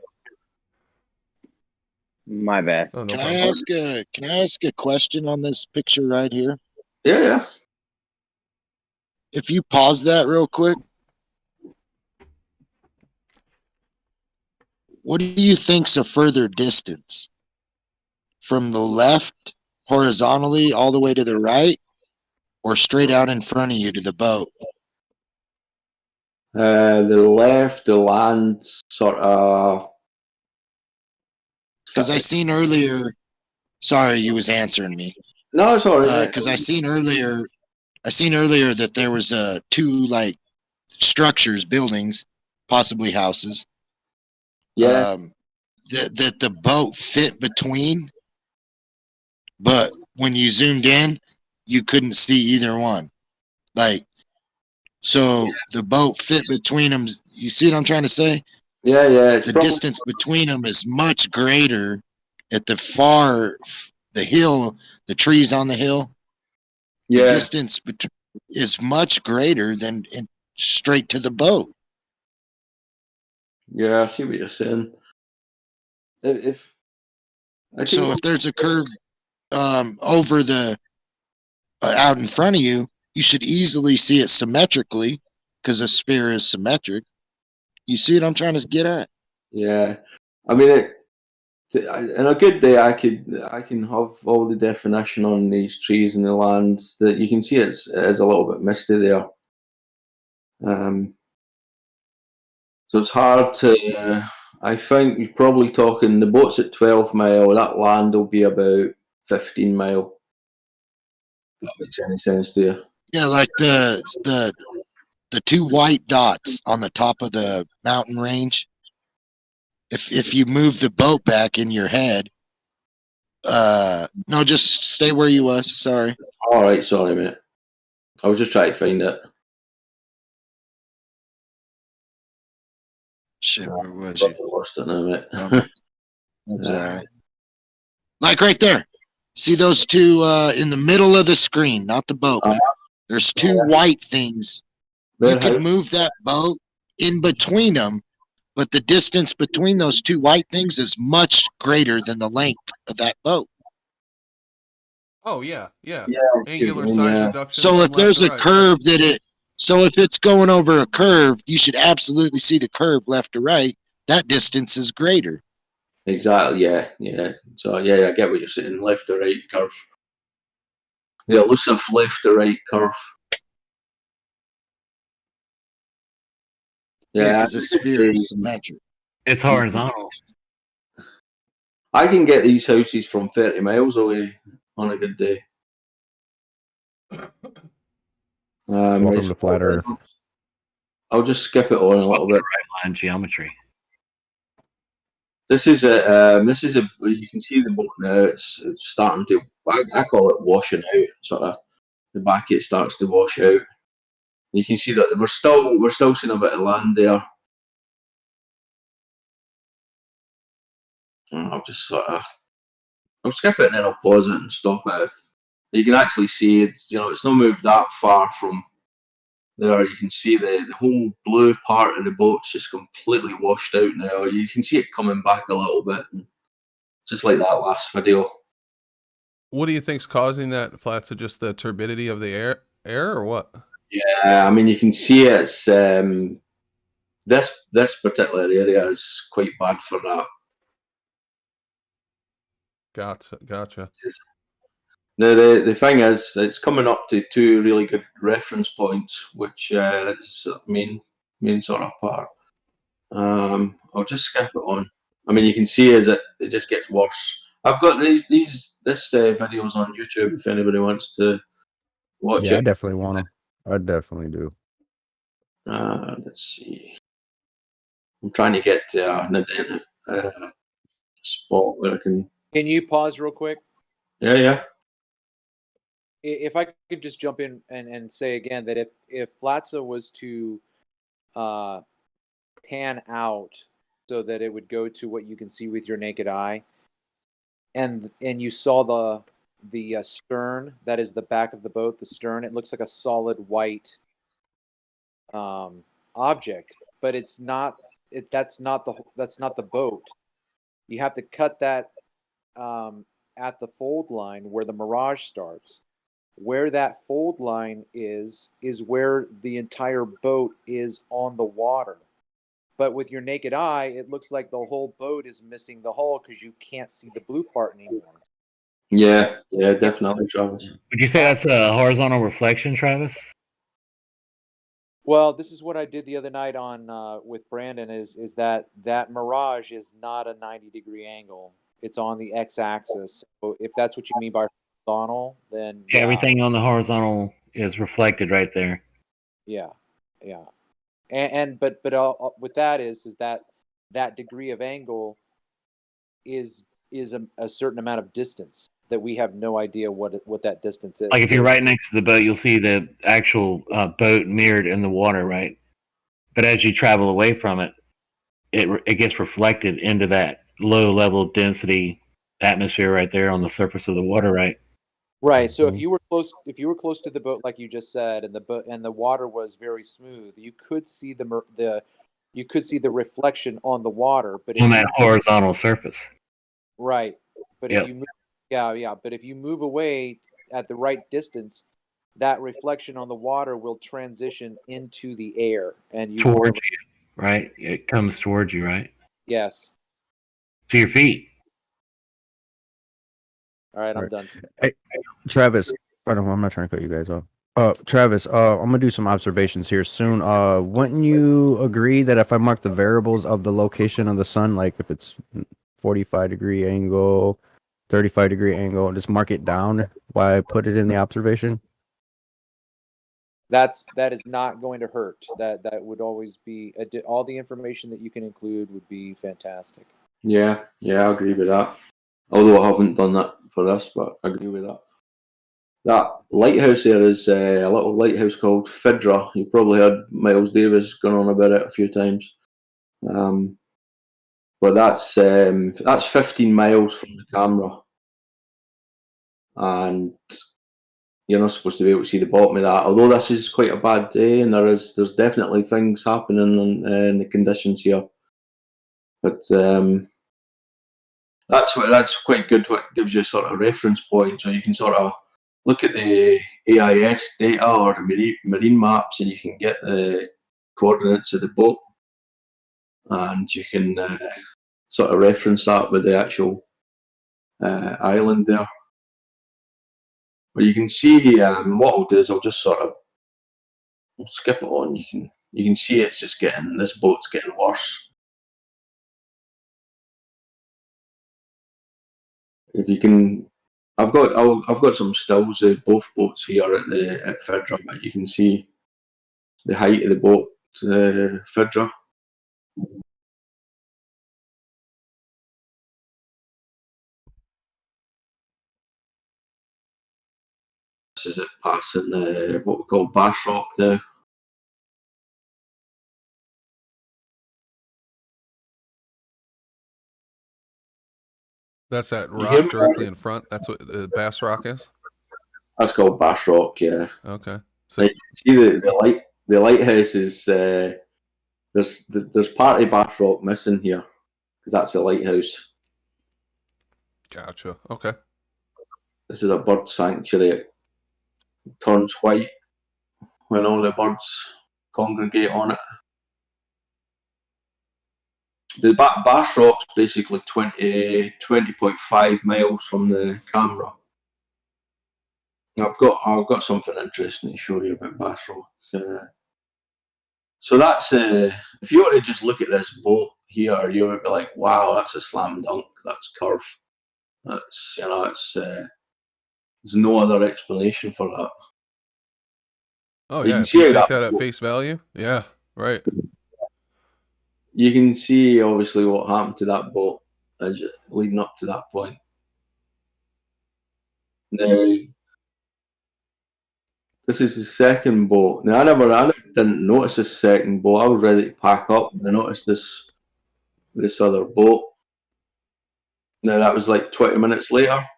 My bad. Oh, no Can I ask a question on this picture right here? Yeah. If you pause that real quick, what do you think's a further distance? From the left, horizontally, all the way to the right, or straight out in front of you to the boat? The left, the land, sort of. Because I seen earlier. Sorry, you was answering me. No, it's alright. Because I seen earlier that there was two like structures, buildings, possibly houses. Yeah. That the boat fit between, but when you zoomed in, you couldn't see either one. Like, so the boat fit between them. You see what I'm trying to say? Yeah. The distance between them is much greater at the hill, the trees on the hill. Yeah. The distance is much greater than straight to the boat. Yeah, I see what you're saying. If there's a curve over the out in front of you, you should easily see it symmetrically because the sphere is symmetric. You see what I'm trying to get at? Yeah, I mean, in a good day, I can have all the definition on these trees and the land that you can see. It is a little bit misty there. So it's hard to. I think you're probably talking the boat's at 12 mile. That land will be about 15 mile. If that makes any sense to you? Yeah, like the two white dots on the top of the mountain range. If you move the boat back in your head, no, just stay where you was. Sorry. All right, sorry, mate. I was just trying to find it. Shit, where was you? Lost it now, mate. That's all right. Like right there. See those two in the middle of the screen, not the boat. There's two white things. You can move that boat in between them, but the distance between those two white things is much greater than the length of that boat. Oh yeah. Angular size reduction. So if there's a curve so if it's going over a curve, you should absolutely see the curve left to right. That distance is greater. Exactly. Yeah. Yeah. So yeah, I get what you're saying. Left to right curve. The elusive left to right curve. Yeah, Yeah, because the sphere is symmetric. It's horizontal. I can get these houses from 30 miles away on a good day. Welcome to Flat Earth. I'll just skip it on a little bit. Right line geometry. This is a you can see the boat now. It's starting to. I call it washing out. Sort of the back it starts to wash out. You can see that we're still seeing a bit of land there. I'll just I'll skip it and then I'll pause it and stop it. You can actually see it's it's not moved that far from there. You can see the whole blue part of the boat's just completely washed out now. You can see it coming back a little bit, just like that last video. What do you think's causing that, Flats? Just the turbidity of the air or what? Yeah, I mean you can see it's this particular area is quite bad for that. Gotcha. Now the thing is, it's coming up to 2 really good reference points, which is the main sort of part. I'll just skip it on. I mean, you can see as it just gets worse. I've got this videos on YouTube if anybody wants to watch Yeah, it. I definitely want them. I definitely do. Let's see. I'm trying to get an spot where I can. Can you pause real quick? Yeah. If I could just jump in and say again that if Flatza was to pan out so that it would go to what you can see with your naked eye, and you saw the stern, that is the back of the boat, the stern, it looks like a solid white object, but it's not. That's not the boat. You have to cut that at the fold line where the mirage starts. Where that fold line is where the entire boat is on the water. But with your naked eye, it looks like the whole boat is missing the hull because you can't see the blue part anymore. Yeah, definitely, Travis. Would you say that's a horizontal reflection, Travis? Well, this is what I did the other night on with Brandon. Is that mirage is not a 90-degree angle? It's on the x-axis. So if that's what you mean by horizontal, then yeah, everything on the horizontal is reflected right there. Yeah. And but with that is that degree of angle is a certain amount of distance that we have no idea what that distance is. Like if you're right next to the boat, you'll see the actual boat mirrored in the water, right? But as you travel away from it, it gets reflected into that low level density atmosphere right there on the surface of the water, right? Right. So if you were close to the boat, like you just said, and the water was very smooth, you could see the reflection on the water, but on that horizontal surface. Right. But yep. if you move, but if you move away at the right distance, that reflection on the water will transition into the air and towards you, right? It comes towards you, right? Yes. To your feet. All right, I'm done. Hey, Travis, I'm not trying to cut you guys off. Travis, I'm gonna do some observations here soon. Wouldn't you agree that if I mark the variables of the location of the sun, like if it's 45-degree angle, 35-degree angle, just mark it down while I put it in the observation? That is not going to hurt. That would always be all the information that you can include would be fantastic. Yeah, I agree with that. Although I haven't done that for this, but I agree with that. That lighthouse there is a little lighthouse called Fidra. You probably heard Miles Davis going on about it a few times. But that's 15 miles from the camera, and you're not supposed to be able to see the bottom of that. Although this is quite a bad day, and there's definitely things happening in the conditions here. But that's quite good. What gives you sort of reference point, so you can sort of look at the AIS data or the marine maps, and you can get the coordinates of the boat, and you can sort of reference that with the actual island there. But you can see what I'll do is I'll just sort of skip it on. You can see it's just this boat's getting worse. If you can, I've got some stills of both boats here at Fidra, but you can see the height of the boat, Fidra. This is it passing what we call Bass Rock now. That's that rock directly in front. That's what Bass Rock is. That's called Bass Rock, yeah. Okay. So you can see the lighthouse is there's part of Bass Rock missing here because that's the lighthouse. Gotcha. Okay. This is a bird sanctuary. It turns white when all the birds congregate on it. The Bass Rock's basically 20.5 miles from the camera. I've got something interesting to show you about Bass Rock. So that's if you were to just look at this boat here, you would be like, "Wow, that's a slam dunk. That's curve. That's there's no other explanation for that." Oh you yeah, can if you see take that at face value, yeah, right. You can see obviously what happened to that boat as leading up to that point. Now, this is the second boat. Now, I didn't notice this second boat. I was ready to pack up, and I noticed this other boat. Now, that was like 20 minutes later.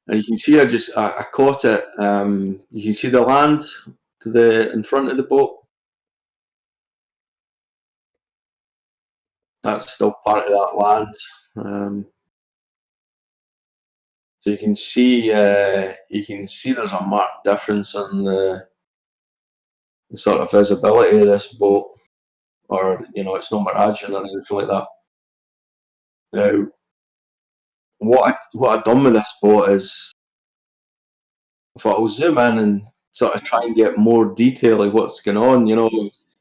And you can see I caught it. You can see the land in front of the boat. That's still part of that land. So you can see there's a marked difference in the sort of visibility of this boat, or it's not miraging or anything like that. Now, what I've done with this boat is I thought I'll zoom in and sort of try and get more detail of what's going on,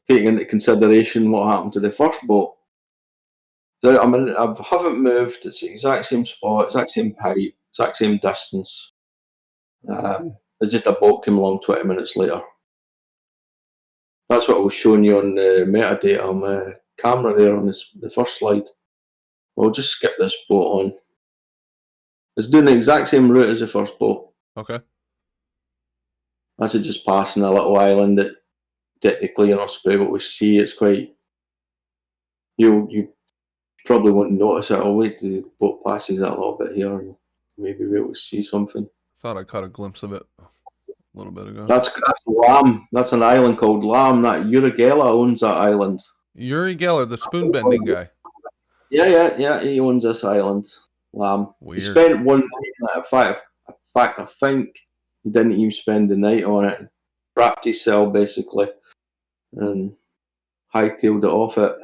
taking into consideration what happened to the first boat. So I haven't moved. It's the exact same spot, exact same height, exact same distance. It's just a boat came along 20 minutes later. That's what I was showing you on the metadata on my camera there on the first slide. We'll just skip this boat on. It's doing the exact same route as the first boat. Okay. That's it, just passing a little island that technically you're not supposed to be able to see. It's quite. You probably won't notice it. I'll wait till the boat passes that a little bit here and maybe be able to see something. Thought I caught a glimpse of it a little bit ago. That's Lamb. That's an island called Lamb. That Uri Geller owns that island. Uri Geller, the spoon bending guy. Yeah. He owns this island. Lamb. Weird. He spent one night. In fact, I think he didn't even spend the night on it. Wrapped his cell basically, and hightailed it off it.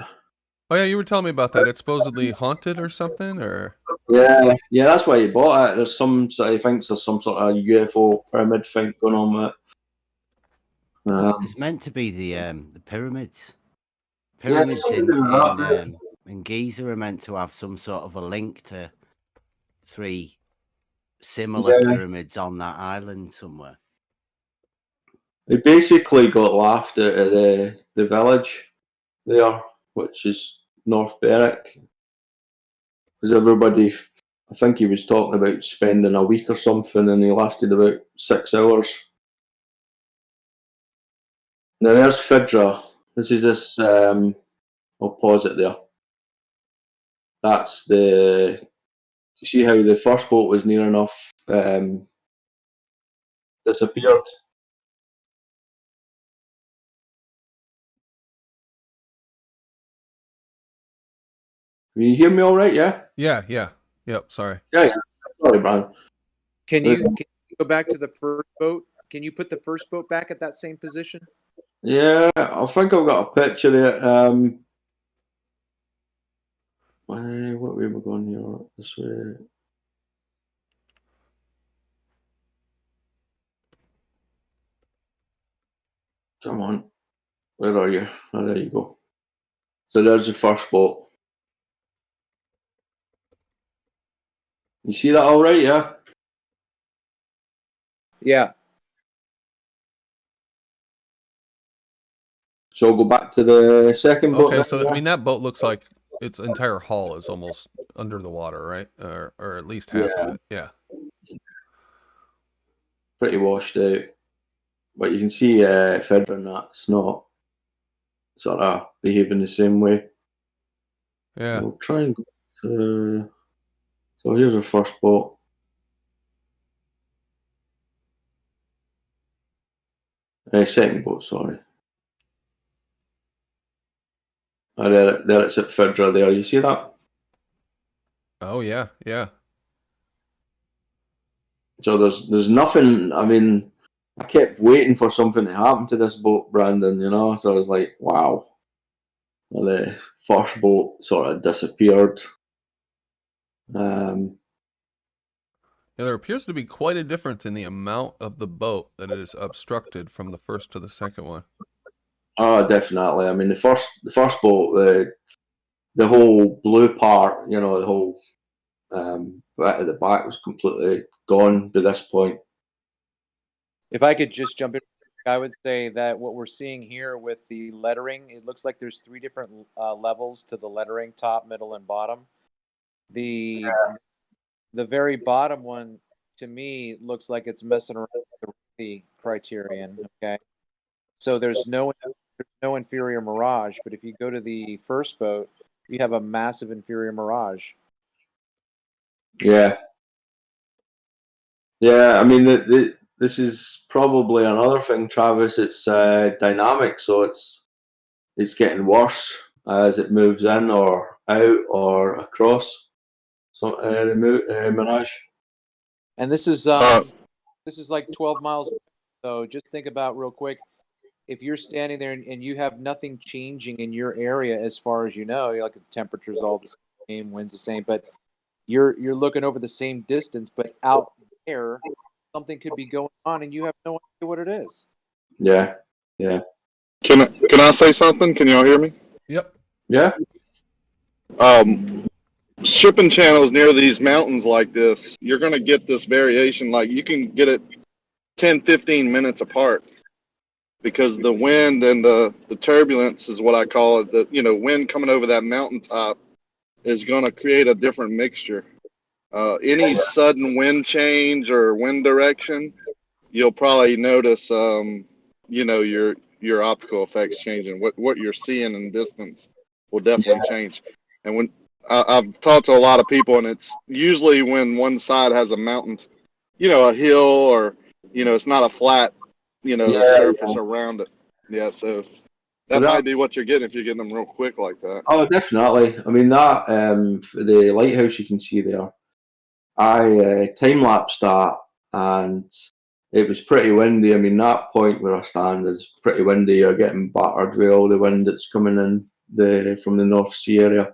Oh yeah, you were telling me about that. It's supposedly haunted or something, or yeah. That's why he bought it. There's he thinks there's some sort of UFO pyramid thing going on with it. It's meant to be the pyramids. Pyramids in Giza are meant to have some sort of a link to 3 similar pyramids on that island somewhere. They basically got laughed out of the village there, which is North Berwick, because everybody, I think he was talking about spending a week or something, and he lasted about 6 hours. Now there's Fidra. This is this. I'll pause it there. That's you see how the first boat was near enough disappeared. Can you hear me all right? Yeah. Yep. Sorry. Yeah. Sorry, Brian. Can you go back to the first boat? Can you put the first boat back at that same position? Yeah, I think I've got a picture there. What way we're going here? This way. Come on. Where are you? Oh, there you go. So there's the first boat. You see that all right, yeah? Yeah. So we'll go back to the second boat. Okay, then, so yeah? I mean that boat looks like its entire hull is almost under the water, right? Or at least half of it. Yeah. Pretty washed out. But you can see Fedra and that's not sort of behaving the same way. Yeah. We'll try and go to... So here's our first boat. Second boat, sorry. Oh, there it's at Fedra there. You see that? Oh yeah, yeah. So there's nothing. I mean, I kept waiting for something to happen to this boat, Brandon. You know, so I was like, wow. Well, the first boat sort of disappeared. Yeah, there appears to be quite a difference in the amount of the boat that is obstructed from the first to the second one. Oh, definitely. I mean, the first boat, the whole blue part, you know, the whole bit at the back was completely gone to this point. If I could just jump in, I would say that what we're seeing here with the lettering, it looks like there's 3 different levels to the lettering: top, middle, and bottom. The very bottom one, to me, looks like it's messing around with the criterion. Okay, so there's no inferior mirage, but if you go to the first boat, you have a massive inferior mirage. Yeah. Yeah, I mean, this is probably another thing, Travis. It's dynamic, so it's getting worse as it moves in or out or across the mirage. And this is like 12 miles. So just think about real quick. If you're standing there and you have nothing changing in your area as far as you know, like the temperature's all the same, wind's the same, but you're looking over the same distance, but out there something could be going on and you have no idea what it is. Yeah, yeah. Can I say something? Can y'all hear me? Yep. Yeah. Shipping channels near these mountains like this, you're going to get this variation. Like you can get it 10, 15 minutes apart because the wind and the turbulence is what I call it. The wind coming over that mountaintop is going to create a different mixture. Any sudden wind change or wind direction, you'll probably notice, your optical effects changing. What you're seeing in distance will definitely change. And when I've talked to a lot of people, and it's usually when one side has a mountain, a hill, or it's not a flat, surface around it. Yeah, so that might be what you're getting if you're getting them real quick like that. Oh, definitely. I mean, that the lighthouse you can see there, I time-lapsed that, and it was pretty windy. I mean, that point where I stand is pretty windy. You're getting battered with all the wind that's coming in from the North Sea area.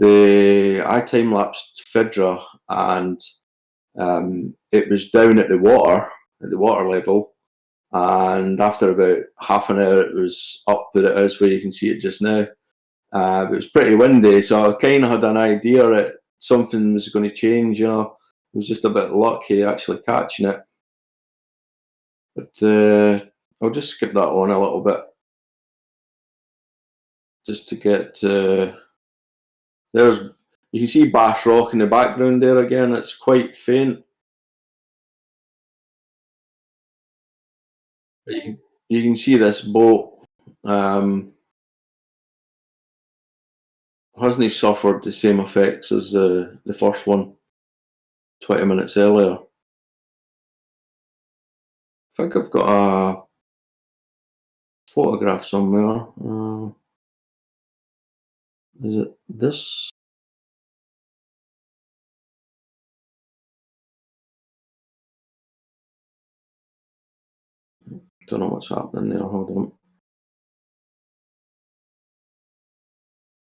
I time-lapsed Fidra, and it was down at the water level, and after about half an hour it was up where it is, where you can see it just now. It was pretty windy, so I kind of had an idea that something was going to change. It was just a bit lucky actually catching it. But I'll just skip that on a little bit, just to get you can see Bass Rock in the background there again. It's quite faint. But you can see this boat hasn't suffered the same effects as the first one 20 minutes earlier. I think I've got a photograph somewhere. Is it this? Don't know what's happening there. Hold on.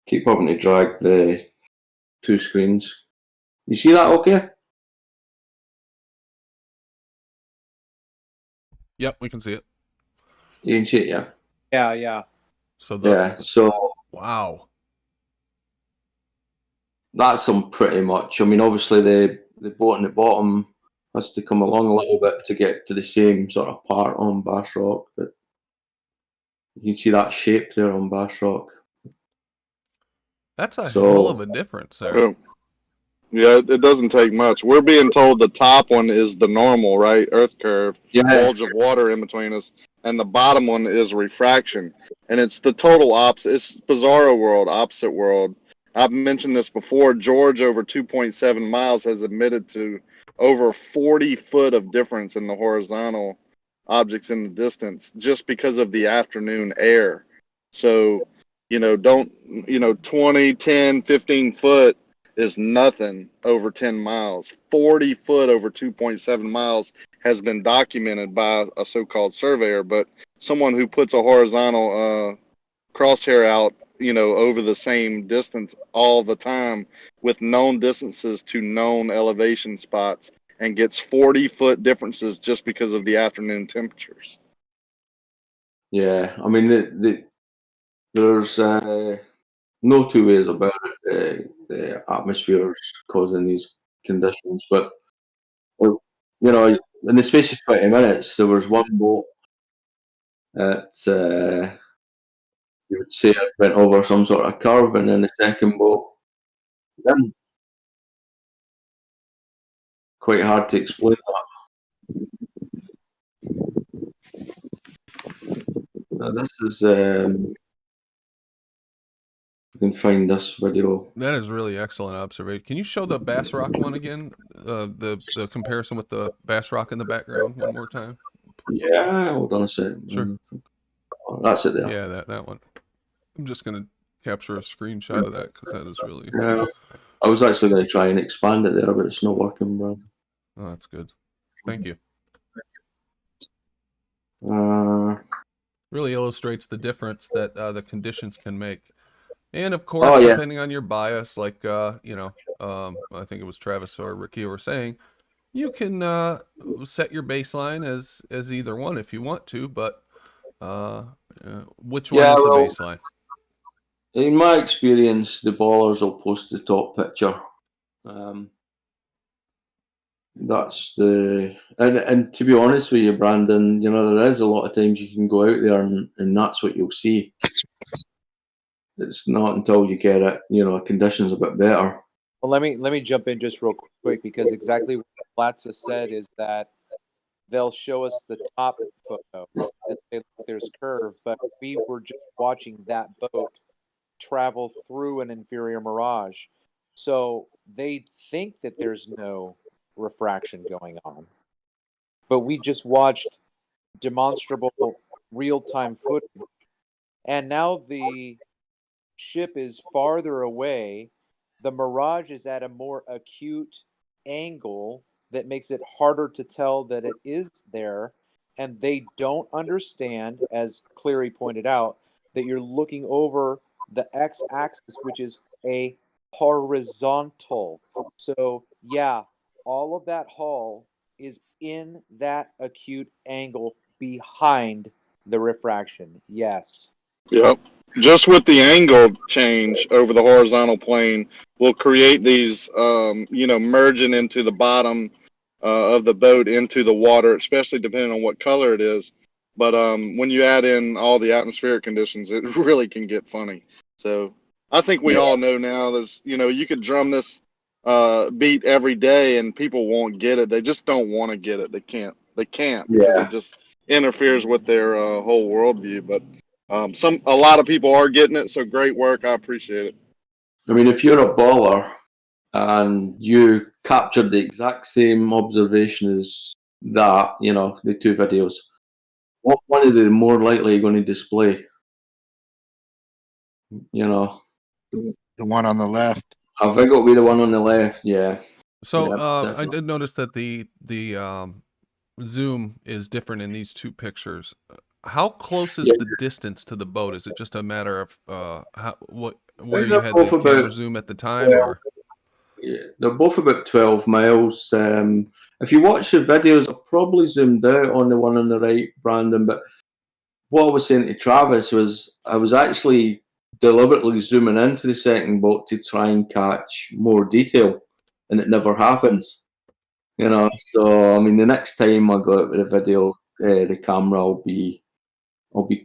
Keep having to drag the two screens. You see that okay? Yep, we can see it. You can see it, yeah. Yeah. So wow. That's them pretty much. I mean, obviously the boat on the bottom has to come along a little bit to get to the same sort of part on Bass Rock, but you can see that shape there on Bass Rock. That's a hell of a difference there. Yeah, it doesn't take much. We're being told the top one is the normal, right? Earth curve, bulge of water in between us, and the bottom one is refraction. And it's the total opposite. It's bizarro world, opposite world. I've mentioned this before. George, over 2.7 miles, has admitted to over 40 foot of difference in the horizontal objects in the distance just because of the afternoon air. So, 20, 10, 15 foot is nothing over 10 miles. 40 foot over 2.7 miles has been documented by a so-called surveyor, but someone who puts a horizontal crosshair out, over the same distance all the time with known distances to known elevation spots and gets 40 foot differences just because of the afternoon temperatures. Yeah, I mean, there's no two ways about it. The atmosphere is causing these conditions, but in the space of 20 minutes, there was one boat that you would say it went over some sort of curve, and then the second boat, then quite hard to explain that. This is you can find this video. That is really excellent observation. Can you show the Bass Rock one again? The comparison with the Bass Rock in the background one more time? Yeah, hold on a second. Sure. That's it there. Yeah, that one. I'm just going to capture a screenshot of that because that is really... Yeah, I was actually going to try and expand it there, but it's not working, bro. Oh, that's good. Thank you. Really illustrates the difference that the conditions can make. And of course, depending on your bias, like, I think it was Travis or Ricky were saying, you can set your baseline as either one if you want to, but which one is the baseline? In my experience, the ballers will post the top picture. That's and to be honest with you, Brandon, there is a lot of times you can go out there and that's what you'll see. It's not until you get it, conditions a bit better. Well, let me jump in just real quick, because exactly what Platza said is that they'll show us the top photo and say, look, there's curve, but we were just watching that boat travel through an inferior mirage. So they think that there's no refraction going on. But we just watched demonstrable real-time footage. And now the ship is farther away. The mirage is at a more acute angle that makes it harder to tell that it is there. And they don't understand, as Cleary pointed out, that you're looking over the x-axis, which is a horizontal. So, yeah, all of that hull is in that acute angle behind the refraction. Yes. Yep. Just with the angle change over the horizontal plane will create these, merging into the bottom of the boat into the water, especially depending on what color it is. But when you add in all the atmospheric conditions, it really can get funny. So I think we all know now there's, you could drum this beat every day and people won't get it. They just don't want to get it. They can't because it just interferes with their whole worldview. But a lot of people are getting it. So great work. I appreciate it. I mean, if you're a baller and you captured the exact same observation as that, the two videos, what one are they more likely going to display? The one on the left. I think it'll be the one on the left. Yeah. So I did notice that the zoom is different in these two pictures. How close is the distance to the boat? Is it just a matter of where you had the camera zoom at the time? Or? Yeah, they're both about 12 miles. If you watch the videos, I've probably zoomed out on the one on the right, Brandon, but what I was saying to Travis was I was actually deliberately zooming into the second boat to try and catch more detail, and it never happens. You know, so I mean, the next time I go out with a video, the camera, I'll be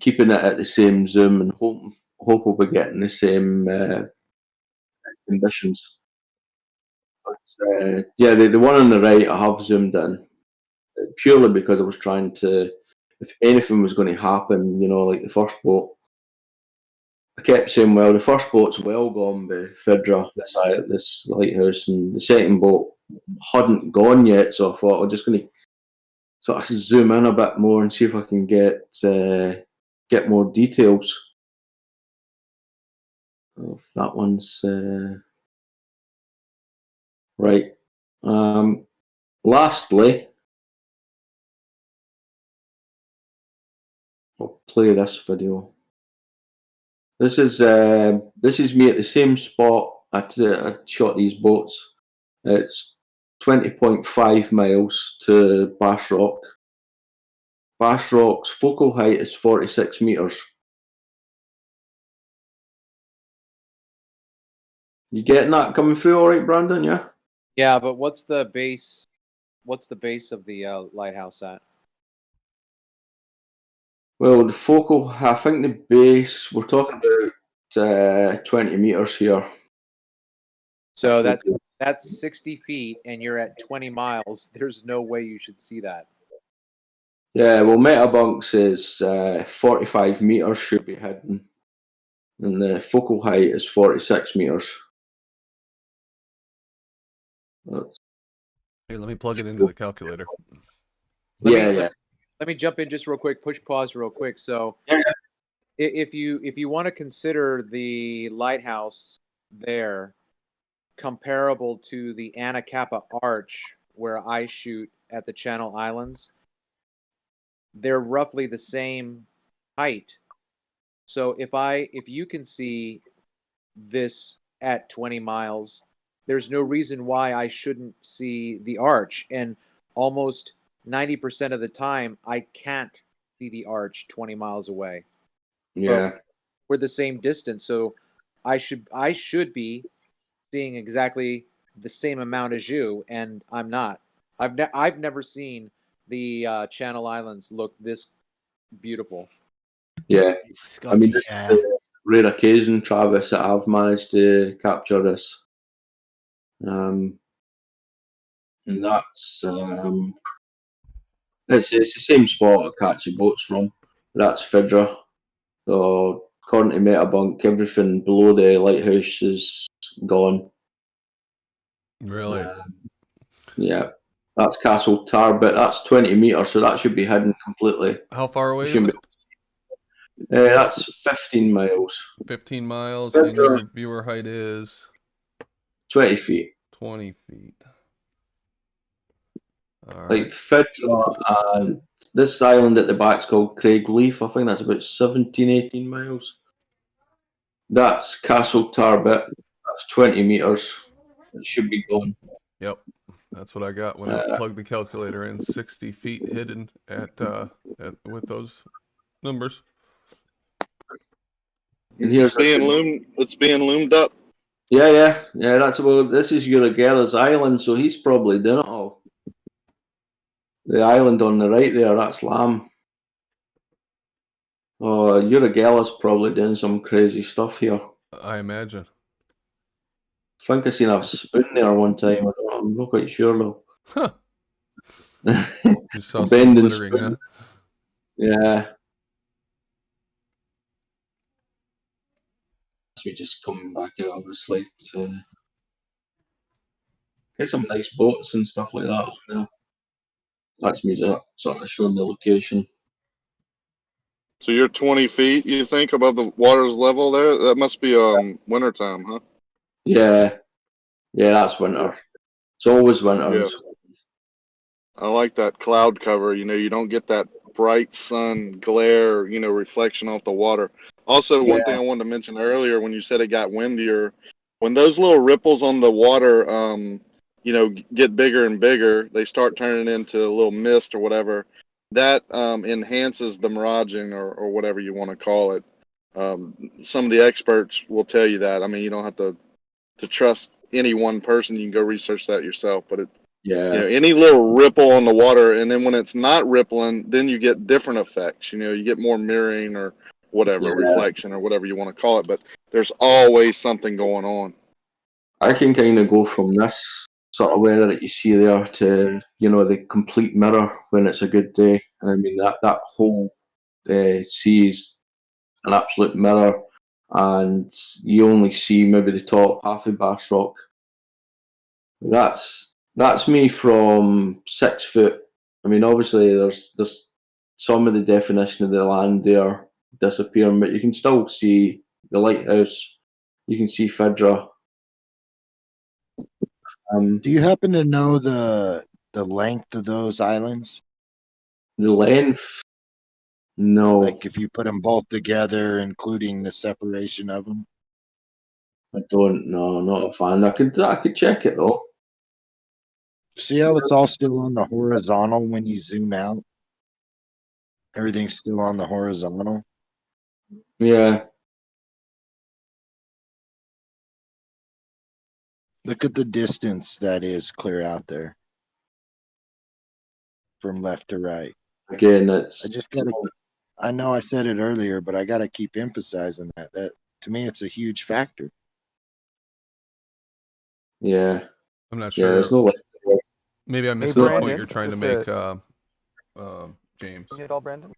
keeping it at the same zoom and hope we'll be getting the same conditions. But, yeah, the one on the right, I have zoomed in purely because I was trying to, if anything was going to happen, you know, like the first boat, I kept saying, well, the first boat's well gone by Fidra, this lighthouse, and the second boat hadn't gone yet, so I thought I'm just going to sort of zoom in a bit more and see if I can get more details. Oh, that one's right. Lastly, I'll play this video. This is me at the same spot I shot these boats. It's 20.5 miles to Bass Rock. Bass Rock's focal height is 46 meters. You getting that coming through all right, Brandon? Yeah? Yeah, but what's the base? What's the base of the lighthouse at? Well, the focal, I think the base, we're talking about 20 meters here. So that's 60 feet, and you're at 20 miles. There's no way you should see that. Yeah, well, Metabunk says 45 meters should be hidden, and the focal height is 46 meters. Here, let me plug it into the calculator. Let me jump in just real quick. Push pause real quick. So, if you want to consider the lighthouse there comparable to the Anacapa Arch where I shoot at the Channel Islands, they're roughly the same height. So if you can see this at 20 miles, there's no reason why I shouldn't see the arch. And almost 90% of the time, I can't see the arch 20 miles away. Yeah. But we're the same distance, so I should be seeing exactly the same amount as you, and I'm not. I've never seen the Channel Islands look this beautiful. Yeah, I mean, this is a rare occasion, Travis, that I've managed to capture this. And that's it's the same spot I catch the boats from. That's Fidra. So according to Metabunk, everything below the lighthouse is gone. Really? Yeah. That's Castle Tarbit. That's 20 meters, so that should be hidden completely. How far away is it? That's 15 miles. 15 miles, and your viewer height is 20 feet. 20 feet. All right. Like Fidra and this island at the back's called Craig Leaf. I think that's about 17, 18 miles. That's Castle Tarbit. That's 20 meters. It should be gone. Yep. That's what I got when I plugged the calculator in. 60 feet hidden with those numbers. And here's it's being loomed up. Yeah. That's about. This is Uragella's island, so he's probably done it all. The island on the right there, that's Lamb. Oh, Uragella's probably doing some crazy stuff here. I imagine. I think I seen a spoon there one time. I'm not quite sure though. Huh. You saw some glittering, huh? Yeah. We just coming back out, obviously, to get some nice boats and stuff like that. Yeah. That's me sort of showing the location. So you're 20 feet, you think, above the water's level there? That must be wintertime, huh? Yeah, that's winter. It's always winter. Yeah. I like that cloud cover. You don't get that bright sun glare, reflection off the water. Also, one thing I wanted to mention earlier when you said it got windier, When those little ripples on the water, get bigger and bigger, they start turning into a little mist or whatever. That enhances the miraging or whatever you want to call it. Some of the experts will tell you that. I mean, you don't have to trust any one person. You can go research that yourself. But any little ripple on the water, and then when it's not rippling, then you get different effects. You get more mirroring or whatever, reflection or whatever you want to call it. But there's always something going on. I can kind of go from this sort of weather that you see there to, the complete mirror when it's a good day. And I mean, that whole sea is an absolute mirror, and you only see maybe the top half of Bass Rock. That's me from 6 foot. I mean, obviously there's some of the definition of the land there disappearing, but you can still see the lighthouse. You can see Fidra. Do you happen to know the length of those islands? The length? No. Like if you put them both together, including the separation of them? I don't know. Not a fan. I could check it though. See how it's all still on the horizontal when you zoom out? Everything's still on the horizontal. Yeah. Look at the distance that is clear out there from left to right. Again, that's. I know I said it earlier, but I gotta keep emphasizing that. That to me, it's a huge factor. I'm not sure. Yeah, there's no way. Maybe I missed the point you're trying to make, James. It all, Brandon?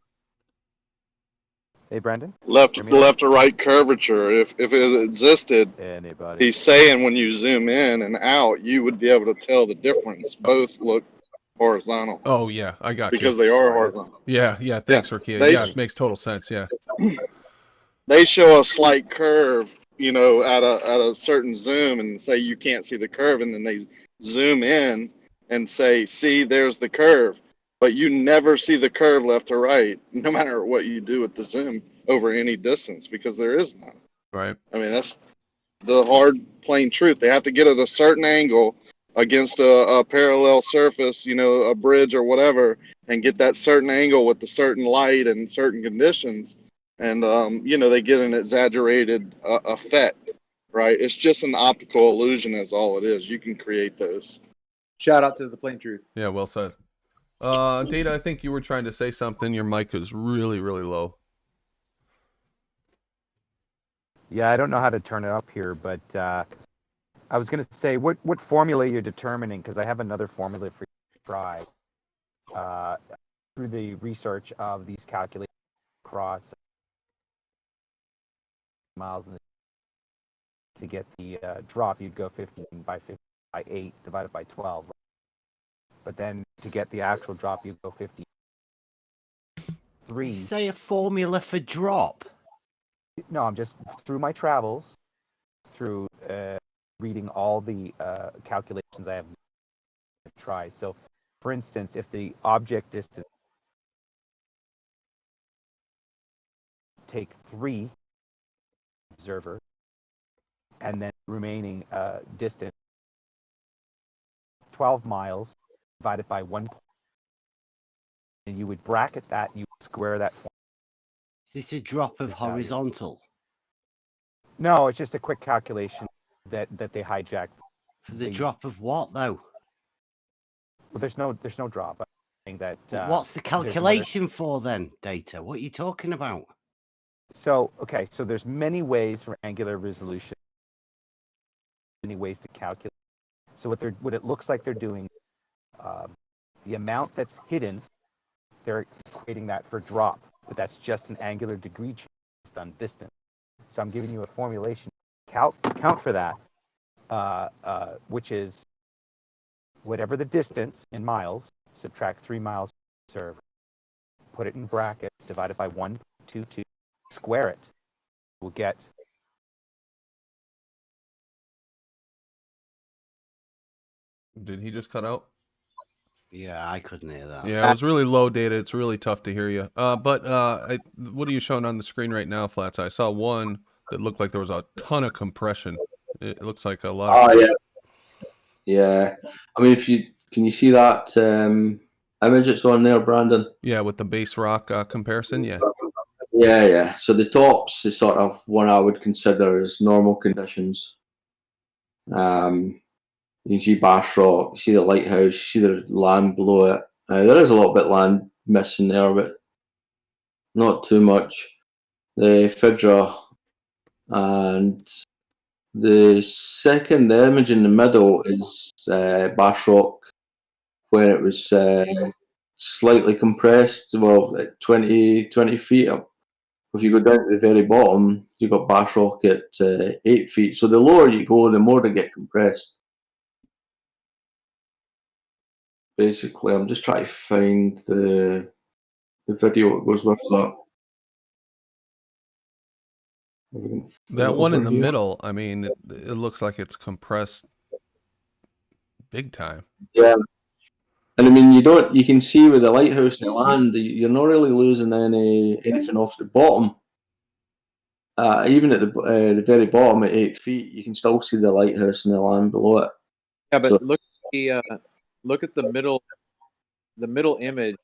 Hey, Brandon? Left to right curvature. If it existed, Anybody? he's saying when you zoom in and out, you would be able to tell the difference. Both look horizontal. Oh yeah, I got you. Because they are horizontal. Yeah. Thanks, Rakia. Yeah, it makes total sense. Yeah. They show a slight curve, at a certain zoom, and say you can't see the curve, and then they zoom in and say, "See, there's the curve." But you never see the curve left or right, no matter what you do with the zoom over any distance, because there is none. Right. I mean, that's the hard, plain truth. They have to get at a certain angle against a parallel surface, a bridge or whatever, and get that certain angle with the certain light and certain conditions. And, they get an exaggerated effect, right? It's just an optical illusion is all it is. You can create those. Shout out to the plain truth. Yeah, well said. Data, I think you were trying to say something. Your mic is really, really low. Yeah, I don't know how to turn it up here, but I was going to say what formula you're determining, because I have another formula for you to try through the research of these calculations across miles to get the drop. You'd go 15 by 50 by 8 divided by 12. But then to get the actual drop, you go 53. Say a formula for drop. No, I'm just through my travels, through reading all the calculations I have to try. So, for instance, if the object distance take 3 observer, and then remaining distance 12 miles divided by 1 point, and you would bracket that, you would square that. Is this a drop of horizontal? No, it's just a quick calculation that they hijacked. For the drop of what though? Well, there's no drop. I'm saying that. What's the calculation for then, Data? What are you talking about? So there's many ways for angular resolution, many ways to calculate. So what it looks like they're doing, the amount that's hidden, they're equating that for drop, but that's just an angular degree change based on distance. So I'm giving you a formulation count for that, which is whatever the distance in miles, subtract 3 miles per server, put it in brackets, divide it by 1.22, square it. We'll get. Did he just cut out? Yeah, I couldn't hear that. Yeah, it was really low, Data. It's really tough to hear you. But what are you showing on the screen right now, Flats? I saw one that looked like there was a ton of compression It looks like a lot. Oh, yeah. Yeah. I mean, can you see that image that's on there, Brandon? Yeah, with the base rock comparison, yeah. Yeah. So the tops is sort of what I would consider as normal conditions. You can see Bass Rock, you see the lighthouse, you see the land below it. There is a little bit land missing there, but not too much. The Fidra, and the second image in the middle is Bass Rock, where it was slightly compressed, well, at 20 feet up. If you go down to the very bottom, you've got Bass Rock at 8 feet. So the lower you go, the more they get compressed. Basically, I'm just trying to find the video that goes with that. That one in the middle, I mean, it looks like it's compressed big time. Yeah. And I mean, you can see with the lighthouse and the land, you're not really losing anything off the bottom. Even at the very bottom at 8 feet, you can still see the lighthouse and the land below it. Yeah, but look at the middle. The middle image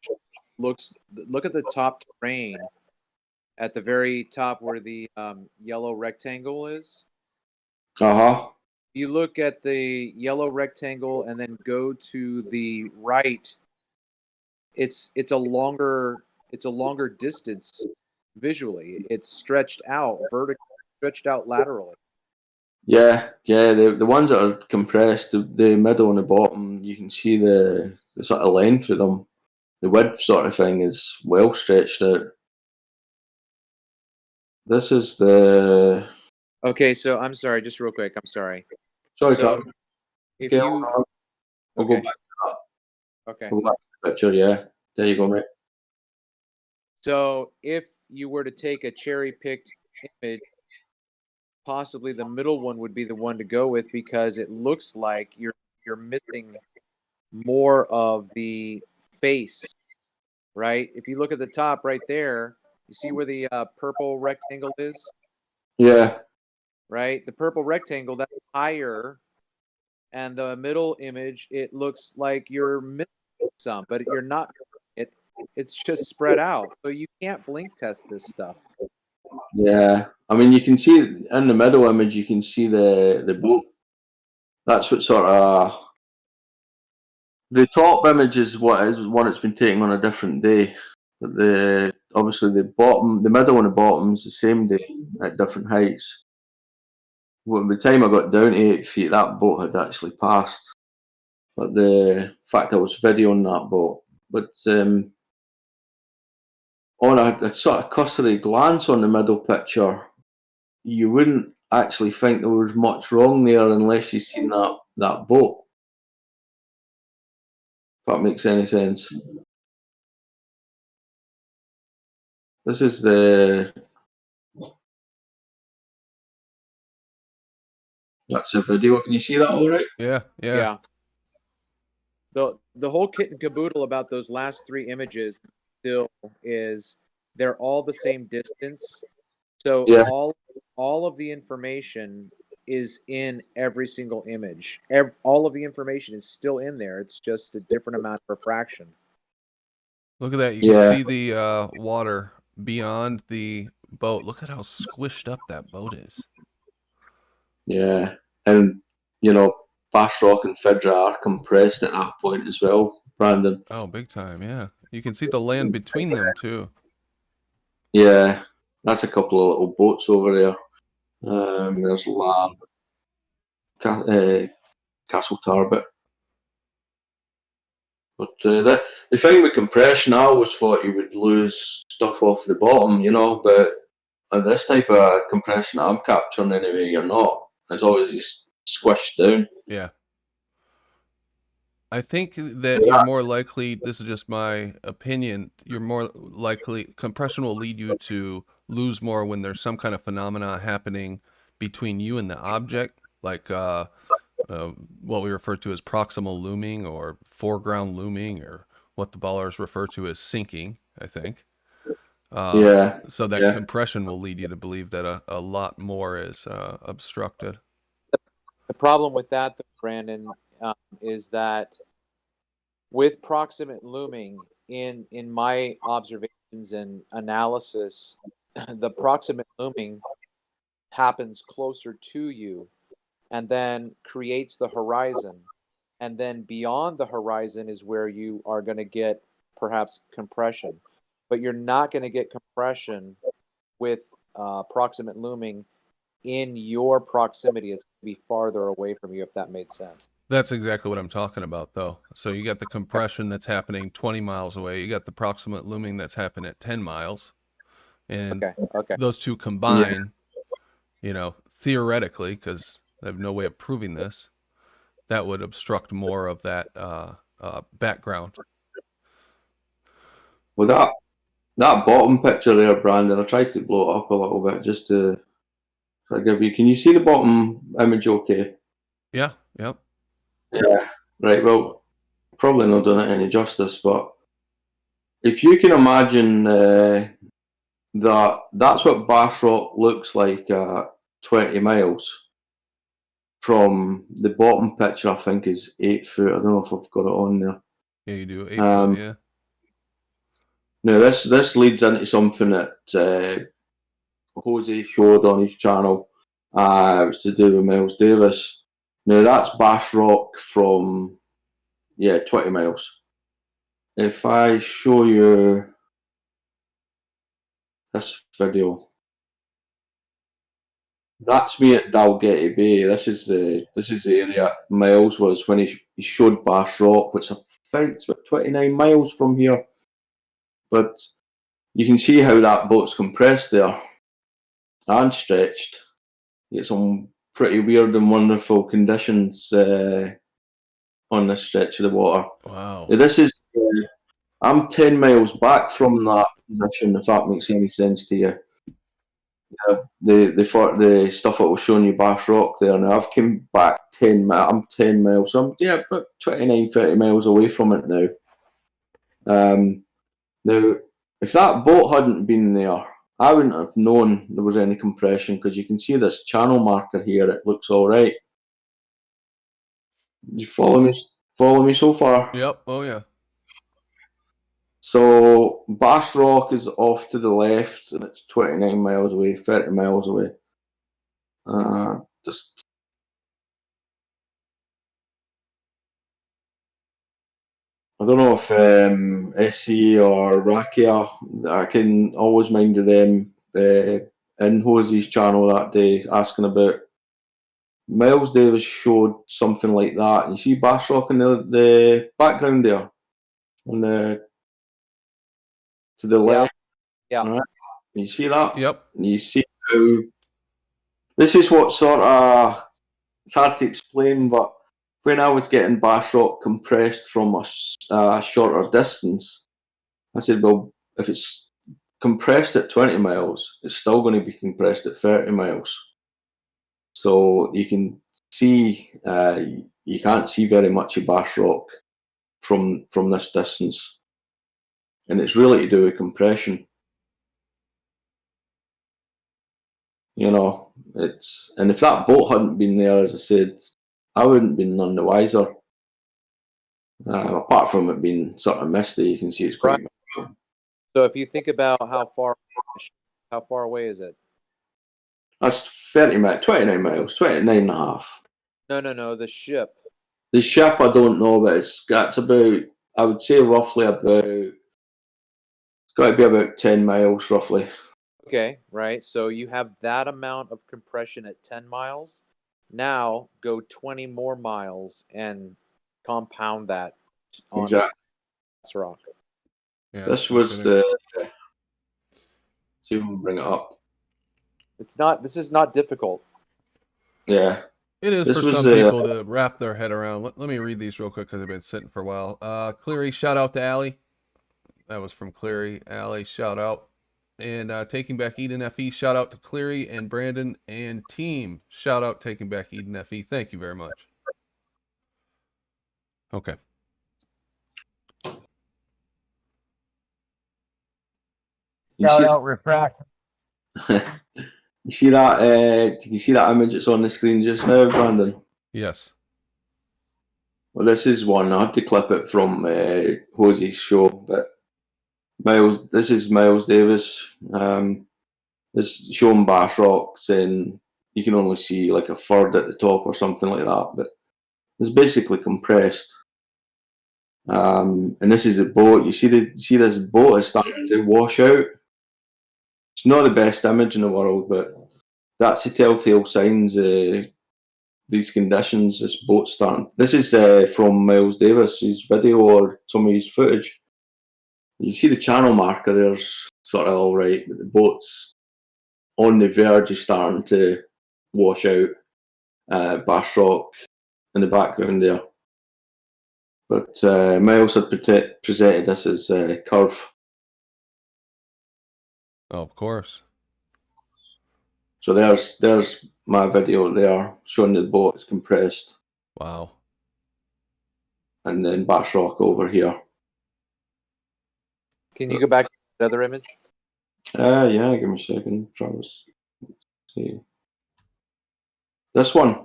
look at the top terrain at the very top where the yellow rectangle is. You look at the yellow rectangle and then go to the right. It's a longer distance visually. It's stretched out vertically, stretched out laterally. Yeah. The ones that are compressed, the middle and the bottom, you can see the sort of length of them. The width sort of thing is well stretched out. This is the. Okay, so I'm sorry, just real quick. I'm sorry. Sorry, so Tom. if Okay, you I'll go back to that. Okay. Go back to the picture, yeah. There you go, mate. So if you were to take a cherry-picked image, possibly the middle one would be the one to go with because it looks like you're missing more of the face, right? If you look at the top right there, you see where the purple rectangle is? Yeah. Right? The purple rectangle, that's higher. And the middle image, it looks like you're missing some, but you're not. It's just spread out. So you can't blink test this stuff. Yeah. I mean, you can see in the middle image, you can see the boat. That's what sort of. The top image is one that's been taken on a different day. But obviously the middle and the bottom is the same day at different heights. Well, by the time I got down to 8 feet, that boat had actually passed. But the fact I was videoing that boat, but on a sort of cursory glance on the middle picture, you wouldn't actually think there was much wrong there unless you've seen that boat. If that makes any sense. This is that's the video. Can you see that all right? Yeah. The whole kit and caboodle about those last three images still is they're all the same distance. So Yeah. all of the information is in every single image. All of the information is still in there. It's just a different amount of refraction. Look at that. You can see the water beyond the boat. Look at how squished up that boat is. Yeah. And, Bass Rock and Fidra are compressed at that point as well, Brandon. Oh, big time, yeah. You can see the land between them, too. Yeah. That's a couple of little boats over there. There's Lamb, Castle Tarbet. But the thing with compression, I always thought you would lose stuff off the bottom, but on this type of compression I'm capturing anyway, you're not. It's always just squished down. Yeah. I think that you're more likely, this is just my opinion, you're more likely, compression will lead you to lose more when there's some kind of phenomena happening between you and the object, like what we refer to as proximal looming or foreground looming, or what the ballers refer to as sinking, I think. So that compression will lead you to believe that a lot more is obstructed. The problem with that, though, Brandon, is that with proximate looming, in my observations and analysis, the proximate looming happens closer to you and then creates the horizon. And then beyond the horizon is where you are going to get perhaps compression. But you're not going to get compression with proximate looming in your proximity. It's going to be farther away from you, if that made sense. That's exactly what I'm talking about, though. So you got the compression that's happening 20 miles away. You got the proximate looming that's happening at 10 miles. And those two combine, theoretically, because I have no way of proving this, that would obstruct more of that background. Well, that bottom picture there, Brandon, I tried to blow it up a little bit just to give you. Can you see the bottom image okay? Yeah, yep. Yeah, right. Well, probably not done it any justice, but if you can imagine that's what Bass Rock looks like at 20 miles. From the bottom picture, I think is 8 foot. I don't know if I've got it on there. Yeah, you do. 8 foot, yeah. Now this leads into something that Jose showed on his channel. It was to do with Miles Davis. Now that's Bass Rock from 20 miles. If I show you this video, that's me at Dalgety Bay. This is the area Miles was when he showed Bass Rock, which I think it's about 29 miles from here. But you can see how that boat's compressed there and stretched. You get some pretty weird and wonderful conditions on this stretch of the water. Wow. Now, this is I'm 10 miles back from that position, if that makes any sense to you. The stuff that was showing you Bass Rock there. Now I've come back 10 miles. I'm 10 miles. So I'm about 29, 30 miles away from it now. Now, if that boat hadn't been there, I wouldn't have known there was any compression because you can see this channel marker here. It looks all right. You follow me? Follow me so far? Yep. Oh yeah. So Bass Rock is off to the left, and it's 29 miles away, 30 miles away. Just I don't know if SC or Rakia, I can always mind of them in Hosey's channel that day asking about. Miles Davis showed something like that. You see Bass Rock in the background there, on the to the left. Yeah. Right? You see that? Yep. And you see how this is what sort of it's hard to explain, but when I was getting Bass Rock compressed from a shorter distance, I said, well, if it's compressed at 20 miles, it's still going to be compressed at 30 miles. So you can see, you can't see very much of Bass Rock from this distance. And it's really to do with compression. And if that boat hadn't been there, as I said, I wouldn't have been none the wiser. Apart from it being sort of misty, you can see it's quite. So if you think about how far away is it? That's 30 miles, 29 miles, 29 and a half. No, the ship. The ship, I don't know, but that's about, I would say roughly about, it's got to be about 10 miles roughly. Okay, right. So you have that amount of compression at 10 miles. Now go 20 more miles and compound that on Bass Rock. Yeah, this was the. See if we can bring it up. This is not difficult. Yeah. It is for some people to wrap their head around. Let me read these real quick because I've been sitting for a while. Cleary, shout out to Allie. That was from Cleary. Allie, shout out. And Taking Back Eden FE, shout out to Cleary and Brandon and team. Shout out Taking Back Eden FE. Thank you very much. Okay. Shout out Refract. You see that? Can you see that image that's on the screen just now, Brandon? Yes. Well, this is one. I had to clip it from Hosey's show, but Miles. This is Miles Davis. It's showing Bass Rock, saying you can only see like a third at the top or something like that, but it's basically compressed. And this is the boat. You see this boat is starting to wash out. It's not the best image in the world, but that's the telltale signs. These conditions, this boat starting. This is from Miles Davis, his video or some of his footage. You see the channel marker there's sort of all right, but the boat's on the verge of starting to wash out. Bass Rock in the background there. But Miles had presented this as curve. Oh, of course. So there's my video there showing the boat is compressed. Wow. And then Bass Rock over here. Can you go back to the other image? Yeah, give me a second, Travis. Let's see. This one.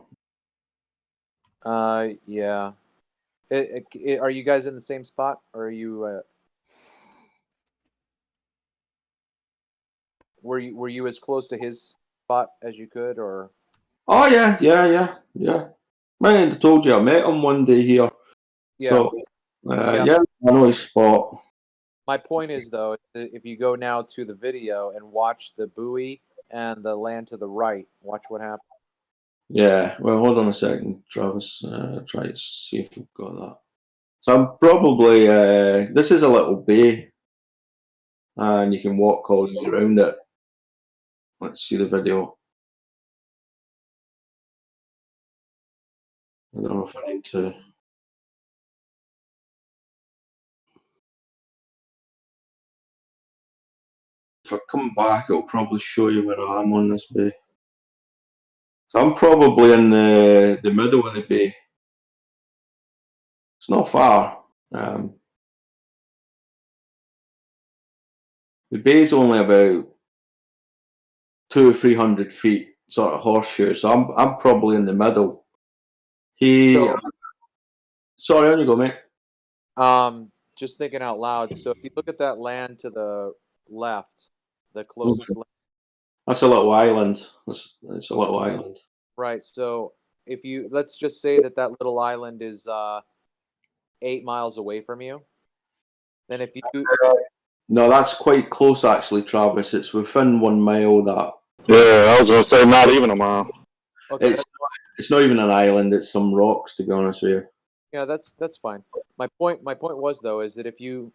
Yeah. Are you guys in the same spot, or are you? Were you as close to his spot as you could, or? Oh yeah. I told you I met him one day here. Yeah. So yeah, I know his spot. My point is though, if you go now to the video and watch the buoy and the land to the right, watch what happens. Yeah, well, hold on a second, Travis. Try to see if we've got that. So I'm probably, this is a little bay, and you can walk all the way around it. Let's see the video. I don't know if I need to. If I come back, it'll probably show you where I am on this bay. So I'm probably in the middle of the bay. It's not far. The bay's only about 200 or 300 feet, sort of horseshoe. So I'm probably in the middle. Sorry, on you go, mate. Just thinking out loud. So if you look at that land to the left, the closest land. That's a little island. It's a little island. Right. So if let's just say that little island is 8 miles away from you, then if you no, that's quite close actually, Travis. It's within 1 mile. That. Yeah, I was gonna say not even a mile. Okay. It's not even an island. It's some rocks, to be honest with you. Yeah, that's fine. My point was though is that if you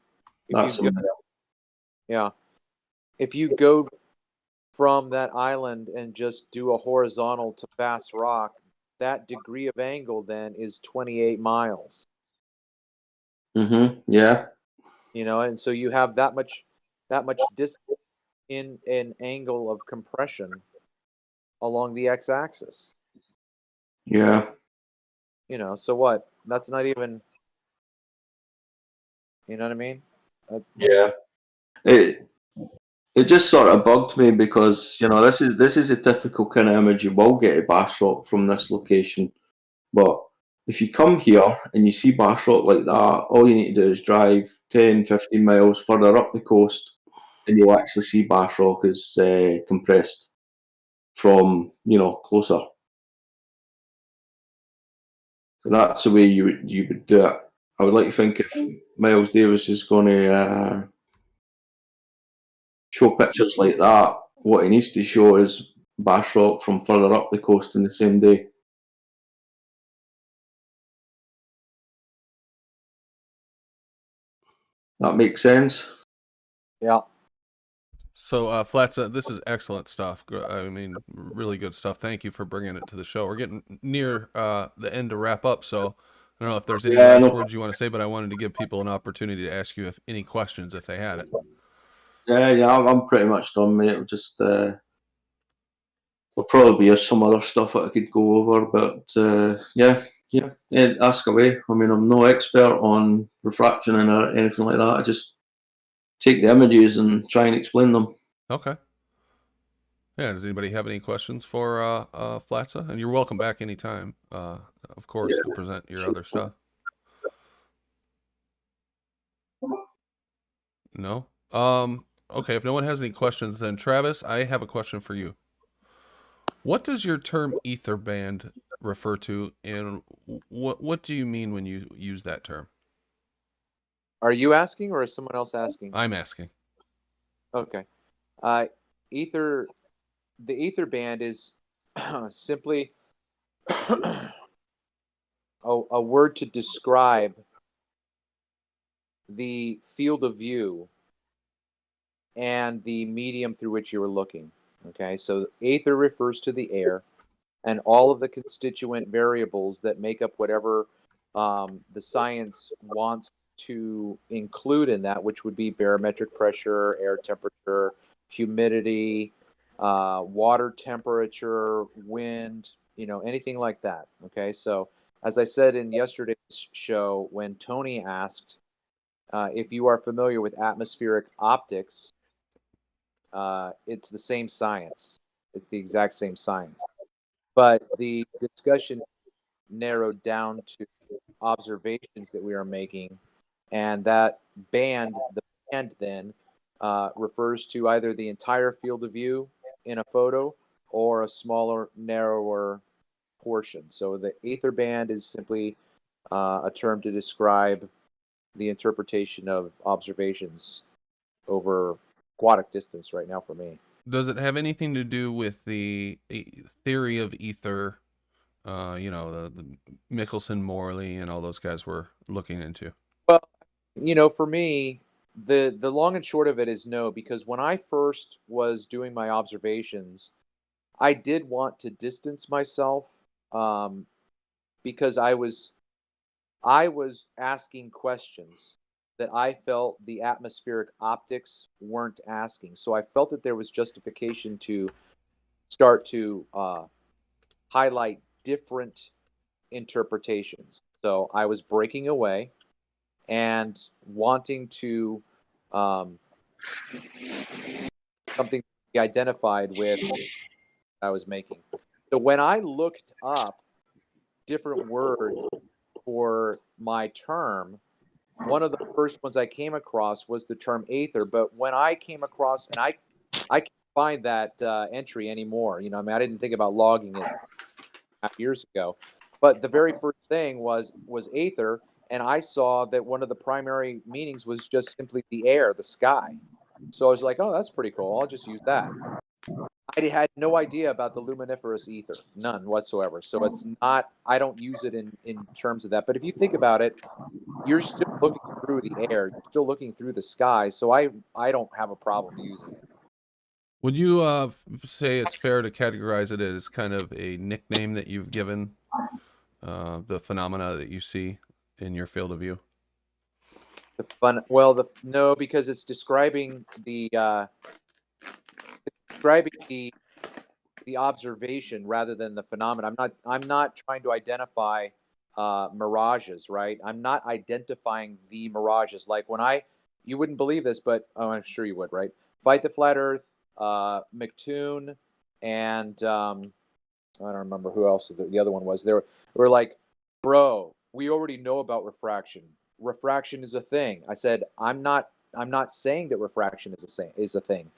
go from that island and just do a horizontal to Bass Rock, that degree of angle then is 28 miles. Yeah. And so you have that much distance in an angle of compression along the x-axis. Yeah. So what? That's not even. You know what I mean? Yeah. It just sort of bugged me because this is a typical kind of image you will get at Bass Rock from this location, but if you come here and you see Bass Rock like that, all you need to do is drive 10, 15 miles further up the coast, and you'll actually see Bass Rock is compressed from closer. So that's the way you would do it. I would like to think if Miles Davis is going to show pictures like that, what he needs to show is Bass Rock from further up the coast in the same day. That makes sense. Yeah. So, Flats, this is excellent stuff. I mean, really good stuff. Thank you for bringing it to the show. We're getting near the end to wrap up, so I don't know if there's any last words you want to say, but I wanted to give people an opportunity to ask you any questions if they had it. Yeah, I'm pretty much done, mate. We'll just there'll probably be some other stuff that I could go over, but yeah, ask away. I mean, I'm no expert on refraction or anything like that. I just take the images and try and explain them. Okay. Yeah, does anybody have any questions for Flatza? And you're welcome back anytime, of course, to present your other stuff. No? Okay, if no one has any questions, then Travis, I have a question for you. What does your term ether band refer to, and what do you mean when you use that term? Are you asking, or is someone else asking? I'm asking. Okay. The ether band is simply a word to describe the field of view and the medium through which you are looking. Okay, so ether refers to the air and all of the constituent variables that make up whatever the science wants to include in that, which would be barometric pressure, air temperature, humidity, water temperature, wind, anything like that. Okay, so as I said in yesterday's show, when Tony asked if you are familiar with atmospheric optics, it's the same science. It's the exact same science. But the discussion narrowed down to observations that we are making, and that band, the band then refers to either the entire field of view in a photo or a smaller, narrower portion. So the ether band is simply a term to describe the interpretation of observations over aquatic distance right now for me. Does it have anything to do with the theory of ether, the Michelson, Morley, and all those guys were looking into? Well, for me, the long and short of it is no, because when I first was doing my observations, I did want to distance myself because I was asking questions that I felt the atmospheric optics weren't asking. So I felt that there was justification to start to highlight different interpretations. So I was breaking away and wanting to something to be identified with I was making. So when I looked up different words for my term, one of the first ones I came across was the term aether. But when I came across, and I can't find that entry anymore. I didn't think about logging it years ago. But the very first thing was aether, and I saw that one of the primary meanings was just simply the air, the sky. So I was like, oh, that's pretty cool. I'll just use that. I had no idea about the luminiferous ether, none whatsoever. So it's not, I don't use it in terms of that. But if you think about it, you're still looking through the air, you're still looking through the sky. So I don't have a problem using it. Would you say it's fair to categorize it as kind of a nickname that you've given the phenomena that you see in your field of view? No, because it's describing the observation rather than the phenomenon. I'm not trying to identify mirages, right? I'm not identifying the mirages. Like when you wouldn't believe this, but I'm sure you would, right? Fight the Flat Earth, McToon, and I don't remember who else the other one was. They were like, bro, we already know about refraction. Refraction is a thing. I said, I'm not saying that refraction is a thing.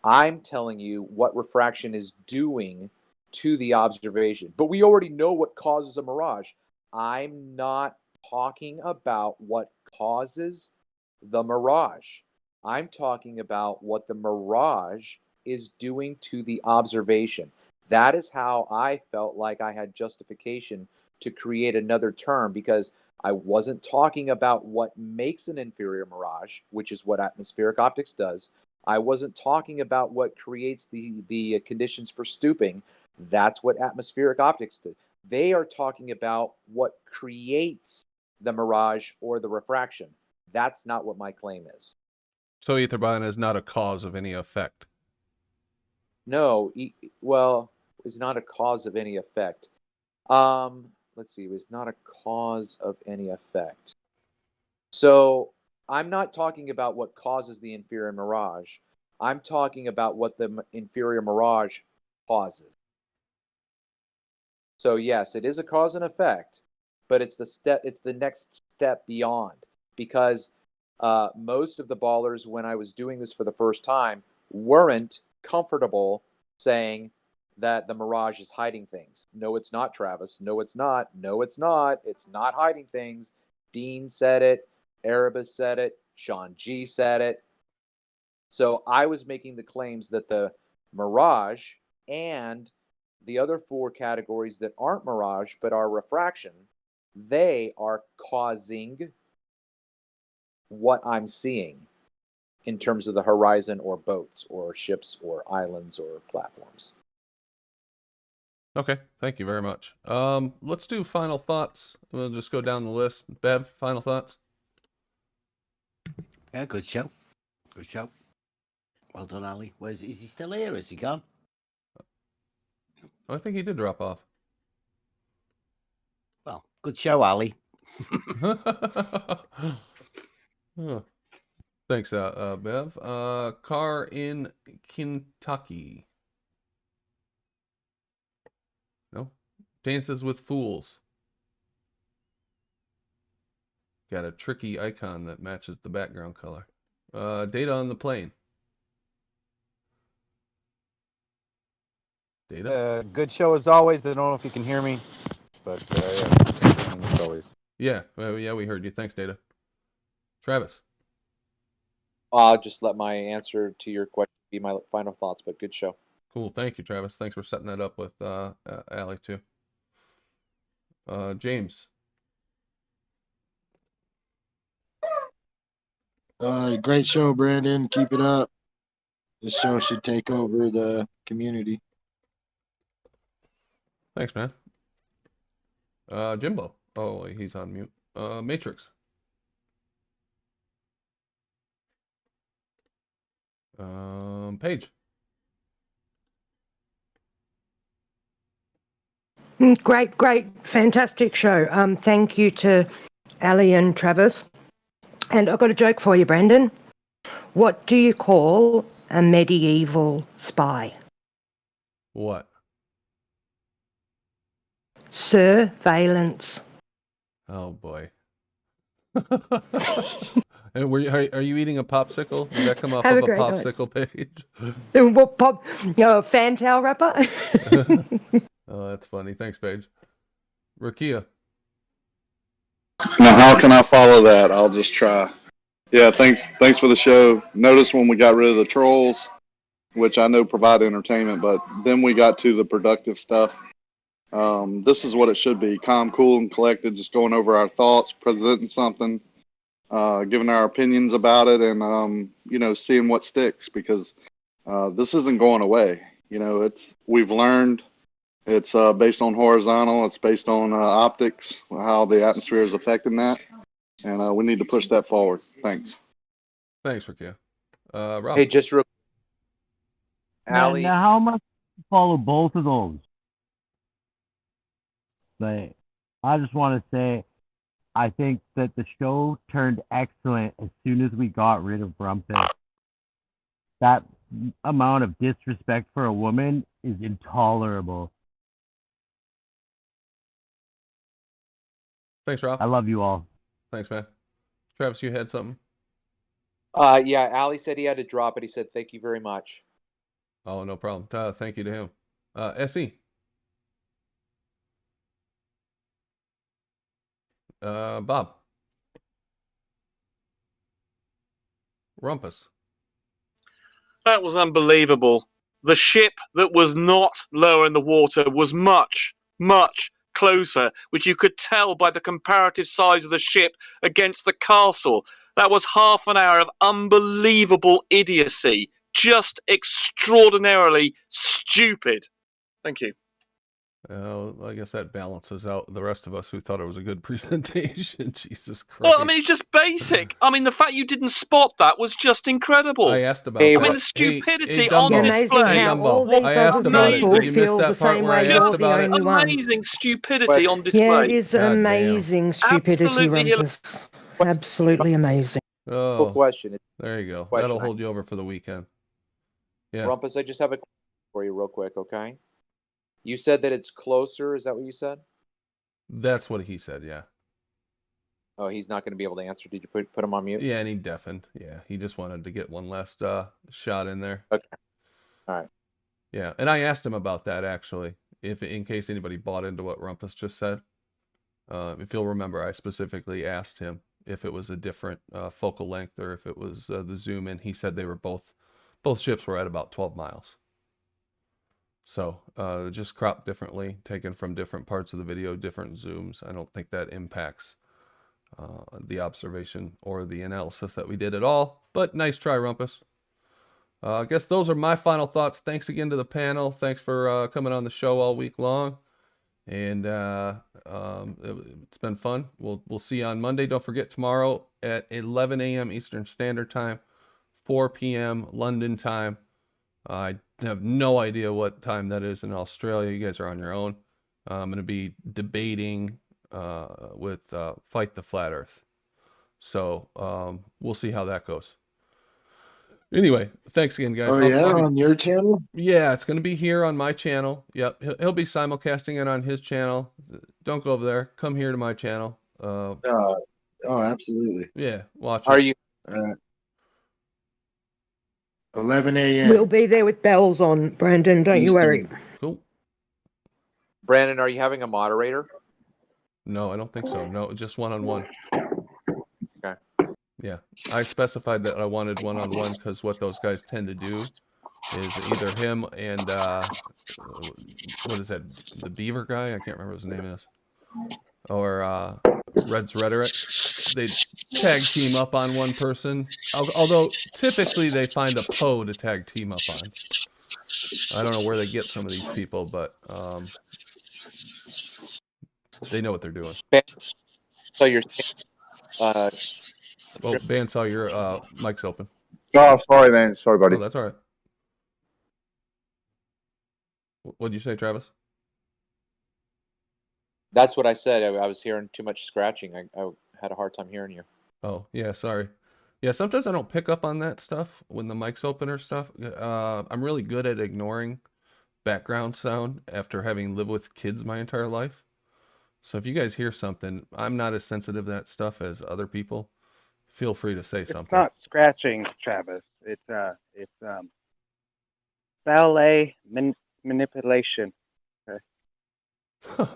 I'm telling you what refraction is doing to the observation. But we already know what causes a mirage. I'm not talking about what causes the mirage. I'm talking about what the mirage is doing to the observation. That is how I felt like I had justification to create another term, because I wasn't talking about what makes an inferior mirage, which is what atmospheric optics does. I wasn't talking about what creates the conditions for stooping. That's what atmospheric optics do. They are talking about what creates the mirage or the refraction. That's not what my claim is. So ether band is not a cause of any effect. No, it's not a cause of any effect. Let's see, it's not a cause of any effect. So I'm not talking about what causes the inferior mirage. I'm talking about what the inferior mirage causes. So yes, it is a cause and effect, but it's the next step beyond, because most of the ballers, when I was doing this for the first time, weren't comfortable saying that the mirage is hiding things. No, it's not, Travis. No, it's not. No, it's not. It's not hiding things. Dean said it. Erebus said it. Sean G said it. So I was making the claims that the mirage and the other 4 categories that aren't mirage but are refraction, they are causing what I'm seeing in terms of the horizon or boats or ships or islands or platforms. Okay, thank you very much. Let's do final thoughts. We'll just go down the list. Bev, final thoughts? Yeah, good show. Good show. Well done, Ali. Is he still here? Is he gone? I think he did drop off. Well, good show, Ali. Oh. Thanks, Bev. Car in Kentucky. No? Dances with Fools. Got a tricky icon that matches the background color. Data on the plane. Data? Good show as always. I don't know if you can hear me, but yeah, as always. Yeah, yeah, we heard you. Thanks, Data. Travis. I'll just let my answer to your question be my final thoughts, but good show. Cool. Thank you, Travis. Thanks for setting that up with Ali, too. James. Great show, Brandon. Keep it up. This show should take over the community. Thanks, man. Jimbo. Oh, he's on mute. Matrix. Paige. Great, fantastic show. Thank you to Ali and Travis. And I've got a joke for you, Brandon. What do you call a medieval spy? What? Surveillance. Oh boy. And are you eating a popsicle? Did that come off Have of a a great night. popsicle page? What pop? Fantail wrapper. Oh, that's funny. Thanks, Paige. Rakia. Now, how can I follow that? I'll just try. Yeah, thanks for the show. Notice when we got rid of the trolls, which I know provide entertainment, but then we got to the productive stuff. This is what it should be: calm, cool, and collected. Just going over our thoughts, presenting something, giving our opinions about it, and seeing what sticks. Because this isn't going away. We've learned. It's based on horizontal. It's based on optics, how the atmosphere is affecting that, and we need to push that forward. Thanks. Thanks, Rakia. Rob. Hey, just real. Ali. Now, how much follow both of those? But I just want to say, I think that the show turned excellent as soon as we got rid of Brumpus. That amount of disrespect for a woman is intolerable. Thanks, Rob. I love you all. Thanks, man. Travis, you had something? Yeah, Ali said he had to drop it. He said, thank you very much. Oh, no problem. Thank you to him. SE. Bob. Rumpus. That was unbelievable. The ship that was not lower in the water was much, much closer, which you could tell by the comparative size of the ship against the castle. That was half an hour of unbelievable idiocy. Just extraordinarily stupid. Thank you. I guess that balances out the rest of us who thought it was a good presentation. Jesus Christ. Well, I mean, it's just basic. I mean, the fact you didn't spot that was just incredible. I asked about that. I mean, the stupidity Dumbo. on display. I asked about it. Did you miss that part where I asked about it? Amazing stupidity on display. Yeah, it is amazing stupidity, Absolutely Rumpus. Absolutely amazing. Oh, question. There you go. Question. That'll hold you over for the weekend. Yeah. Rumpus, I just have a question for you real quick, okay? You said that it's closer. Is that what you said? That's what he said, yeah. Oh, he's not going to be able to answer. Did you put him on mute? Yeah, and he deafened. Yeah, he just wanted to get one last shot in there. Okay. All right. Yeah, and I asked him about that, actually, if in case anybody bought into what Rumpus just said. If you'll remember, I specifically asked him if it was a different focal length or if it was the zoom in. He said they were both ships were at about 12 miles. So just cropped differently, taken from different parts of the video, different zooms. I don't think that impacts the observation or the analysis that we did at all. But nice try, Rumpus. I guess those are my final thoughts. Thanks again to the panel. Thanks for coming on the show all week long. And it's been fun. We'll see you on Monday. Don't forget, tomorrow at 11 a.m. Eastern Standard Time, 4 p.m. London time. I have no idea what time that is in Australia. You guys are on your own. I'm going to be debating with Fight the Flat Earth. So we'll see how that goes. Anyway, thanks again, guys. Oh, yeah, on your channel? Yeah, it's going to be here on my channel. Yep, he'll be simulcasting it on his channel. Don't go over there. Come here to my channel. Oh, absolutely. Yeah, watch Are it. you? 11 a.m. We'll be there with bells on, Brandon. Don't you worry. Cool. Brandon, are you having a moderator? No, I don't think so. No, just one-on-one. Okay. Yeah, I specified that I wanted one-on-one because what those guys tend to do is either him and what is that? The Beaver guy? I can't remember what his name is. Or Red's Rhetoric. They tag team up on one person. Although typically they find a Poe to tag team up on. I don't know where they get some of these people, but they know what they're doing. So you're oh, Bandsaw, your mic's open. Oh, sorry, man. Sorry, buddy. Oh, that's all right. What'd you say, Travis? That's what I said. I was hearing too much scratching. I had a hard time hearing you. Oh, yeah, sorry. Yeah, sometimes I don't pick up on that stuff when the mic's open or stuff. I'm really good at ignoring background sound after having lived with kids my entire life. So if you guys hear something, I'm not as sensitive to that stuff as other people. Feel free to say something. It's not scratching, Travis. It's ballet manipulation. Okay.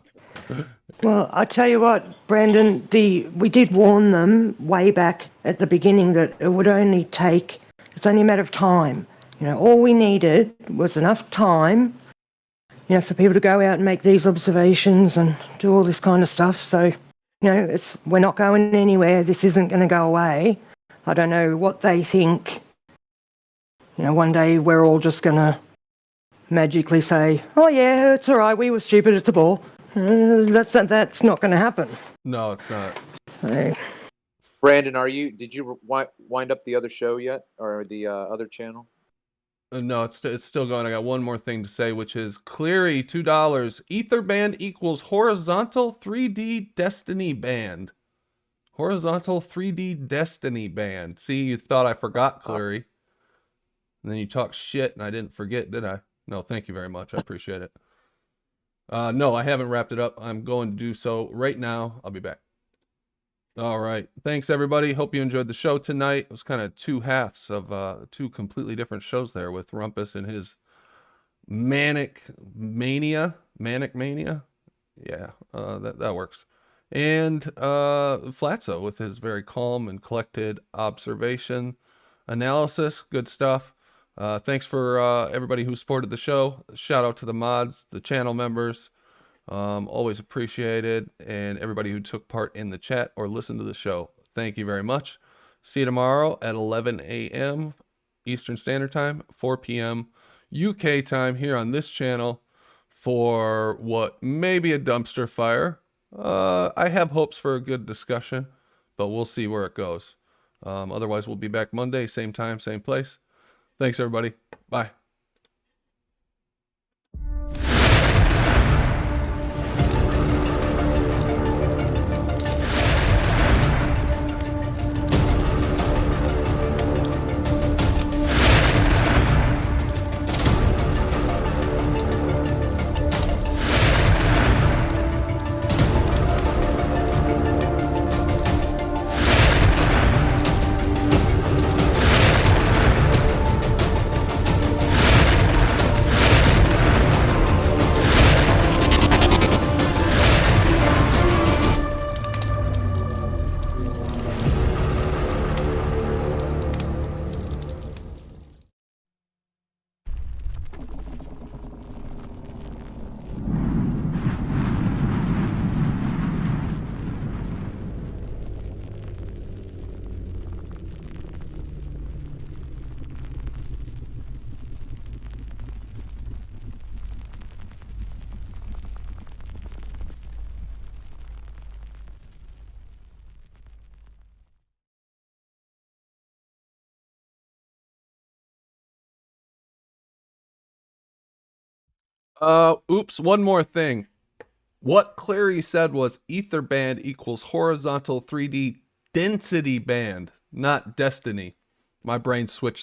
Well, I tell you what, Brandon, we did warn them way back at the beginning that it would only take, it's only a matter of time. You know, all we needed was enough time, you know, for people to go out and make these observations and do all this kind of stuff. So, you know, we're not going anywhere. This isn't going to go away. I don't know what they think. You know, one day we're all just going to magically say, oh yeah, it's all right, we were stupid, it's a ball. That's not going to happen. No, it's not. So, Brandon, did you wind up the other show yet, or the other channel? No, it's still going. I got one more thing to say, which is Cleary, $2. Ether band equals horizontal 3D destiny band. Horizontal 3D destiny band. See, you thought I forgot, Cleary. And then you talk shit, and I didn't forget, did I? No, thank you very much. I appreciate it. No, I haven't wrapped it up. I'm going to do so right now. I'll be back. All right. Thanks, everybody. Hope you enjoyed the show tonight. It was kind of two halves of two completely different shows there with Rumpus and his manic mania. Yeah, that works. And Flatso with his very calm and collected observation analysis. Good stuff. Thanks for everybody who supported the show. Shout out to the mods, the channel members. Always appreciated. And everybody who took part in the chat or listened to the show. Thank you very much. See you tomorrow at 11 a.m. Eastern Standard Time, 4 p.m. UK time here on this channel for what may be a dumpster fire. I have hopes for a good discussion, but we'll see where it goes. Otherwise, we'll be back Monday, same time, same place. Thanks, everybody. Bye. Oops, one more thing. What Clary said was ether band equals horizontal 3D density band, not destiny. My brain switched